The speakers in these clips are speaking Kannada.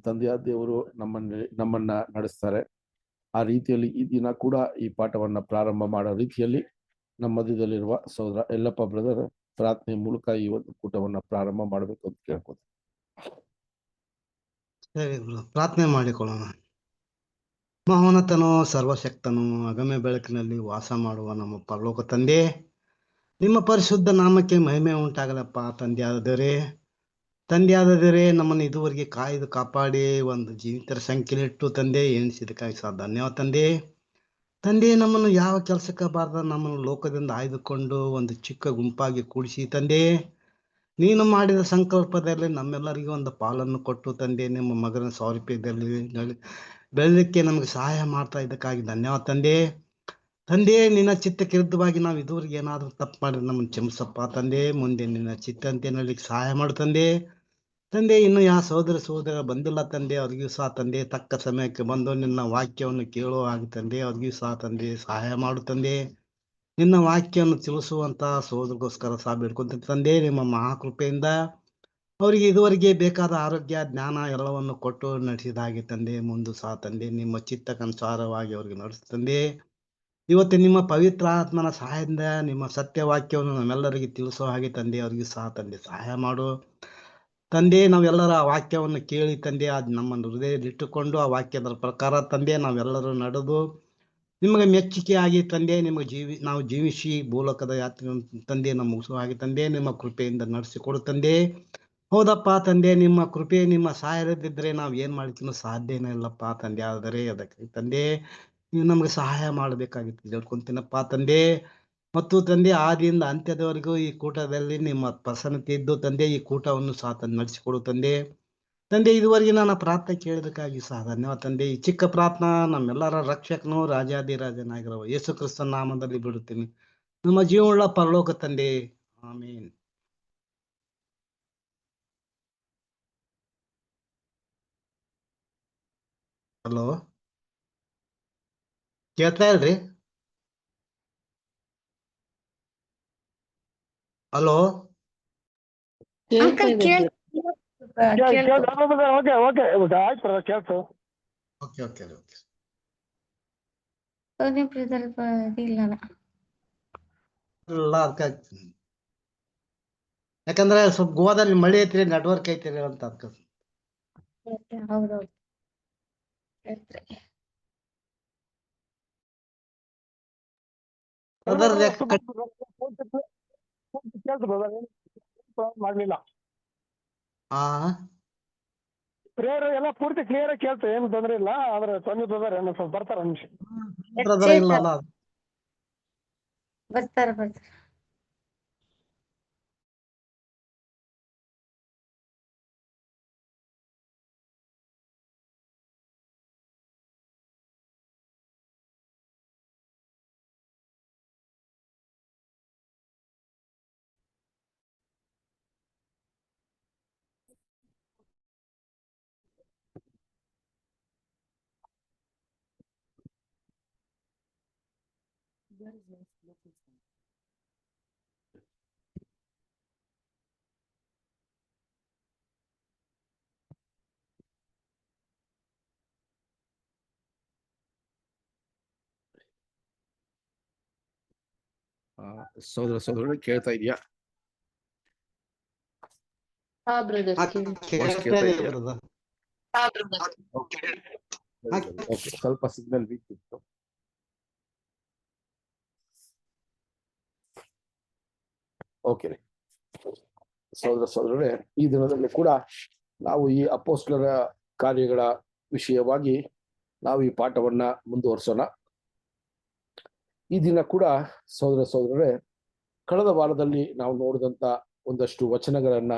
ತಂದೆಯಾದ ದೇವರು ನಮ್ಮನ್ನ ನಡೆಸ್ತಾರೆ. ಆ ರೀತಿಯಲ್ಲಿ ಈ ದಿನ ಕೂಡ ಈ ಪಾಠವನ್ನ ಪ್ರಾರಂಭ ಮಾಡೋ ರೀತಿಯಲ್ಲಿ ನಮ್ಮ ಮಧ್ಯದಲ್ಲಿರುವ ಸಹೋದರ ಯಲ್ಲಪ್ಪ ಬ್ರದರ್ ಪ್ರಾರ್ಥನೆ ಮೂಲಕ ಈ ಒಂದು ಕೂಟವನ್ನ ಪ್ರಾರಂಭ ಮಾಡಬೇಕು ಅಂತ ಕೇಳ್ಕೊತೀನಿ. ಸರಿ, ಪ್ರಾರ್ಥನೆ ಮಾಡಿಕೊಳ್ಳೋಣ. ಮಹೋನ್ನತನೋ ಸರ್ವಶಕ್ತನೋ ಅಗಮ್ಯ ಬೆಳಕಿನಲ್ಲಿ ವಾಸ ಮಾಡುವ ನಮ್ಮ ಪರಲೋಕ ತಂದೆ, ನಿಮ್ಮ ಪರಿಶುದ್ಧ ನಾಮಕ್ಕೆ ಮಹಿಮೆ ಉಂಟಾಗಲಪ್ಪ. ತಂದೆಯಾದರೆ ನಮ್ಮನ್ನು ಇದುವರೆಗೆ ಕಾಯ್ದು ಕಾಪಾಡಿ ಒಂದು ಜೀವಿತರ ಸಂಖ್ಯೆಲಿಟ್ಟು ತಂದೆ ಎಣಿಸಿದಕ್ಕಾಗಿ ಸಹ ಧನ್ಯವಾದ ತಂದೆ. ನಮ್ಮನ್ನು ಯಾವ ಕೆಲಸಕ್ಕೆ ಬಾರ್ದ ನಮ್ಮನ್ನು ಲೋಕದಿಂದ ಆಯ್ದುಕೊಂಡು ಒಂದು ಚಿಕ್ಕ ಗುಂಪಾಗಿ ಕೂಡಿಸಿ ತಂದೆ, ನೀನು ಮಾಡಿದ ಸಂಕಲ್ಪದಲ್ಲಿ ನಮ್ಮೆಲ್ಲರಿಗೂ ಒಂದು ಪಾಲನ್ನು ಕೊಟ್ಟು ತಂದೆ, ನಿಮ್ಮ ಮಗನ ಸಾರೂಪ್ಯದಲ್ಲಿ ಬೆಳೆದಕ್ಕೆ ನಮಗೆ ಸಹಾಯ ಮಾಡ್ತಾ ಇದ್ದಕ್ಕಾಗಿ ಧನ್ಯವಾದ ತಂದೆ. ನಿನ್ನ ಚಿತ್ತಕ್ಕೆ ವಿರುದ್ಧವಾಗಿ ನಾವು ಇದುವರೆಗೆ ಏನಾದರೂ ತಪ್ಪು ಮಾಡಿದ್ರೆ ನಮ್ಮನ್ನು ಕ್ಷಮಿಸಪ್ಪ ತಂದೆ. ಮುಂದೆ ನಿನ್ನ ಚಿತ್ತಂತೆ ನಡಲಿಕ್ಕೆ ಸಹಾಯ ಮಾಡು ತಂದೆ. ಇನ್ನು ಯಾವ ಸಹೋದರ ಬಂದಿಲ್ಲ ತಂದೆ, ಅವ್ರಿಗೂ ಸಹ ತಂದೆ ತಕ್ಕ ಸಮಯಕ್ಕೆ ಬಂದು ನಿನ್ನ ವಾಕ್ಯವನ್ನು ಕೇಳೋ ಹಾಗೆ ತಂದೆ ಅವ್ರಿಗೂ ಸಹ ತಂದೆ ಸಹಾಯ ಮಾಡು ತಂದೆ. ನಿನ್ನ ವಾಕ್ಯವನ್ನು ತಿಳಿಸುವಂತ ಸಹೋದರಿಗೋಸ್ಕರ ಸಹ ಬೇಡ್ಕೊಂತೀನಿ ತಂದೆ. ನಿಮ್ಮ ಮಹಾಕೃಪೆಯಿಂದ ಅವರಿಗೆ ಇದುವರೆಗೆ ಬೇಕಾದ ಆರೋಗ್ಯ ಜ್ಞಾನ ಎಲ್ಲವನ್ನು ಕೊಟ್ಟು ನಡೆಸಿದ ಹಾಗೆ ತಂದೆ, ಮುಂದೆ ಸಹ ತಂದೆ ನಿಮ್ಮ ಚಿತ್ತಕ್ಕನುಸಾರವಾಗಿ ಅವ್ರಿಗೆ ನಡೆಸು ತಂದೆ. ಇವತ್ತು ನಿಮ್ಮ ಪವಿತ್ರ ಆತ್ಮನ ಸಹಾಯದಿಂದ ನಿಮ್ಮ ಸತ್ಯವಾಕ್ಯವನ್ನು ನಮ್ಮೆಲ್ಲರಿಗೆ ತಿಳಿಸೋ ಹಾಗೆ ತಂದೆ ಅವ್ರಿಗೂ ಸಹ ತಂದೆ ಸಹಾಯ ಮಾಡು ತಂದೆ. ನಾವೆಲ್ಲರ ಆ ವಾಕ್ಯವನ್ನು ಕೇಳಿ ತಂದೆ, ಅದು ನಮ್ಮನ್ನು ಹೃದಯದಲ್ಲಿಟ್ಟುಕೊಂಡು ಆ ವಾಕ್ಯದ ಪ್ರಕಾರ ತಂದೆ ನಾವೆಲ್ಲರೂ ನಡೆದು ನಿಮಗೆ ಮೆಚ್ಚುಗೆಯಾಗಿ ತಂದೆ, ನಾವು ಜೀವಿಸಿ ಭೂಲೋಕದ ಯಾತ್ರೆ ತಂದೆ ನಮ್ಮ ಮುಗಿಸುವ ಹಾಗೆ ತಂದೆ ನಿಮ್ಮ ಕೃಪೆಯಿಂದ ನಡೆಸಿಕೊಡು ತಂದೆ. ಹೌದಪ್ಪ ತಂದೆ, ನಿಮ್ಮ ಕೃಪೆ ನಿಮ್ಮ ಸಹಾಯ ಇರದಿದ್ದರೆ ನಾವು ಏನು ಮಾಡ್ತೀನೋ ಸಾಧ್ಯನೇ ಇಲ್ಲಪ್ಪ ತಂದೆ. ಆದರೆ ಅದಕ್ಕೆ ತಂದೆ ನೀವು ನಮಗೆ ಸಹಾಯ ಮಾಡಬೇಕಾಗಿತ್ತು ಹೇಳ್ಕೊಂತೀನಪ್ಪ ತಂದೆ. ಮತ್ತು ತಂದೆ, ಆದಿಯಿಂದ ಅಂತ್ಯದವರೆಗೂ ಈ ಕೂಟದಲ್ಲಿ ನಿಮ್ಮ ಪ್ರಸನ್ನತೆ ಇದ್ದು ತಂದೆ ಈ ಕೂಟವನ್ನು ಸಹ ನಡೆಸಿಕೊಡು ತಂದೆ. ಇದುವರೆಗೆ ನಾನು ಪ್ರಾರ್ಥನೆ ಕೇಳೋದಕ್ಕಾಗಿ ಸಹ ಧನ್ಯವಾದ ತಂದೆ. ಈ ಚಿಕ್ಕ ಪ್ರಾರ್ಥನಾ ನಮ್ಮೆಲ್ಲರ ರಕ್ಷಕನು ರಾಜಾದಿರಾಜನಾಗಿರುವ ಯೇಸು ಕ್ರಿಸ್ತನ ನಾಮದಲ್ಲಿ ಬಿಡುತ್ತೀನಿ, ನಮ್ಮ ಜೀವವುಳ್ಳ ಪರಲೋಕ ತಂದೆ, ಆಮೇನ್. ಹಲೋ, ಕೇಳ್ತಾ ಇಲ್ರಿ? ಹಲೋ, ಯಾಕಂದ್ರೆ ಸ್ವಲ್ಪ ಗೋವಾದಲ್ಲಿ ಮಳೆ ಐತ್ರಿ, ನೆಟ್ವರ್ಕ್ ಐತ್ರಿ ಅಂತ ಅದಕ್ಕೆ. ಮಾಡ್ಲಿಲ್ಲ ಪ್ರೇಯರ್ ಎಲ್ಲ ಪೂರ್ತಿ ಕ್ಲಿಯರ್ ಆಗಿ ಕೇಳ್ತು, ಏನು ತೊಂದ್ರೆ ಇಲ್ಲ. ಆದ್ರೆ ತೊಂದ್ರೆ ಸ್ವಲ್ಪ ಬರ್ತಾರ ನಿಮಿಷ ಬರ್ತಾರ. ಸಹೋದರ ಕೇಳ್ತಾ ಇದೆಯಾ? ಸ್ವಲ್ಪ ಸಿಗ್ನಲ್ ವೀಕ್ ಇತ್ತು. ಓಕೆ ಸಹೋದರರೇ, ಈ ದಿನದಲ್ಲಿ ಕೂಡ ನಾವು ಈ ಅಪೊಸ್ತಲರ ಕಾರ್ಯಗಳ ವಿಷಯವಾಗಿ ನಾವು ಈ ಪಾಠವನ್ನ ಮುಂದುವರಿಸೋಣ. ಈ ದಿನ ಕೂಡ ಸಹೋದರರೇ, ಕಳೆದ ವಾರದಲ್ಲಿ ನಾವು ನೋಡಿದಂತ ಒಂದಷ್ಟು ವಚನಗಳನ್ನ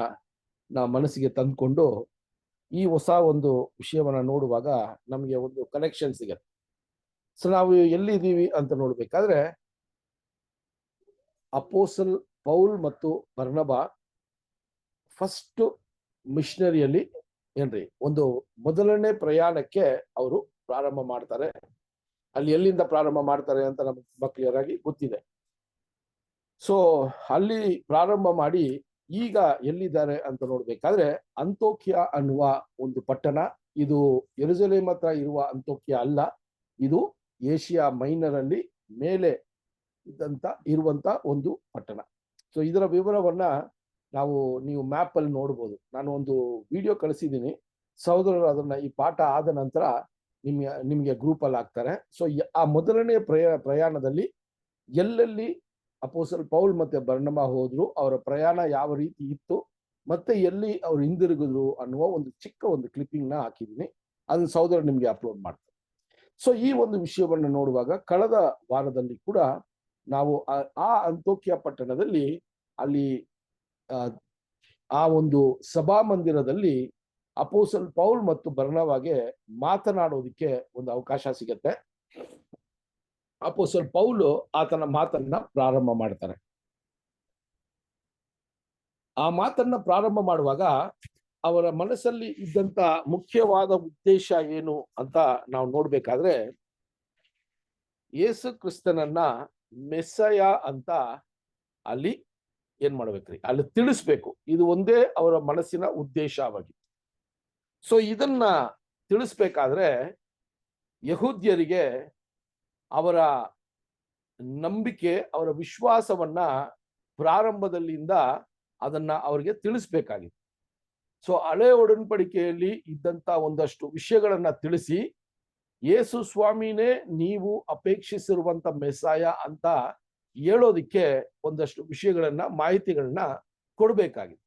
ನಾವು ಮನಸ್ಸಿಗೆ ತಂದುಕೊಂಡು ಈ ಹೊಸ ಒಂದು ವಿಷಯವನ್ನ ನೋಡುವಾಗ ನಮಗೆ ಒಂದು ಕನೆಕ್ಷನ್ ಸಿಗತ್ತೆ. ಸೊ ನಾವು ಎಲ್ಲಿದ್ದೀವಿ ಅಂತ ನೋಡ್ಬೇಕಾದ್ರೆ, ಅಪೋಸ್ತಲ ಪೌಲ್ ಮತ್ತು ಬರ್ನಬಾ ಫಸ್ಟ್ ಮಿಷನರಿಯಲ್ಲಿ ಒಂದು ಮೊದಲನೇ ಪ್ರಯಾಣಕ್ಕೆ ಅವರು ಪ್ರಾರಂಭ ಮಾಡ್ತಾರೆ. ಅಲ್ಲಿ ಎಲ್ಲಿಂದ ಪ್ರಾರಂಭ ಮಾಡ್ತಾರೆ ಅಂತ ನಮ್ಗೆ ತುಂಬಾ ಕ್ಲಿಯರ್ ಆಗಿ ಗೊತ್ತಿದೆ. ಸೊ ಅಲ್ಲಿ ಪ್ರಾರಂಭ ಮಾಡಿ ಈಗ ಎಲ್ಲಿದ್ದಾರೆ ಅಂತ ನೋಡ್ಬೇಕಾದ್ರೆ ಅಂತೋಕ್ಯ ಅನ್ನುವ ಒಂದು ಪಟ್ಟಣ, ಇದು ಯೆರೂಸಲೇಮ್ ಹತ್ರ ಇರುವ ಅಂತೋಕ್ಯ ಅಲ್ಲ, ಇದು ಏಷ್ಯಾ ಮೈನರ್ ಅಲ್ಲಿ ಮೇಲೆ ಇರುವಂತ ಒಂದು ಪಟ್ಟಣ. ಸೊ ಇದರ ವಿವರವನ್ನ ನೀವು ಮ್ಯಾಪ್ ಅಲ್ಲಿ ನೋಡ್ಬೋದು. ನಾನು ಒಂದು ವಿಡಿಯೋ ಕಳಿಸಿದ್ದೀನಿ, ಸಹೋದರರು ಅದನ್ನ ಈ ಪಾಠ ಆದ ನಂತರ ನಿಮ್ಗೆ ಗ್ರೂಪ್ ಅಲ್ಲಿ ಹಾಕ್ತಾರೆ. ಸೊ ಆ ಮೊದಲನೇ ಪ್ರಯಾಣದಲ್ಲಿ ಎಲ್ಲೆಲ್ಲಿ ಅಪೊಸ್ತಲ ಪೌಲ್ ಮತ್ತೆ ಬರ್ನಬ ಹೋದ್ರು, ಅವರ ಪ್ರಯಾಣ ಯಾವ ರೀತಿ ಇತ್ತು, ಮತ್ತೆ ಎಲ್ಲಿ ಅವ್ರು ಹಿಂದಿರುಗಿದ್ರು ಅನ್ನುವ ಒಂದು ಚಿಕ್ಕ ಒಂದು ಕ್ಲಿಪ್ಪಿಂಗ್ ನ ಹಾಕಿದ್ದೀನಿ. ಅದನ್ನ ಸಹೋದರ ನಿಮ್ಗೆ ಅಪ್ಲೋಡ್ ಮಾಡ್ತಾರೆ. ಸೊ ಈ ಒಂದು ವಿಷಯವನ್ನ ನೋಡುವಾಗ ಕಳೆದ ವಾರದಲ್ಲಿ ಕೂಡ ನಾವು ಆ ಅಂತೋಕ್ಯ ಪಟ್ಟಣದಲ್ಲಿ ಅಲ್ಲಿ ಆ ಒಂದು ಸಭಾ ಮಂದಿರದಲ್ಲಿ ಅಪೊಸ್ತಲ ಪೌಲ್ ಮತ್ತು ಬರ್ನಬಾಗೆ ಮಾತನಾಡೋದಿಕ್ಕೆ ಒಂದು ಅವಕಾಶ ಸಿಗತ್ತೆ. ಅಪೊಸ್ತಲ ಪೌಲು ಆತನ ಮಾತನ್ನ ಪ್ರಾರಂಭ ಮಾಡ್ತಾರೆ. ಆ ಮಾತನ್ನ ಪ್ರಾರಂಭ ಮಾಡುವಾಗ ಅವರ ಮನಸ್ಸಲ್ಲಿ ಇದ್ದಂತ ಮುಖ್ಯವಾದ ಉದ್ದೇಶ ಏನು ಅಂತ ನಾವು ನೋಡ್ಬೇಕಾದ್ರೆ, ಯೇಸು ಕ್ರಿಸ್ತನನ್ನ ಮೆಸ್ಸಯ ಅಂತ ಅಲ್ಲಿ ಏನ್ ಮಾಡ್ಬೇಕ್ರಿ, ಅಲ್ಲಿ ತಿಳಿಸ್ಬೇಕು. ಇದು ಒಂದೇ ಅವರ ಮನಸ್ಸಿನ ಉದ್ದೇಶವಾಗಿ. ಸೊ ಇದನ್ನ ತಿಳಿಸ್ಬೇಕಾದ್ರೆ ಯಹೂದ್ಯರಿಗೆ ಅವರ ನಂಬಿಕೆ, ಅವರ ವಿಶ್ವಾಸವನ್ನ ಪ್ರಾರಂಭದಲ್ಲಿಂದ ಅದನ್ನ ಅವರಿಗೆ ತಿಳಿಸ್ಬೇಕಾಗಿತ್ತು. ಸೊ ಹಳೆ ಒಡன்பಡಿಕೆಯಲ್ಲಿ ಇದ್ದಂತ ಒಂದಷ್ಟು ವಿಷಯಗಳನ್ನ ತಿಳಿಸಿ, ಯೇಸು ಸ್ವಾಮಿನೇ ನೀವು ಅಪೇಕ್ಷಿಸಿರುವಂತ ಮೆಸ್ಸಾಯ ಅಂತ ಹೇಳೋದಿಕ್ಕೆ ಒಂದಷ್ಟು ವಿಷಯಗಳನ್ನ, ಮಾಹಿತಿಗಳನ್ನ ಕೊಡ್ಬೇಕಾಗಿತ್ತು.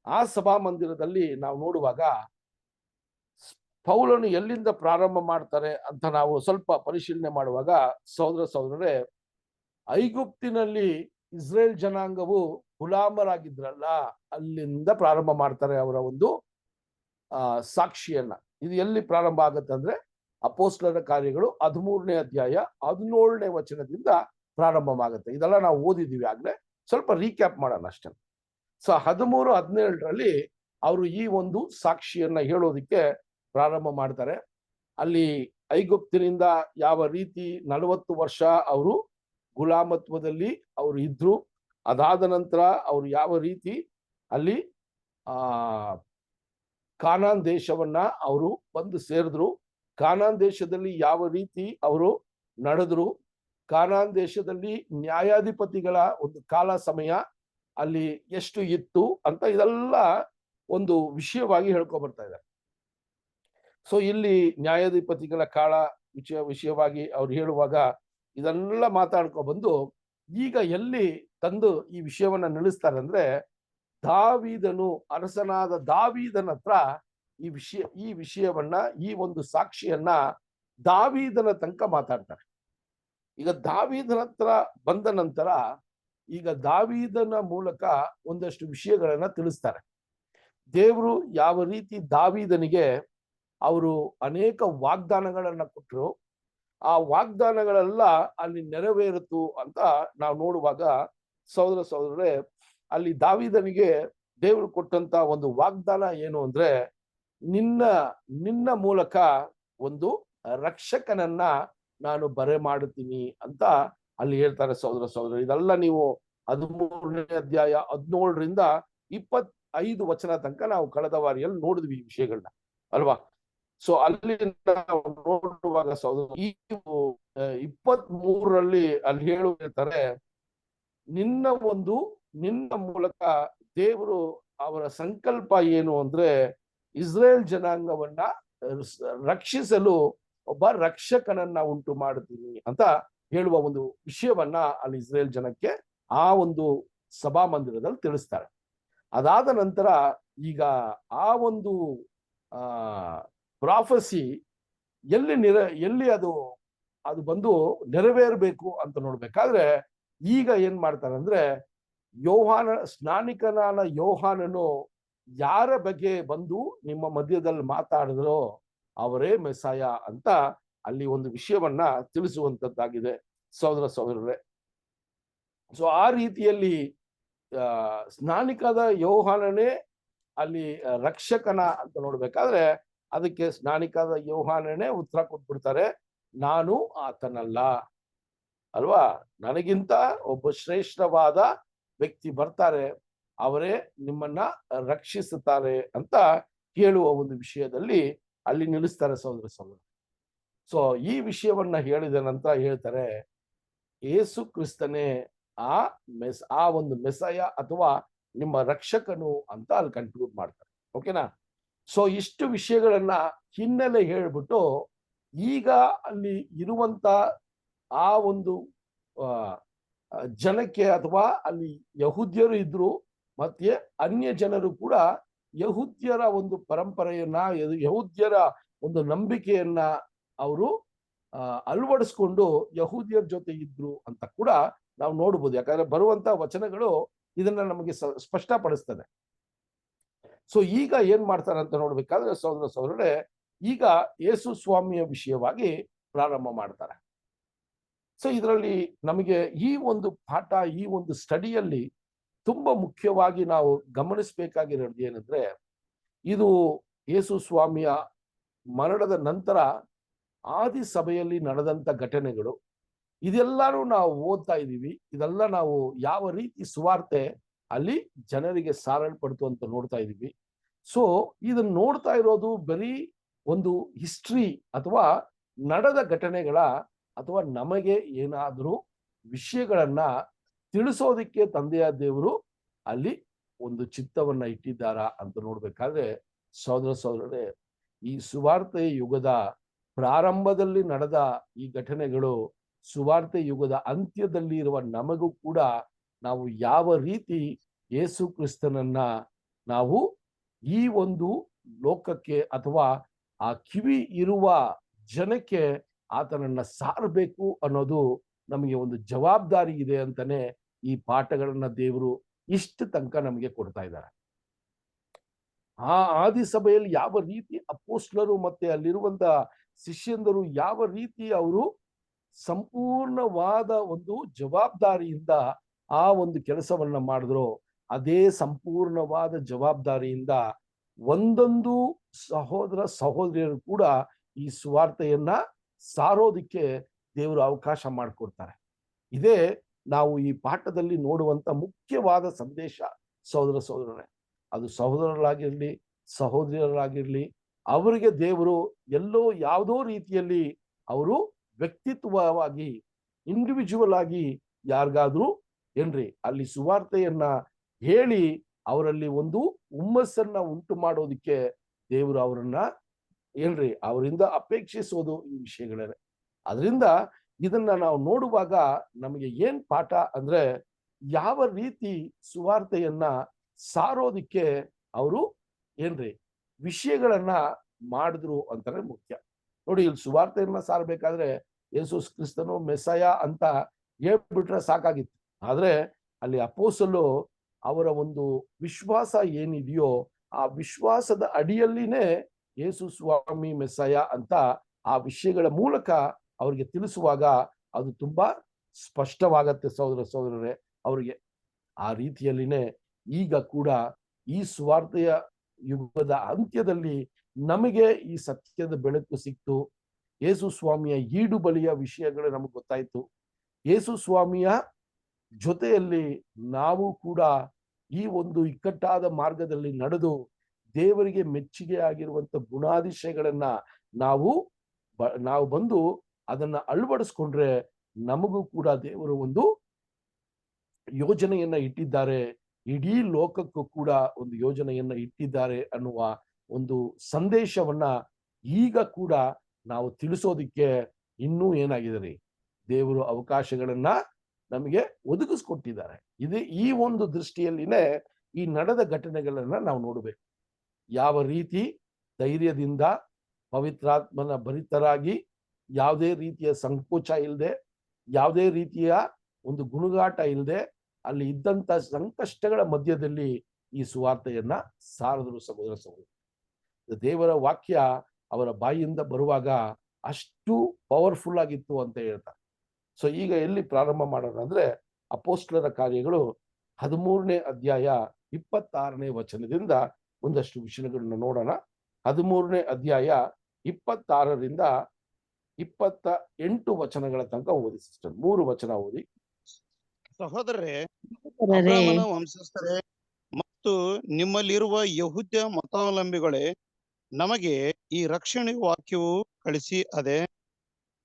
ಆ ಸಭಾ ಮಂದಿರದಲ್ಲಿ ನಾವು ನೋಡುವಾಗ ಪೌಲನು ಎಲ್ಲಿಂದ ಪ್ರಾರಂಭ ಮಾಡ್ತಾರೆ ಅಂತ ನಾವು ಸ್ವಲ್ಪ ಪರಿಶೀಲನೆ ಮಾಡುವಾಗ, ಸಹೋದರರೇ, ಐಗುಪ್ತಿನಲ್ಲಿ ಇಸ್ರೇಲ್ ಜನಾಂಗವು ಗುಲಾಮರಾಗಿದ್ರಲ್ಲ, ಅಲ್ಲಿಂದ ಪ್ರಾರಂಭ ಮಾಡ್ತಾರೆ ಅವರ ಒಂದು ಸಾಕ್ಷಿಯನ್ನ. ಇದು ಎಲ್ಲಿ ಪ್ರಾರಂಭ ಆಗುತ್ತೆ ಅಂದ್ರೆ ಅಪೊಸ್ತಲರ ಕಾರ್ಯಗಳು 13ನೇ ಅಧ್ಯಾಯ 17ನೇ ವಚನದಿಂದ ಪ್ರಾರಂಭವಾಗುತ್ತೆ. ಇದೆಲ್ಲ ನಾವು ಓದಿದೀವಿ ಆಗ್ಲೇ, ಸ್ವಲ್ಪ ರೀಕ್ಯಾಪ್ ಮಾಡೋಣ ಅಷ್ಟೇ. ಸೊ 13-17ರಲ್ಲಿ ಅವರು ಈ ಒಂದು ಸಾಕ್ಷಿಯನ್ನ ಹೇಳೋದಿಕ್ಕೆ ಪ್ರಾರಂಭ ಮಾಡ್ತಾರೆ. ಅಲ್ಲಿ ಐಗುಪ್ತಿನಿಂದ ಯಾವ ರೀತಿ 40 ವರ್ಷ ಅವರು ಗುಲಾಮತ್ವದಲ್ಲಿ ಅವರು ಇದ್ರು, ಅದಾದ ನಂತರ ಅವರು ಯಾವ ರೀತಿ ಅಲ್ಲಿ ಕಾನಾನ್ ದೇಶವನ್ನ ಅವರು ಬಂದು ಸೇರಿದ್ರು, ಕಾನಾನ್ ದೇಶದಲ್ಲಿ ಯಾವ ರೀತಿ ಅವರು ನಡೆದ್ರು, ಕಾನಾನ್ ದೇಶದಲ್ಲಿ ನ್ಯಾಯಾಧಿಪತಿಗಳ ಒಂದು ಕಾಲ ಸಮಯ ಅಲ್ಲಿ ಎಷ್ಟು ಇತ್ತು ಅಂತ ಇದೆಲ್ಲ ಒಂದು ವಿಷಯವಾಗಿ ಹೇಳ್ಕೊ ಬರ್ತಾ ಇದ್ದಾರೆ. ಸೊ ಇಲ್ಲಿ ನ್ಯಾಯಾಧಿಪತಿಗಳ ಕಾಲ ವಿಷಯವಾಗಿ ಅವ್ರು ಹೇಳುವಾಗ ಇದೆಲ್ಲ ಮಾತಾಡ್ಕೊ ಬಂದು ಈಗ ಎಲ್ಲಿ ತಂದು ಈ ವಿಷಯವನ್ನ ನಿಲ್ಲಿಸ್ತಾರೆ ಅಂದ್ರೆ, ದಾವೀದನು, ಅರಸನಾದ ದಾವೀದನ ಹತ್ರ ಈ ವಿಷಯವನ್ನ, ಈ ಒಂದು ಸಾಕ್ಷಿಯನ್ನ ದಾವೀದನ ತನಕ ಮಾತಾಡ್ತಾರೆ. ಈಗ ದಾವೀದನ ಹತ್ರ ಬಂದ ನಂತರ ಈಗ ದಾವೀದನ ಮೂಲಕ ಒಂದಷ್ಟು ವಿಷಯಗಳನ್ನ ತಿಳಿಸ್ತಾರೆ. ದೇವರು ಯಾವ ರೀತಿ ದಾವೀದನಿಗೆ ಅವರು ಅನೇಕ ವಾಗ್ದಾನಗಳನ್ನ ಕೊಟ್ಟರು, ಆ ವಾಗ್ದಾನಗಳೆಲ್ಲ ಅಲ್ಲಿ ನೆರವೇರಿತು ಅಂತ ನಾವು ನೋಡುವಾಗ, ಸಹೋದರರೇ, ಅಲ್ಲಿ ದಾವೀದನಿಗೆ ದೇವರು ಕೊಟ್ಟಂತ ಒಂದು ವಾಗ್ದಾನ ಏನು ಅಂದ್ರೆ, ನಿನ್ನ ಮೂಲಕ ಒಂದು ರಕ್ಷಕನನ್ನ ನಾನು ಬರೆ ಮಾಡುತ್ತೀನಿ ಅಂತ ಅಲ್ಲಿ ಹೇಳ್ತಾರೆ. ಸಹೋದರ ಇದೆಲ್ಲ ನೀವು 13ನೇ ಅಧ್ಯಾಯ 17ರಿಂದ 25 ವಚನ ತನಕ ನಾವು ಕಳೆದ ವಾರಿಯಲ್ಲಿ ನೋಡಿದ್ವಿ ಈ ವಿಷಯಗಳನ್ನ, ಅಲ್ವಾ? ಸೊ ಅಲ್ಲಿ ನಾವು ನೋಡುವಾಗ ಸಹೋದರ, ಈ 23ರಲ್ಲಿ ಅಲ್ಲಿ ಹೇಳ್ತಾರೆ, ನಿನ್ನ ಮೂಲಕ ದೇವರು ಅವರ ಸಂಕಲ್ಪ ಏನು ಅಂದ್ರೆ, ಇಸ್ರೇಲ್ ಜನಾಂಗವನ್ನ ರಕ್ಷಿಸಲು ಒಬ್ಬ ರಕ್ಷಕನನ್ನ ಉಂಟು ಮಾಡುತ್ತೀನಿ ಅಂತ ಹೇಳುವ ಒಂದು ವಿಷಯವನ್ನ ಅಲ್ಲಿ ಇಸ್ರೇಲ್ ಜನಕ್ಕೆ ಆ ಒಂದು ಸಭಾ ಮಂದಿರದಲ್ಲಿ ತಿಳಿಸ್ತಾರೆ. ಅದಾದ ನಂತರ ಈಗ ಆ ಒಂದು ಪ್ರಾಫಸಿ ಎಲ್ಲಿ ಅದು ಬಂದು ನೆರವೇರಬೇಕು ಅಂತ ನೋಡ್ಬೇಕಾದ್ರೆ, ಈಗ ಏನ್ ಮಾಡ್ತಾರೆ ಅಂದ್ರೆ, ಸ್ನಾನಿಕನಾದ ಯೋಹಾನನು ಯಾರ ಬಗ್ಗೆ ಬಂದು ನಿಮ್ಮ ಮಧ್ಯದಲ್ಲಿ ಮಾತಾಡಿದ್ರೋ ಅವರೇ ಮೆಸ್ಸಾಯ ಅಂತ ಅಲ್ಲಿ ಒಂದು ವಿಷಯವನ್ನ ತಿಳಿಸುವಂತದ್ದಾಗಿದೆ ಸಹೋದರರೇ. ಸೊ ಆ ರೀತಿಯಲ್ಲಿ ಸ್ನಾನಿಕದ ಯೋಹಾನನೇ ಅಲ್ಲಿ ರಕ್ಷಕನ ಅಂತ ನೋಡ್ಬೇಕಾದ್ರೆ, ಅದಕ್ಕೆ ಸ್ನಾನಿಕದ ಯೋಹಾನನೇ ಉತ್ತರ ಕೊಟ್ಬಿಡ್ತಾರೆ, ನಾನು ಆತನಲ್ಲ, ಅಲ್ವಾ? ನನಗಿಂತ ಒಬ್ಬ ಶ್ರೇಷ್ಠವಾದ ವ್ಯಕ್ತಿ ಬರ್ತಾರೆ, ಅವರೇ ನಿಮ್ಮನ್ನ ರಕ್ಷಿಸುತ್ತಾರೆ ಅಂತ ಹೇಳುವ ಒಂದು ವಿಷಯದಲ್ಲಿ ಅಲ್ಲಿ ನಿಲ್ಲಿಸ್ತಾರೆ ಸಹೋದರ ಸಹೋದರ. ಸೊ ಈ ವಿಷಯವನ್ನ ಹೇಳಿದ ನಂತರ ಹೇಳ್ತಾರೆ, ಯೇಸು ಕ್ರಿಸ್ತನೇ ಆ ಒಂದು ಮೆಸಯ ಅಥವಾ ನಿಮ್ಮ ರಕ್ಷಕನು ಅಂತ ಅಲ್ಲಿ ಕನ್ಕ್ಲೂಡ್ ಮಾಡ್ತಾರೆ. ಓಕೆನಾ? ಸೊ ಇಷ್ಟು ವಿಷಯಗಳನ್ನ ಹಿನ್ನೆಲೆ ಹೇಳ್ಬಿಟ್ಟು ಈಗ ಅಲ್ಲಿ ಇರುವಂತ ಆ ಒಂದು ಜನಕ್ಕೆ ಅಥವಾ ಅಲ್ಲಿ ಯಹೂದ್ಯರು ಇದ್ರು, ಮತ್ತೆ ಅನ್ಯ ಜನರು ಕೂಡ ಯಹೂದ್ಯರ ಒಂದು ಪರಂಪರೆಯನ್ನ, ಯಹೂದ್ಯರ ಒಂದು ನಂಬಿಕೆಯನ್ನ ಅವರು ಅಳವಡಿಸ್ಕೊಂಡು ಯಹೂದ್ಯರ ಜೊತೆ ಇದ್ರು ಅಂತ ಕೂಡ ನಾವು ನೋಡ್ಬೋದು. ಯಾಕಂದ್ರೆ ಬರುವಂತ ವಚನಗಳು ಇದನ್ನ ನಮಗೆ ಸ್ಪಷ್ಟಪಡಿಸ್ತದೆ. ಸೊ ಈಗ ಏನ್ ಮಾಡ್ತಾರೆ ಅಂತ ನೋಡ್ಬೇಕಾದ್ರೆ ಸಹೋದರ ಸಹೋದರರೇ, ಈಗ ಯೇಸು ಸ್ವಾಮಿಯ ವಿಷಯವಾಗಿ ಪ್ರಾರಂಭ ಮಾಡ್ತಾರೆ. ಸೊ ಇದರಲ್ಲಿ ನಮಗೆ ಈ ಒಂದು ಪಾಠ, ಈ ಒಂದು ಸ್ಟಡಿಯಲ್ಲಿ ತುಂಬಾ ಮುಖ್ಯವಾಗಿ ನಾವು ಗಮನಿಸಬೇಕಾಗಿರೋದು ಏನಂದ್ರೆ, ಇದು ಯೇಸು ಸ್ವಾಮಿಯ ಮರಣದ ನಂತರ ಆದಿ ಸಭೆಯಲ್ಲಿ ನಡೆದಂತ ಘಟನೆಗಳು. ಇದೆಲ್ಲಾನು ನಾವು ಓದ್ತಾ ಇದ್ದೀವಿ. ಇದೆಲ್ಲ ನಾವು ಯಾವ ರೀತಿ ಸುವಾರ್ತೆ ಅಲ್ಲಿ ಜನರಿಗೆ ಸಾರಲ್ಪಡ್ತು ಅಂತ ನೋಡ್ತಾ ಇದ್ದೀವಿ. ಸೊ ಇದನ್ನ ನೋಡ್ತಾ ಇರೋದು ಬರೀ ಒಂದು ಹಿಸ್ಟ್ರಿ ಅಥವಾ ನಡೆದ ಘಟನೆಗಳ ಅಥವಾ ನಮಗೆ ಏನಾದರೂ ವಿಷಯಗಳನ್ನ ತಿಳಿಸೋದಿಕ್ಕೆ ತಂದೆಯ ದೇವರು ಅಲ್ಲಿ ಒಂದು ಚಿತ್ತವನ್ನ ಇಟ್ಟಿದ್ದಾರ ಅಂತ ನೋಡ್ಬೇಕಾದ್ರೆ ಸಹೋದರ ಸಹೋದರರೇ, ಈ ಸುವಾರ್ತೆ ಯುಗದ ಪ್ರಾರಂಭದಲ್ಲಿ ನಡೆದ ಈ ಘಟನೆಗಳು ಸುವಾರ್ತೆ ಯುಗದ ಅಂತ್ಯದಲ್ಲಿ ಇರುವ ನಮಗೂ ಕೂಡ ನಾವು ಯಾವ ರೀತಿ ಯೇಸು ಕ್ರಿಸ್ತನನ್ನ ನಾವು ಈ ಒಂದು ಲೋಕಕ್ಕೆ ಅಥವಾ ಆ ಕಿವಿ ಇರುವ ಜನಕ್ಕೆ ಆತನನ್ನ ಸಾರಬೇಕು ಅನ್ನೋದು ನಮಗೆ ಒಂದು ಜವಾಬ್ದಾರಿ ಇದೆ ಅಂತಾನೆ ಈ ಪಾಠಗಳನ್ನ ದೇವರು ಇಷ್ಟು ತನಕ ನಮಗೆ ಕೊಡ್ತಾ ಇದ್ದಾರೆ. ಆ ಆದಿ ಸಭೆಯಲ್ಲಿ ಯಾವ ರೀತಿ ಅಪೋಸ್ಟಲರು ಮತ್ತೆ ಅಲ್ಲಿರುವಂತ ಶಿಷ್ಯಂದರು ಯಾವ ರೀತಿ ಅವರು ಸಂಪೂರ್ಣವಾದ ಒಂದು ಜವಾಬ್ದಾರಿಯಿಂದ ಆ ಒಂದು ಕೆಲಸವನ್ನ ಮಾಡಿದ್ರು, ಅದೇ ಸಂಪೂರ್ಣವಾದ ಜವಾಬ್ದಾರಿಯಿಂದ ಒಂದೊಂದು ಸಹೋದರ ಸಹೋದರಿಯರು ಕೂಡ ಈ ಸುವಾರ್ತೆಯನ್ನ ಸಾರೋದಿಕ್ಕೆ ದೇವರು ಅವಕಾಶ ಮಾಡಿಕೊಡ್ತಾರೆ. ಇದೇ ನಾವು ಈ ಪಾಠದಲ್ಲಿ ನೋಡುವಂತ ಮುಖ್ಯವಾದ ಸಂದೇಶ ಸಹೋದರ ಸಹೋದರರೇ. ಅದು ಸಹೋದರರಾಗಿರ್ಲಿ ಸಹೋದರಿಯರಾಗಿರ್ಲಿ, ಅವರಿಗೆ ದೇವರು ಎಲ್ಲೋ ಯಾವುದೋ ರೀತಿಯಲ್ಲಿ ಅವರು ವ್ಯಕ್ತಿತ್ವವಾಗಿ ಇಂಡಿವಿಜುವಲ್ ಆಗಿ ಯಾರಿಗಾದ್ರೂ ಏನ್ರಿ ಅಲ್ಲಿ ಸುವಾರ್ತೆಯನ್ನ ಹೇಳಿ ಅವರಲ್ಲಿ ಒಂದು ಹುಮ್ಮಸ್ಸನ್ನ ಉಂಟು ಮಾಡೋದಿಕ್ಕೆ ದೇವರು ಅವರನ್ನ ಏನ್ರಿ ಅವರಿಂದ ಅಪೇಕ್ಷಿಸೋದು ಈ ವಿಷಯಗಳೇ. ಅದರಿಂದ ಇದನ್ನ ನಾವು ನೋಡುವಾಗ ನಮಗೆ ಏನ್ ಪಾಠ ಅಂದ್ರೆ, ಯಾವ ರೀತಿ ಸುವಾರ್ತೆಯನ್ನ ಸಾರೋದಿಕ್ಕೆ ಅವರು ಏನ್ರಿ ವಿಷಯಗಳನ್ನ ಮಾಡಿದ್ರು ಅಂತಾನೆ ಮುಖ್ಯ. ನೋಡಿ, ಇಲ್ಲಿ ಸುವಾರ್ತೆಯನ್ನ ಸಾರಬೇಕಾದ್ರೆ ಯೇಸು ಕ್ರಿಸ್ತನು ಮೆಸಯ ಅಂತ ಹೇಳ್ಬಿಟ್ರೆ ಸಾಕಾಗಿತ್ತು. ಆದ್ರೆ ಅಲ್ಲಿ ಅಪೋಸ್ತಲರು ಅವರ ಒಂದು ವಿಶ್ವಾಸ ಏನಿದೆಯೋ ಆ ವಿಶ್ವಾಸದ ಅಡಿಯಲ್ಲಿನೇ ಯೇಸು ಸ್ವಾಮಿ ಮೆಸ್ಸಯ ಅಂತ ಆ ವಿಷಯಗಳ ಮೂಲಕ ಅವ್ರಿಗೆ ತಿಳಿಸುವಾಗ ಅದು ತುಂಬಾ ಸ್ಪಷ್ಟವಾಗತ್ತೆ ಸಹೋದರ ಸಹೋದರರೇ ಅವರಿಗೆ. ಆ ರೀತಿಯಲ್ಲಿನೇ ಈಗ ಕೂಡ ಈ ಸುವಾರ್ತೆಯ ಯುಗದ ಅಂತ್ಯದಲ್ಲಿ ನಮಗೆ ಈ ಸತ್ಯದ ಬೆಳಕು ಸಿಕ್ತು. ಯೇಸು ಸ್ವಾಮಿಯ ಈಡು ಬಲಿಯ ವಿಷಯಗಳು ನಮಗೆ ಗೊತ್ತಾಯ್ತು. ಯೇಸು ಸ್ವಾಮಿಯ ಜೊತೆಯಲ್ಲಿ ನಾವು ಕೂಡ ಈ ಒಂದು ಇಕ್ಕಟ್ಟಾದ ಮಾರ್ಗದಲ್ಲಿ ನಡೆದು ದೇವರಿಗೆ ಮೆಚ್ಚುಗೆ ಆಗಿರುವಂತ ಗುಣಾದಿಶಯಗಳನ್ನ ನಾವು ಬಂದು ಅದನ್ನ ಅಳವಡಿಸ್ಕೊಂಡ್ರೆ ನಮಗೂ ಕೂಡ ದೇವರು ಒಂದು ಯೋಜನೆಯನ್ನ ಇಟ್ಟಿದ್ದಾರೆ, ಇಡೀ ಲೋಕಕ್ಕೂ ಕೂಡ ಒಂದು ಯೋಜನೆಯನ್ನ ಇಟ್ಟಿದ್ದಾರೆ ಅನ್ನುವ ಒಂದು ಸಂದೇಶವನ್ನ ಈಗ ಕೂಡ ನಾವು ತಿಳಿಸೋದಿಕ್ಕೆ ಇನ್ನೂ ಏನಾಗಿದೆ, ದೇವರು ಅವಕಾಶಗಳನ್ನ ನಮಗೆ ಒದಗಿಸ್ಕೊಟ್ಟಿದ್ದಾರೆ. ಇದು ಈ ಒಂದು ದೃಷ್ಟಿಯಲ್ಲಿನೇ ಈ ನಡೆದ ಘಟನೆಗಳನ್ನ ನಾವು ನೋಡಬೇಕು. ಯಾವ ರೀತಿ ಧೈರ್ಯದಿಂದ ಪವಿತ್ರಾತ್ಮನ ಭರಿತರಾಗಿ, ಯಾವುದೇ ರೀತಿಯ ಸಂಕೋಚ ಇಲ್ಲದೆ, ಯಾವುದೇ ರೀತಿಯ ಒಂದು ಗುಣಗಾಟ ಇಲ್ಲದೆ ಅಲ್ಲಿ ಇದ್ದಂತ ಸಂಕಷ್ಟಗಳ ಮಧ್ಯದಲ್ಲಿ ಈ ಸುವಾರ್ತೆಯನ್ನ ಸಾರಿದ್ರು ಸಹೋದರ ಸಹೋದರಿ. ದೇವರ ವಾಕ್ಯ ಅವರ ಬಾಯಿಯಿಂದ ಬರುವಾಗ ಅಷ್ಟು ಪವರ್ಫುಲ್ ಆಗಿತ್ತು ಅಂತ ಹೇಳ್ತಾರೆ. ಸೊ ಈಗ ಎಲ್ಲಿ ಪ್ರಾರಂಭ ಮಾಡೋಣ ಅಂದ್ರೆ ಅಪೋಸ್ಟಲರ ಕಾರ್ಯಗಳು 13ನೇ ಅಧ್ಯಾಯ 26ನೇ ವಚನದಿಂದ ಒಂದಷ್ಟು ವಿಷಯಗಳನ್ನ ನೋಡೋಣ. 13ನೇ ಅಧ್ಯಾಯ 26ರಿಂದ 28 ವಚನಗಳ ತನಕ ಓದಿ ಸಿಸ್ಟರ್. 3 ವಚನ ಓದಿ. ಸಹೋದರರೇ, ಅಬ್ರಾಮನ ವಂಶಸ್ಥರೇ ಮತ್ತು ನಿಮ್ಮಲ್ಲಿರುವ ಯಹೂದ್ಯ ಮತಾವಲಂಬಿಗಳೇ, ನಮಗೆ ಈ ರಕ್ಷಣೆ ವಾಕ್ಯವು ಕಳಿಸಿ ಅದೇ.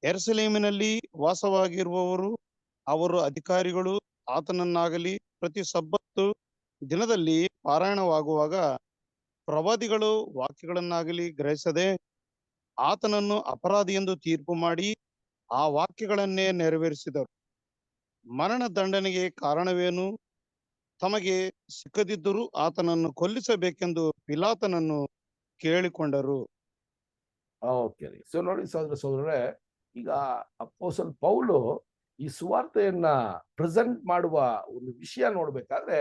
ಯೆರೂಸಲೇಮಿನಲ್ಲಿ ವಾಸವಾಗಿರುವವರು, ಅವರ ಅಧಿಕಾರಿಗಳು ಆತನನ್ನಾಗಲಿ ಪ್ರತಿ ಸಬ್ಬತ್ತು ದಿನದಲ್ಲಿ ಪಾರಾಯಣವಾಗುವಾಗ ಪ್ರವಾದಿಗಳು ವಾಕ್ಯಗಳನ್ನಾಗಲಿ ಗ್ರಹಿಸದೆ ಆತನನ್ನು ಅಪರಾಧಿ ಎಂದು ತೀರ್ಪು ಮಾಡಿ ಆ ವಾಕ್ಯಗಳನ್ನೇ ನೆರವೇರಿಸಿದರು. ಮರಣ ದಂಡನೆಗೆ ಕಾರಣವೇನು? ತಮಗೆ ಸಿಕ್ಕದಿದ್ದರೂ ಆತನನ್ನು ಕೊಲ್ಲಿಸಬೇಕೆಂದು ಪಿಲಾತನನ್ನು ಕೇಳಿಕೊಂಡರು. ಓಕೆ ರೀ. ಸೊ ನೋಡಿ ಸಹೋದರರೇ, ಈಗ ಅಪೊಸ್ತಲ ಪೌಲು ಈ ಸುವಾರ್ತೆಯನ್ನ ಪ್ರೆಸೆಂಟ್ ಮಾಡುವ ಒಂದು ವಿಷಯ ನೋಡ್ಬೇಕಾದ್ರೆ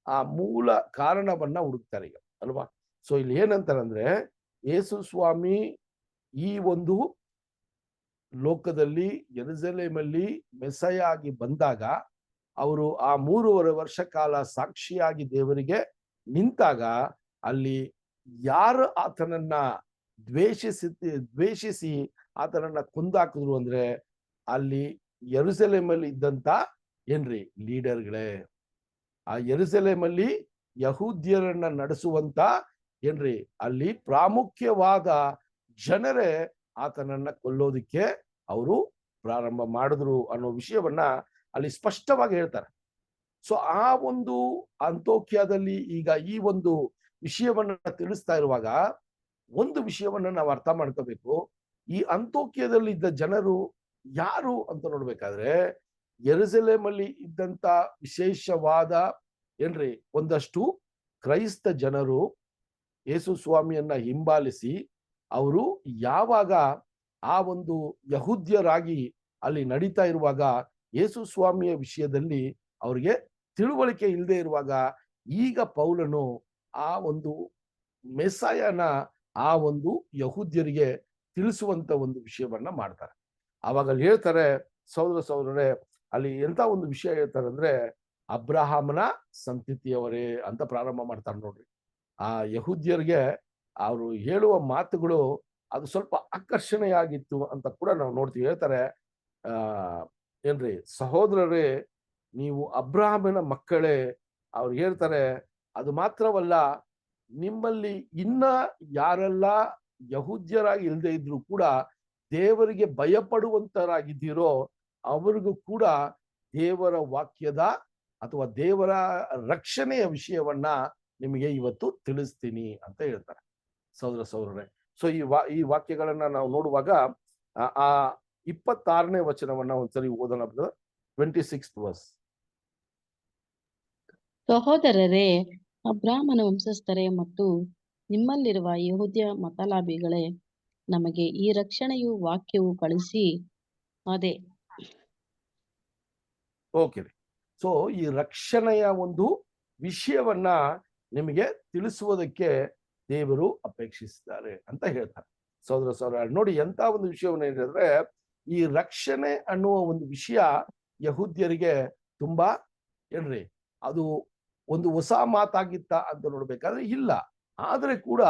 ಆ ಮೂಲ ಕಾರಣವನ್ನ ಹುಡುಕ್ತಾರೆ ಈಗ, ಅಲ್ವಾ? ಸೊ ಇಲ್ಲಿ ಏನಂತಾರಂದ್ರೆ, ಯೇಸು ಸ್ವಾಮಿ ಈ ಒಂದು ಲೋಕದಲ್ಲಿ ಯೆರೂಸಲೇಮಲ್ಲಿ ಮೆಸ್ಸಯ ಆಗಿ ಬಂದಾಗ ಅವರು ಆ 3.5 ವರ್ಷ ಕಾಲ ಸಾಕ್ಷಿಯಾಗಿ ದೇವರಿಗೆ ನಿಂತಾಗ ಅಲ್ಲಿ ಯಾರು ಆತನನ್ನ ದ್ವೇಷಿಸಿ ಆತನನ್ನ ಕೊಂದಾಕಿದ್ರು ಅಂದ್ರೆ ಅಲ್ಲಿ ಯೆರೂಸಲೇಮಲ್ಲಿ ಇದ್ದಂತ ಏನ್ರಿ ಲೀಡರ್ಗಳೇ, ಆ ಯೆರೂಸಲೇಮಲ್ಲಿ ಯಹೂದ್ಯರನ್ನ ನಡೆಸುವಂತ ಏನ್ರಿ ಅಲ್ಲಿ ಪ್ರಾಮುಖ್ಯವಾದ ಜನರೇ ಆತನನ್ನ ಕೊಲ್ಲೋದಿಕ್ಕೆ ಅವರು ಪ್ರಾರಂಭ ಮಾಡಿದ್ರು ಅನ್ನೋ ವಿಷಯವನ್ನ ಅಲ್ಲಿ ಸ್ಪಷ್ಟವಾಗಿ ಹೇಳ್ತಾರೆ. ಸೊ ಆ ಒಂದು ಅಂತೋಕ್ಯದಲ್ಲಿ ಈಗ ಈ ಒಂದು ವಿಷಯವನ್ನ ತಿಳಿಸ್ತಾ ಇರುವಾಗ ಒಂದು ವಿಷಯವನ್ನ ನಾವು ಅರ್ಥ ಮಾಡ್ಕೋಬೇಕು. ಈ ಅಂತೋಕ್ಯದಲ್ಲಿ ಇದ್ದ ಜನರು ಯಾರು ಅಂತ ನೋಡ್ಬೇಕಾದ್ರೆ, ಯೆರೂಸಲೇಮಲ್ಲಿ ಇದ್ದಂತ ವಿಶೇಷವಾದ ಏನ್ರಿ ಒಂದಷ್ಟು ಕ್ರೈಸ್ತ ಜನರು ಯೇಸು ಸ್ವಾಮಿಯನ್ನ ಹಿಂಬಾಲಿಸಿ ಅವರು ಯಾವಾಗ ಆ ಒಂದು ಯಹೂದ್ಯರಾಗಿ ಅಲ್ಲಿ ನಡೀತಾ ಇರುವಾಗ ಯೇಸು ಸ್ವಾಮಿಯ ವಿಷಯದಲ್ಲಿ ಅವ್ರಿಗೆ ತಿಳುವಳಿಕೆ ಇಲ್ಲದೆ ಇರುವಾಗ ಈಗ ಪೌಲನು ಆ ಒಂದು ಮೆಸ್ಸಾಯನ ಆ ಒಂದು ಯಹೂದ್ಯರಿಗೆ ತಿಳಿಸುವಂತ ಒಂದು ವಿಷಯವನ್ನ ಮಾಡ್ತಾರೆ. ಆವಾಗ ಅಲ್ಲಿ ಹೇಳ್ತಾರೆ, ಸಹೋದರರೇ, ಅಲ್ಲಿ ಎಂತ ಒಂದು ವಿಷಯ ಹೇಳ್ತಾರೆ ಅಂದ್ರೆ, ಅಬ್ರಹಾಮನ ಸಂತತಿಯವರೇ ಅಂತ ಪ್ರಾರಂಭ ಮಾಡ್ತಾರೆ ನೋಡ್ರಿ. ಆ ಯಹೂದ್ಯರಿಗೆ ಅವರು ಹೇಳುವ ಮಾತುಗಳು ಅದು ಸ್ವಲ್ಪ ಆಕರ್ಷಣೆಯಾಗಿತ್ತು ಅಂತ ಕೂಡ ನಾವು ನೋಡ್ತೀವಿ. ಹೇಳ್ತಾರೆ, ಏನ್ರಿ ಸಹೋದರರೇ, ನೀವು ಅಬ್ರಹಾಮನ ಮಕ್ಕಳೇ. ಅವ್ರು ಹೇಳ್ತಾರೆ, ಅದು ಮಾತ್ರವಲ್ಲ, ನಿಮ್ಮಲ್ಲಿ ಇನ್ನ ಯಾರೆಲ್ಲ ಯಹೂದ್ಯರಾಗಿ ಇಲ್ಲದೆ ಇದ್ರು ಕೂಡ ದೇವರಿಗೆ ಭಯಪಡುವಂತರಾಗಿದ್ದೀರೋ ಅವ್ರಿಗೂ ಕೂಡ ದೇವರ ವಾಕ್ಯದ ಅಥವಾ ದೇವರ ರಕ್ಷಣೆಯ ವಿಷಯವನ್ನ ನಿಮಗೆ ಇವತ್ತು ತಿಳಿಸ್ತೀನಿ ಅಂತ ಹೇಳ್ತಾರೆ ಸಹೋದರರೇ. ಸೊ ಈ ವಾಕ್ಯಗಳನ್ನ ನಾವು ನೋಡುವಾಗ ಆ 26ನೇ ವಚನವನ್ನ ಒಂದ್ಸರಿ ಓದೋಣ. 26th verse. ಸಹೋದರರೇ, ಅಬ್ರಾಹ್ಮನ ವಂಶಸ್ಥರೇ ಮತ್ತು ನಿಮ್ಮಲ್ಲಿರುವ ಯಹೂದ್ಯ ಮತಾವಲಂಬಿಗಳೇ, ನಮಗೆ ಈ ರಕ್ಷಣೆಯು ವಾಕ್ಯವು ಕಳಿಸಿ ಅದೇ. ಓಕೆ ರೀ. ಸೊ ಈ ರಕ್ಷಣೆಯ ಒಂದು ವಿಷಯವನ್ನ ನಿಮಗೆ ತಿಳಿಸುವುದಕ್ಕೆ ದೇವರು ಅಪೇಕ್ಷಿಸಿದ್ದಾರೆ ಅಂತ ಹೇಳ್ತಾರೆ. ಸಹೋದರ ನೋಡಿ, ಎಂತ ಒಂದು ವಿಷಯವನ್ನ ಹೇಳಿದ್ರೆ, ಈ ರಕ್ಷಣೆ ಅನ್ನುವ ಒಂದು ವಿಷಯ ಯಹೂದ್ಯರಿಗೆ ತುಂಬಾ ಏನ್ರಿ ಅದು ಒಂದು ಹೊಸ ಮಾತಾಗಿತ್ತ ಅಂತ ನೋಡ್ಬೇಕಾದ್ರೆ ಇಲ್ಲ. ಆದ್ರೆ ಕೂಡ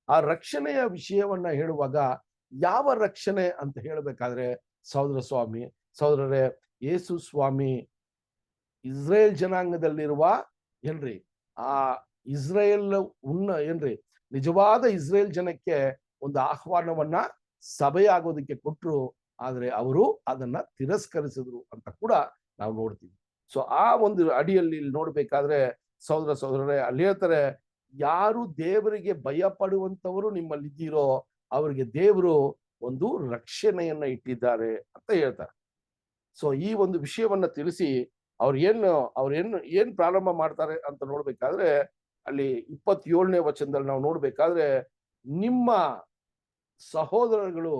ಆ ರಕ್ಷಣೆಯ ವಿಷಯವನ್ನ ಹೇಳುವಾಗ ಯಾವ ರಕ್ಷಣೆ ಅಂತ ಹೇಳ್ಬೇಕಾದ್ರೆ, ಸಹೋದರರೇ, ಯೇಸು ಸ್ವಾಮಿ ಇಸ್ರೇಲ್ ಜನಾಂಗದಲ್ಲಿರುವ ಏನ್ರಿ ಆ ಇಸ್ರೇಲ್ ಏನ್ರಿ ನಿಜವಾದ ಇಸ್ರೇಲ್ ಜನಕ್ಕೆ ಒಂದು ಆಹ್ವಾನವನ್ನ ಸಭೆಯಾಗೋದಕ್ಕೆ ಕೊಟ್ರು. ಆದ್ರೆ ಅವರು ಅದನ್ನ ತಿರಸ್ಕರಿಸಿದ್ರು ಅಂತ ಕೂಡ ನಾವು ನೋಡ್ತೀವಿ. ಸೊ ಆ ಒಂದು ಅಡಿಯಲ್ಲಿ ನೋಡ್ಬೇಕಾದ್ರೆ ಸಹೋದರರೇ, ಅಲ್ಲಿ ಹೇಳ್ತಾರೆ, ಯಾರು ದೇವರಿಗೆ ಭಯ ಪಡುವಂತವರು ನಿಮ್ಮಲ್ಲಿದ್ದೀರೋ ಅವರಿಗೆ ದೇವರು ಒಂದು ರಕ್ಷಣೆಯನ್ನ ಇಟ್ಟಿದ್ದಾರೆ ಅಂತ ಹೇಳ್ತಾರೆ. ಸೊ ಈ ಒಂದು ವಿಷಯವನ್ನ ತಿಳಿಸಿ ಏನ್ ಪ್ರಾರಂಭ ಮಾಡ್ತಾರೆ ಅಂತ ನೋಡ್ಬೇಕಾದ್ರೆ, ಅಲ್ಲಿ 27ನೇ ವಚನದಲ್ಲಿ ನಾವು ನೋಡ್ಬೇಕಾದ್ರೆ, ನಿಮ್ಮ ಸಹೋದರಗಳು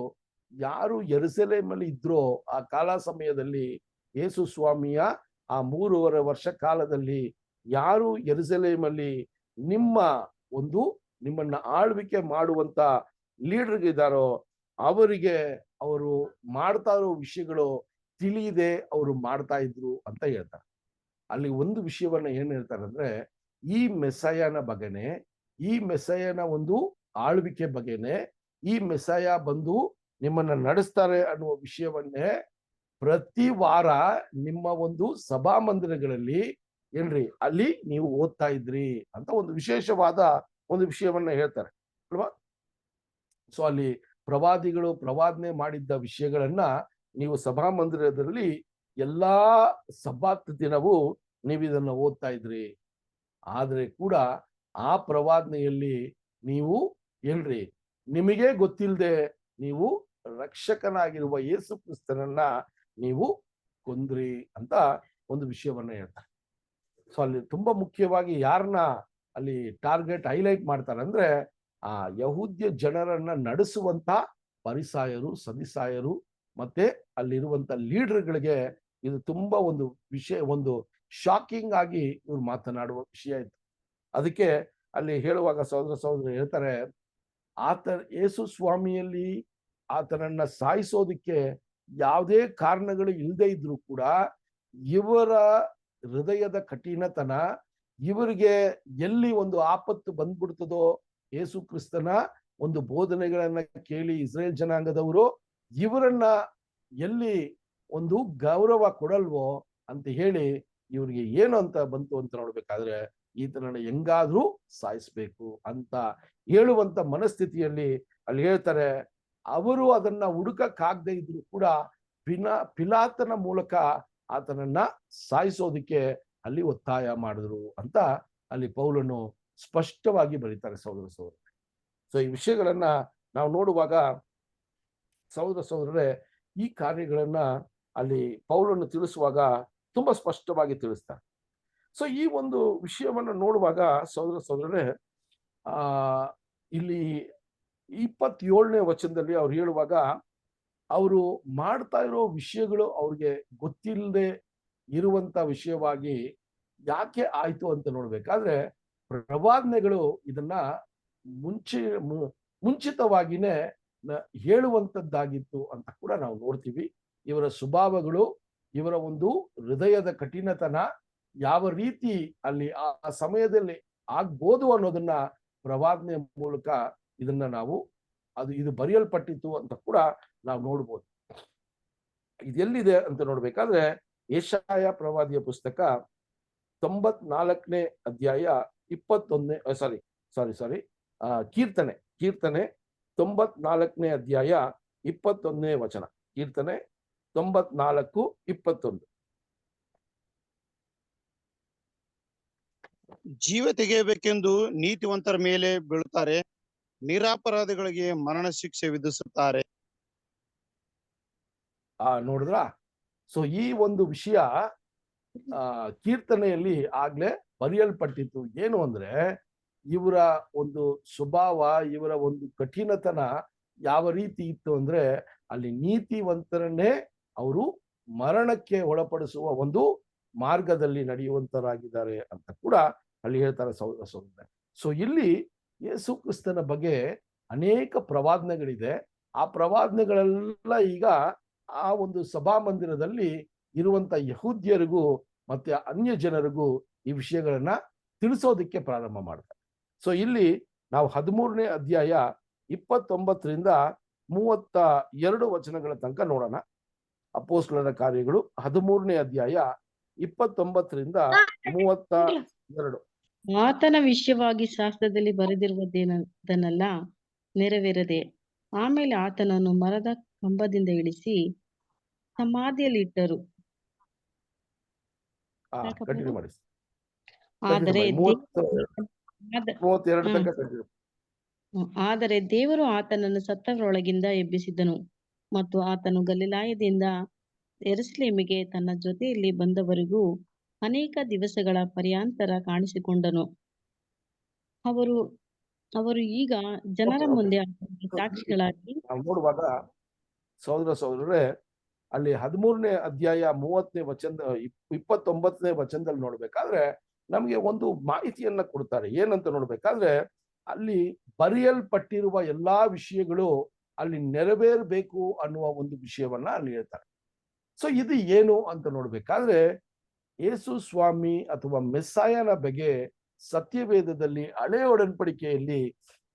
ಯಾರು ಯೆರೂಸಲೇಮಲ್ಲಿ ಇದ್ರೋ ಆ ಕಾಲ ಸಮಯದಲ್ಲಿ ಯೇಸು ಸ್ವಾಮಿಯ ಆ 3.5 ವರ್ಷ ಕಾಲದಲ್ಲಿ ಯಾರು ಯೆರೂಸಲೇಮಲ್ಲಿ ನಿಮ್ಮನ್ನ ಆಳ್ವಿಕೆ ಮಾಡುವಂತ ಲೀಡರ್ಗಿದ್ದಾರೋ ಅವರಿಗೆ ಅವರು ಮಾಡ್ತಾ ಇರೋ ವಿಷಯಗಳು ತಿಳಿಯದೆ ಅವರು ಮಾಡ್ತಾ ಇದ್ರು ಅಂತ ಹೇಳ್ತಾರೆ. ಅಲ್ಲಿ ಒಂದು ವಿಷಯವನ್ನ ಏನ್ ಹೇಳ್ತಾರೆ ಅಂದ್ರೆ, ಈ ಮೆಸ್ಸಯನ ಬಗೆನೆ, ಈ ಮೆಸ್ಸಯನ ಒಂದು ಆಳ್ವಿಕೆ ಬಗೆನೆ, ಈ ಮೆಸ್ಸಯ ಬಂದು ನಿಮ್ಮನ್ನ ನಡೆಸ್ತಾರೆ ಅನ್ನುವ ವಿಷಯವನ್ನೇ ಪ್ರತಿ ವಾರ ನಿಮ್ಮ ಒಂದು ಸಭಾ ಮಂದಿರಗಳಲ್ಲಿ ಏನ್ರಿ ಅಲ್ಲಿ ನೀವು ಓದ್ತಾ ಇದ್ರಿ ಅಂತ ಒಂದು ವಿಶೇಷವಾದ ಒಂದು ವಿಷಯವನ್ನ ಹೇಳ್ತಾರೆ ಅಲ್ವಾ. ಸೊ ಅಲ್ಲಿ ಪ್ರವಾದಿಗಳು ಪ್ರವಾದನೆ ಮಾಡಿದ್ದ ವಿಷಯಗಳನ್ನ ನೀವು ಸಭಾಮಂದಿರದಲ್ಲಿ ಎಲ್ಲಾ ಸಬ್ಬಾತ್ ದಿನವೂ ನೀವು ಇದನ್ನ ಓದ್ತಾ ಇದ್ರಿ. ಆದ್ರೆ ಕೂಡ ಆ ಪ್ರವಾದನೆಯಲ್ಲಿ ನೀವು ಏನ್ರಿ ನಿಮಗೆ ಗೊತ್ತಿಲ್ಲದೆ ನೀವು ರಕ್ಷಕನಾಗಿರುವ ಯೇಸು ಕ್ರಿಸ್ತನನ್ನ ನೀವು ಕೊಂದ್ರಿ ಅಂತ ಒಂದು ವಿಷಯವನ್ನ ಹೇಳ್ತಾರೆ. ಸೊ ಅಲ್ಲಿ ತುಂಬಾ ಮುಖ್ಯವಾಗಿ ಯಾರನ್ನ ಅಲ್ಲಿ ಟಾರ್ಗೆಟ್ ಹೈಲೈಟ್ ಮಾಡ್ತಾರೆ ಅಂದ್ರೆ ಆ ಯಹೂದ್ಯ ಜನರನ್ನ ನಡೆಸುವಂತ ಪರಿಸಾಯರು, ಸದಿಸಾಯರು ಮತ್ತೆ ಅಲ್ಲಿರುವಂತ ಲೀಡರ್ಗಳಿಗೆ ಇದು ತುಂಬಾ ಒಂದು ವಿಷಯ, ಒಂದು ಶಾಕಿಂಗ್ ಆಗಿ ಇವ್ರು ಮಾತನಾಡುವ ವಿಷಯ ಇತ್ತು. ಅದಕ್ಕೆ ಅಲ್ಲಿ ಹೇಳುವಾಗ ಸಹೋದರ ಹೇಳ್ತಾರೆ, ಯೇಸು ಸ್ವಾಮಿಯಲ್ಲಿ ಆತನನ್ನ ಸಾಯಿಸೋದಿಕ್ಕೆ ಯಾವುದೇ ಕಾರಣಗಳು ಇಲ್ಲದೆ ಇದ್ರು ಕೂಡ ಇವರ ಹೃದಯದ ಕಠಿಣತನ, ಇವರಿಗೆ ಎಲ್ಲಿ ಒಂದು ಆಪತ್ತು ಬಂದ್ಬಿಡ್ತದೋ ಯೇಸು ಕ್ರಿಸ್ತನ ಒಂದು ಬೋಧನೆಗಳನ್ನ ಕೇಳಿ ಇಸ್ರೇಲ್ ಜನಾಂಗದವರು ಇವರನ್ನ ಎಲ್ಲಿ ಒಂದು ಗೌರವ ಕೊಡಲ್ವೋ ಅಂತ ಹೇಳಿ ಇವ್ರಿಗೆ ಏನು ಅಂತ ಬಂತು ಅಂತ ನೋಡ್ಬೇಕಾದ್ರೆ ಈತನನ್ನ ಹೆಂಗಾದ್ರೂ ಸಾಯಿಸ್ಬೇಕು ಅಂತ ಹೇಳುವಂತ ಮನಸ್ಥಿತಿಯಲ್ಲಿ ಅಲ್ಲಿ ಹೇಳ್ತಾರೆ. ಅವರು ಅದನ್ನ ಹುಡುಕಕ್ಕಾಗದೆ ಇದ್ರು ಕೂಡ ಪಿಲಾತನ ಮೂಲಕ ಆತನನ್ನ ಸಾಯಿಸೋದಿಕ್ಕೆ ಅಲ್ಲಿ ಒತ್ತಾಯ ಮಾಡಿದ್ರು ಅಂತ ಅಲ್ಲಿ ಪೌಲನು ಸ್ಪಷ್ಟವಾಗಿ ಬರೀತಾರೆ ಸಹೋದರ. ಸೊ ಈ ವಿಷಯಗಳನ್ನ ನಾವು ನೋಡುವಾಗ ಸಹೋದರರೇ ಈ ಕಾರ್ಯಗಳನ್ನ ಅಲ್ಲಿ ಪೌಲನು ತಿಳಿಸುವಾಗ ತುಂಬಾ ಸ್ಪಷ್ಟವಾಗಿ ತಿಳಿಸ್ತಾರೆ. ಸೊ ಈ ಒಂದು ವಿಷಯವನ್ನ ನೋಡುವಾಗ ಸಹೋದರರೇ ಇಲ್ಲಿ 27ನೇ ವಚನದಲ್ಲಿ ಅವ್ರು ಹೇಳುವಾಗ ಅವರು ಮಾಡ್ತಾ ಇರೋ ವಿಷಯಗಳು ಅವ್ರಿಗೆ ಗೊತ್ತಿಲ್ಲದೆ ಇರುವಂತ ವಿಷಯವಾಗಿ ಯಾಕೆ ಆಯ್ತು ಅಂತ ನೋಡ್ಬೇಕಾದ್ರೆ ಪ್ರವಾದನೆಗಳು ಇದನ್ನ ಮುಂಚಿತವಾಗಿನೇ ಹೇಳುವಂತದ್ದಾಗಿತ್ತು ಅಂತ ಕೂಡ ನಾವು ನೋಡ್ತೀವಿ. ಇವರ ಸ್ವಭಾವಗಳು, ಇವರ ಒಂದು ಹೃದಯದ ಕಠಿಣತನ ಯಾವ ರೀತಿ ಅಲ್ಲಿ ಆ ಸಮಯದಲ್ಲಿ ಆಗ್ಬೋದು ಅನ್ನೋದನ್ನ ಪ್ರವಾದನೆ ಮೂಲಕ ಇದನ್ನ ನಾವು ಇದು ಬರೆಯಲ್ಪಟ್ಟಿತ್ತು ಅಂತ ಕೂಡ ನಾವು ನೋಡ್ಬೋದು. ಇದೆಲ್ಲಿದೆ ಅಂತ ನೋಡ್ಬೇಕಾದ್ರೆ ಯೆಶಾಯ ಪ್ರವಾದಿಯ ಪುಸ್ತಕ 94ನೇ ಅಧ್ಯಾಯ 21ನೇ ಕೀರ್ತನೆ 94ನೇ ಅಧ್ಯಾಯ 21ನೇ ವಚನ. ಕೀರ್ತನೆ 94:21. ಜೀವ ತೆಗೆಯಬೇಕೆಂದು ನೀತಿವಂತರ ಮೇಲೆ ಬೀಳುತ್ತಾರೆ, ನಿರಪರಾಧಿಗಳಿಗೆ ಮರಣ ಶಿಕ್ಷೆ ವಿಧಿಸುತ್ತಾರೆ. ನೋಡಿದ್ರ? ಸೊ ಈ ಒಂದು ವಿಷಯ ಕೀರ್ತನೆಯಲ್ಲಿ ಆಗ್ಲೇ ಬರೆಯಲ್ಪಟ್ಟಿತ್ತು. ಏನು ಅಂದ್ರೆ ಇವರ ಒಂದು ಸ್ವಭಾವ, ಇವರ ಒಂದು ಕಠಿಣತನ ಯಾವ ರೀತಿ ಇತ್ತು ಅಂದ್ರೆ ಅಲ್ಲಿ ನೀತಿವಂತರನ್ನೇ ಅವರು ಮರಣಕ್ಕೆ ಒಳಪಡಿಸುವ ಒಂದು ಮಾರ್ಗದಲ್ಲಿ ನಡೆಯುವಂತರಾಗಿದ್ದಾರೆ ಅಂತ ಕೂಡ ಅಲ್ಲಿ ಹೇಳ್ತಾರೆ ಸಹೋದರ. ಸೊ ಇಲ್ಲಿ ಯೇಸು ಕ್ರಿಸ್ತನ ಬಗ್ಗೆ ಅನೇಕ ಪ್ರವಾದನೆಗಳಿದೆ. ಆ ಪ್ರವಾದನೆಗಳೆಲ್ಲ ಈಗ ಆ ಒಂದು ಸಭಾಮಂದಿರದಲ್ಲಿ ಇರುವಂತ ಯಹೂದ್ಯರಿಗೂ ಮತ್ತೆ ಅನ್ಯ ಜನರಿಗೂ ಈ ವಿಷಯಗಳನ್ನ ತಿಳಿಸೋದಿಕ್ಕೆ ಪ್ರಾರಂಭ ಮಾಡ್ತಾರೆ. ಸೊ ಇಲ್ಲಿ ನಾವು 13ನೇ ಅಧ್ಯಾಯ 29ರಿಂದ 32 ವಚನಗಳ ತನಕ ನೋಡೋಣ. ಅಪೊಸ್ತಲರ ಕಾರ್ಯಗಳು 13ನೇ ಅಧ್ಯಾಯ 29ರಿಂದ 32. ಆತನ ವಿಷಯವಾಗಿ ಶಾಸ್ತ್ರದಲ್ಲಿ ಬರೆದಿರುವುದನ್ನೆಲ್ಲ ನೆರವೇರದೆ ಆಮೇಲೆ ಆತನನ್ನು ಮರದ ಕಂಬದಿಂದ ಇಳಿಸಿ ಸಮಾಧಿಯಲ್ಲಿ ಇಟ್ಟರು. ಕಂಟಿನ್ಯೂ ಮಾಡಿ. ಆದರೆ 32 ತನಕ ಕಂಟಿನ್ಯೂ. ಆದರೆ ದೇವರು ಆತನನ್ನು ಸತ್ತವರೊಳಗಿಂದ ಎಬ್ಬಿಸಿದನು ಮತ್ತು ಆತನು ಗಲಿಲಾಯದಿಂದ ಯೆರೂಸಲೇಮಿಗೆ ತನ್ನ ಜೊತೆಯಲ್ಲಿ ಬಂದವರಿಗೂ ಅನೇಕ ದಿವಸಗಳ ಪರ್ಯಾಂತರ ಕಾಣಿಸಿಕೊಂಡನು. ಅವರು ಈಗ ಜನರ ಮುಂದೆ ಸಾಕ್ಷಿಗಳಾಗಿ ನೋಡುವಾಗ ಸಹೋದರರೇ ಅಲ್ಲಿ 13ನೇ ಅಧ್ಯಾಯ 30ನೇ ವಚನ 29ನೇ ವಚನದಲ್ಲಿ ನೋಡ್ಬೇಕಾದ್ರೆ ನಮ್ಗೆ ಒಂದು ಮಾಹಿತಿಯನ್ನ ಕೊಡ್ತಾರೆ. ಏನಂತ ನೋಡ್ಬೇಕಾದ್ರೆ ಅಲ್ಲಿ ಬರೆಯಲ್ಪಟ್ಟಿರುವ ಎಲ್ಲಾ ವಿಷಯಗಳು ಅಲ್ಲಿ ನೆರವೇರಬೇಕು ಅನ್ನುವ ಒಂದು ವಿಷಯವನ್ನ ಅಲ್ಲಿ ಹೇಳ್ತಾರೆ. ಸೊ ಇದು ಏನು ಅಂತ ನೋಡ್ಬೇಕಾದ್ರೆ ಯೇಸು ಸ್ವಾಮಿ ಅಥವಾ ಮೆಸ್ಸಾಯನ ಬಗ್ಗೆ ಸತ್ಯವೇದದಲ್ಲಿ ಹಳೆ ಒಡன்பಡಿಕೆಯಲ್ಲಿ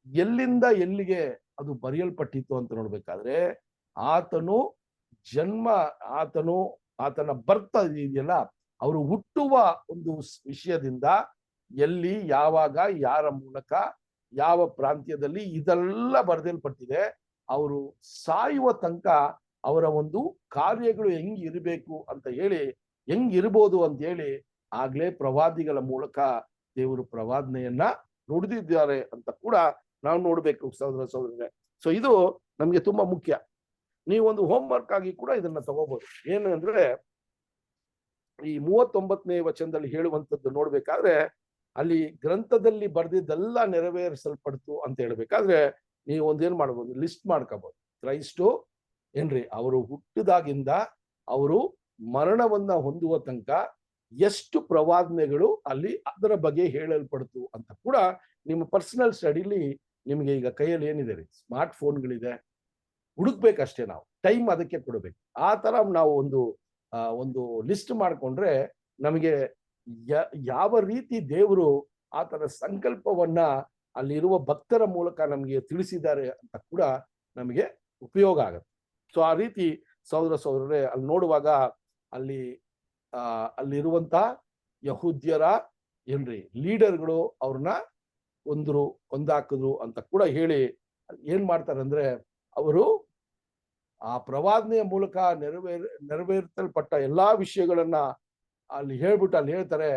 ಎಲ್ಲಿಂದ ಎಲ್ಲಿಗೆ ಅದು ಬರೆಯಲ್ಪಟ್ಟಿತ್ತು ಅಂತ ನೋಡ್ಬೇಕಾದ್ರೆ ಆತನ ಬರ್ತ ಇದೆಯಲ್ಲ, ಅವರು ಹುಟ್ಟುವ ಒಂದು ವಿಷಯದಿಂದ ಎಲ್ಲಿ, ಯಾವಾಗ, ಯಾರ ಮೂಲಕ, ಯಾವ ಪ್ರಾಂತ್ಯದಲ್ಲಿ ಇದೆಲ್ಲ ಬರೆದಲ್ಪಟ್ಟಿದೆ. ಅವರು ಸಾಯುವ ತನಕ ಅವರ ಒಂದು ಕಾರ್ಯಗಳು ಹೆಂಗಿರಬೇಕು ಅಂತ ಹೇಳಿ, ಹೆಂಗಿರ್ಬೋದು ಅಂತ ಹೇಳಿ ಆಗ್ಲೇ ಪ್ರವಾದಿಗಳ ಮೂಲಕ ದೇವರು ಪ್ರವಾದನೆಯನ್ನ ನುಡಿದಿದ್ದಾರೆ ಅಂತ ಕೂಡ ನಾವು ನೋಡ್ಬೇಕು ಸಹೋದರ ಸಹೋದರರೇ. ಸೊ ಇದು ನಮ್ಗೆ ತುಂಬಾ ಮುಖ್ಯ. ನೀವೊಂದು ಹೋಮ್ ವರ್ಕ್ ಆಗಿ ಕೂಡ ಇದನ್ನ ತಗೋಬಹುದು. ಏನು ಅಂದ್ರೆ, ಈ 39ನೇ ವಚನದಲ್ಲಿ ಹೇಳುವಂಥದ್ದು ನೋಡ್ಬೇಕಾದ್ರೆ, ಅಲ್ಲಿ ಗ್ರಂಥದಲ್ಲಿ ಬರೆದಿದ್ದೆಲ್ಲ ನೆರವೇರಿಸಲ್ಪಡ್ತು ಅಂತ ಹೇಳ್ಬೇಕಾದ್ರೆ ನೀವು ಒಂದೇನ್ ಮಾಡ್ಬೋದು, ಲಿಸ್ಟ್ ಮಾಡ್ಕೋಬಹುದು. ಕ್ರೈಸ್ಟು ಏನ್ರಿ, ಅವರು ಹುಟ್ಟಿದಾಗಿಂದ ಅವರು ಮರಣವನ್ನ ಹೊಂದುವ ತನಕ ಎಷ್ಟು ಪ್ರವಾದನೆಗಳು ಅಲ್ಲಿ ಅದರ ಬಗ್ಗೆ ಹೇಳಲ್ಪಡ್ತು ಅಂತ ಕೂಡ ನಿಮ್ಮ ಪರ್ಸನಲ್ ಸ್ಟಡಿಲಿ ನಿಮ್ಗೆ ಈಗ ಕೈಯಲ್ಲಿ ಏನಿದೆ ರೀ, ಸ್ಮಾರ್ಟ್ ಫೋನ್ಗಳಿದೆ, ಹುಡುಕ್ಬೇಕಷ್ಟೇ. ನಾವು ಟೈಮ್ ಅದಕ್ಕೆ ಕೊಡಬೇಕು. ಆ ತರ ನಾವು ಒಂದು ಲಿಸ್ಟ್ ಮಾಡ್ಕೊಂಡ್ರೆ ನಮಗೆ ಯಾವ ರೀತಿ ದೇವರು ಆತನ ಸಂಕಲ್ಪವನ್ನ ಅಲ್ಲಿರುವ ಭಕ್ತರ ಮೂಲಕ ನಮಗೆ ತಿಳಿಸಿದ್ದಾರೆ ಅಂತ ಕೂಡ ನಮಗೆ ಉಪಯೋಗ ಆಗುತ್ತೆ. ಸೊ ಆ ರೀತಿ ಸಹೋದರ ಸಹೋದರರೇ, ಅಲ್ಲಿ ನೋಡುವಾಗ ಅಲ್ಲಿರುವಂತ ಯಹೂದ್ಯರ ಏನ್ರಿ ಲೀಡರ್ಗಳು ಅವ್ರನ್ನ ಕೊಂದಾಕಿದ್ರು ಅಂತ ಕೂಡ ಹೇಳಿ ಏನ್ ಮಾಡ್ತಾರೆ ಅಂದ್ರೆ, ಅವರು ಆ ಪ್ರವಾದನೆಯ ಮೂಲಕ ನೆರವೇರಿಸಲ್ಪಟ್ಟ ಎಲ್ಲಾ ವಿಷಯಗಳನ್ನ ಅಲ್ಲಿ ಹೇಳ್ಬಿಟ್ಟು ಅಲ್ಲಿ ಹೇಳ್ತಾರೆ,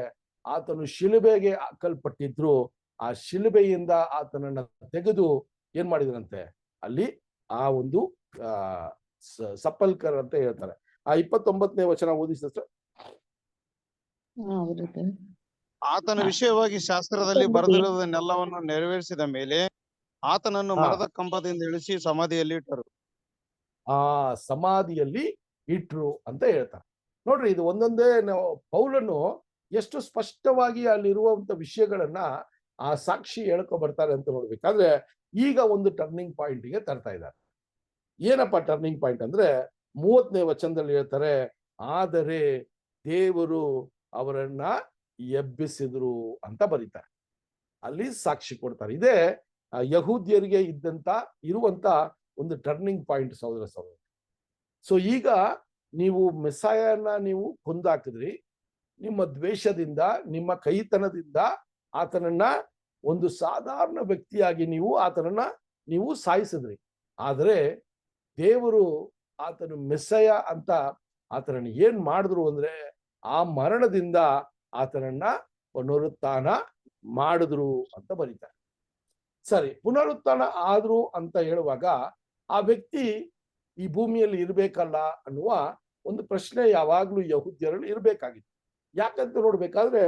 ಆತನು ಶಿಲುಬೆಗೆ ಹಾಕಲ್ಪಟ್ಟಿದ್ರು, ಆ ಶಿಲುಬೆಯಿಂದ ಆತನನ್ನ ತೆಗೆದು ಏನ್ ಮಾಡಿದ್ರಂತೆ, ಅಲ್ಲಿ ಆ ಒಂದು ಸಪ್ಪಲ್ಕರ್ ಅಂತ ಹೇಳ್ತಾರೆ. ಆ 29ನೇ ವಚನ ಓದಿ ಸಿಸ್ಟರ್. ಆತನ ವಿಷಯವಾಗಿ ಶಾಸ್ತ್ರದಲ್ಲಿ ಬರೆದಿರುವುದನ್ನೆಲ್ಲವನ್ನು ನೆರವೇರಿಸಿದ ಮೇಲೆ ಆತನನ್ನು ಮರದ ಕಂಬದಿಂದ ಇಳಿಸಿ ಸಮಾಧಿಯಲ್ಲಿ ಇಟ್ಟರು. ಆ ಸಮಾಧಿಯಲ್ಲಿ ಇಟ್ರು ಅಂತ ಹೇಳ್ತಾರೆ. ನೋಡ್ರಿ, ಇದು ಒಂದೊಂದೇ ಪೌಲನು ಎಷ್ಟು ಸ್ಪಷ್ಟವಾಗಿ ಅಲ್ಲಿರುವಂತ ವಿಷಯಗಳನ್ನ ಆ ಸಾಕ್ಷಿ ಹೇಳ್ಕೊ ಬರ್ತಾರೆ ಅಂತ ನೋಡ್ಬೇಕಾದ್ರೆ, ಈಗ ಒಂದು ಟರ್ನಿಂಗ್ ಪಾಯಿಂಟ್ಗೆ ತರ್ತಾ ಇದ್ದಾರೆ. ಏನಪ್ಪ ಟರ್ನಿಂಗ್ ಪಾಯಿಂಟ್ ಅಂದ್ರೆ, 30ನೇ ವಚನದಲ್ಲಿ ಹೇಳ್ತಾರೆ, ಆದರೆ ದೇವರು ಅವರನ್ನ ಎಬ್ಬಿಸಿದ್ರು ಅಂತ ಬರೀತಾರೆ. ಅಲ್ಲಿ ಸಾಕ್ಷಿ ಕೊಡ್ತಾರೆ. ಇದೇ ಯಹೂದ್ಯರಿಗೆ ಇರುವಂತ ಒಂದು ಟರ್ನಿಂಗ್ ಪಾಯಿಂಟ್ ಸಹೋದರ ಸಹೋದರ. ಸೊ ಈಗ ನೀವು ಮೆಸ್ಸಾಯನ ನೀವು ಕೊಂದಾಕಿದ್ರಿ, ನಿಮ್ಮ ದ್ವೇಷದಿಂದ, ನಿಮ್ಮ ಕೈತನದಿಂದ ಆತನನ್ನ ಒಂದು ಸಾಧಾರಣ ವ್ಯಕ್ತಿಯಾಗಿ ನೀವು ಸಾಯಿಸಿದ್ರಿ. ಆದರೆ ದೇವರು ಆತನು ಮೆಸ್ಸಯ ಅಂತ ಆತನನ್ನ ಏನ್ ಮಾಡಿದ್ರು ಅಂದ್ರೆ, ಆ ಮರಣದಿಂದ ಆತನನ್ನ ಪುನರುತ್ಥಾನ ಮಾಡಿದ್ರು ಅಂತ ಬರೀತಾರೆ. ಸರಿ, ಪುನರುತ್ಥಾನ ಆದ್ರು ಅಂತ ಹೇಳುವಾಗ ಆ ವ್ಯಕ್ತಿ ಈ ಭೂಮಿಯಲ್ಲಿ ಇರ್ಬೇಕಲ್ಲ ಅನ್ನುವ ಒಂದು ಪ್ರಶ್ನೆ ಯಾವಾಗ್ಲೂ ಯಹೂದ್ಯರಲ್ಲಿ ಇರ್ಬೇಕಾಗಿತ್ತು. ಯಾಕಂತ ನೋಡ್ಬೇಕಾದ್ರೆ,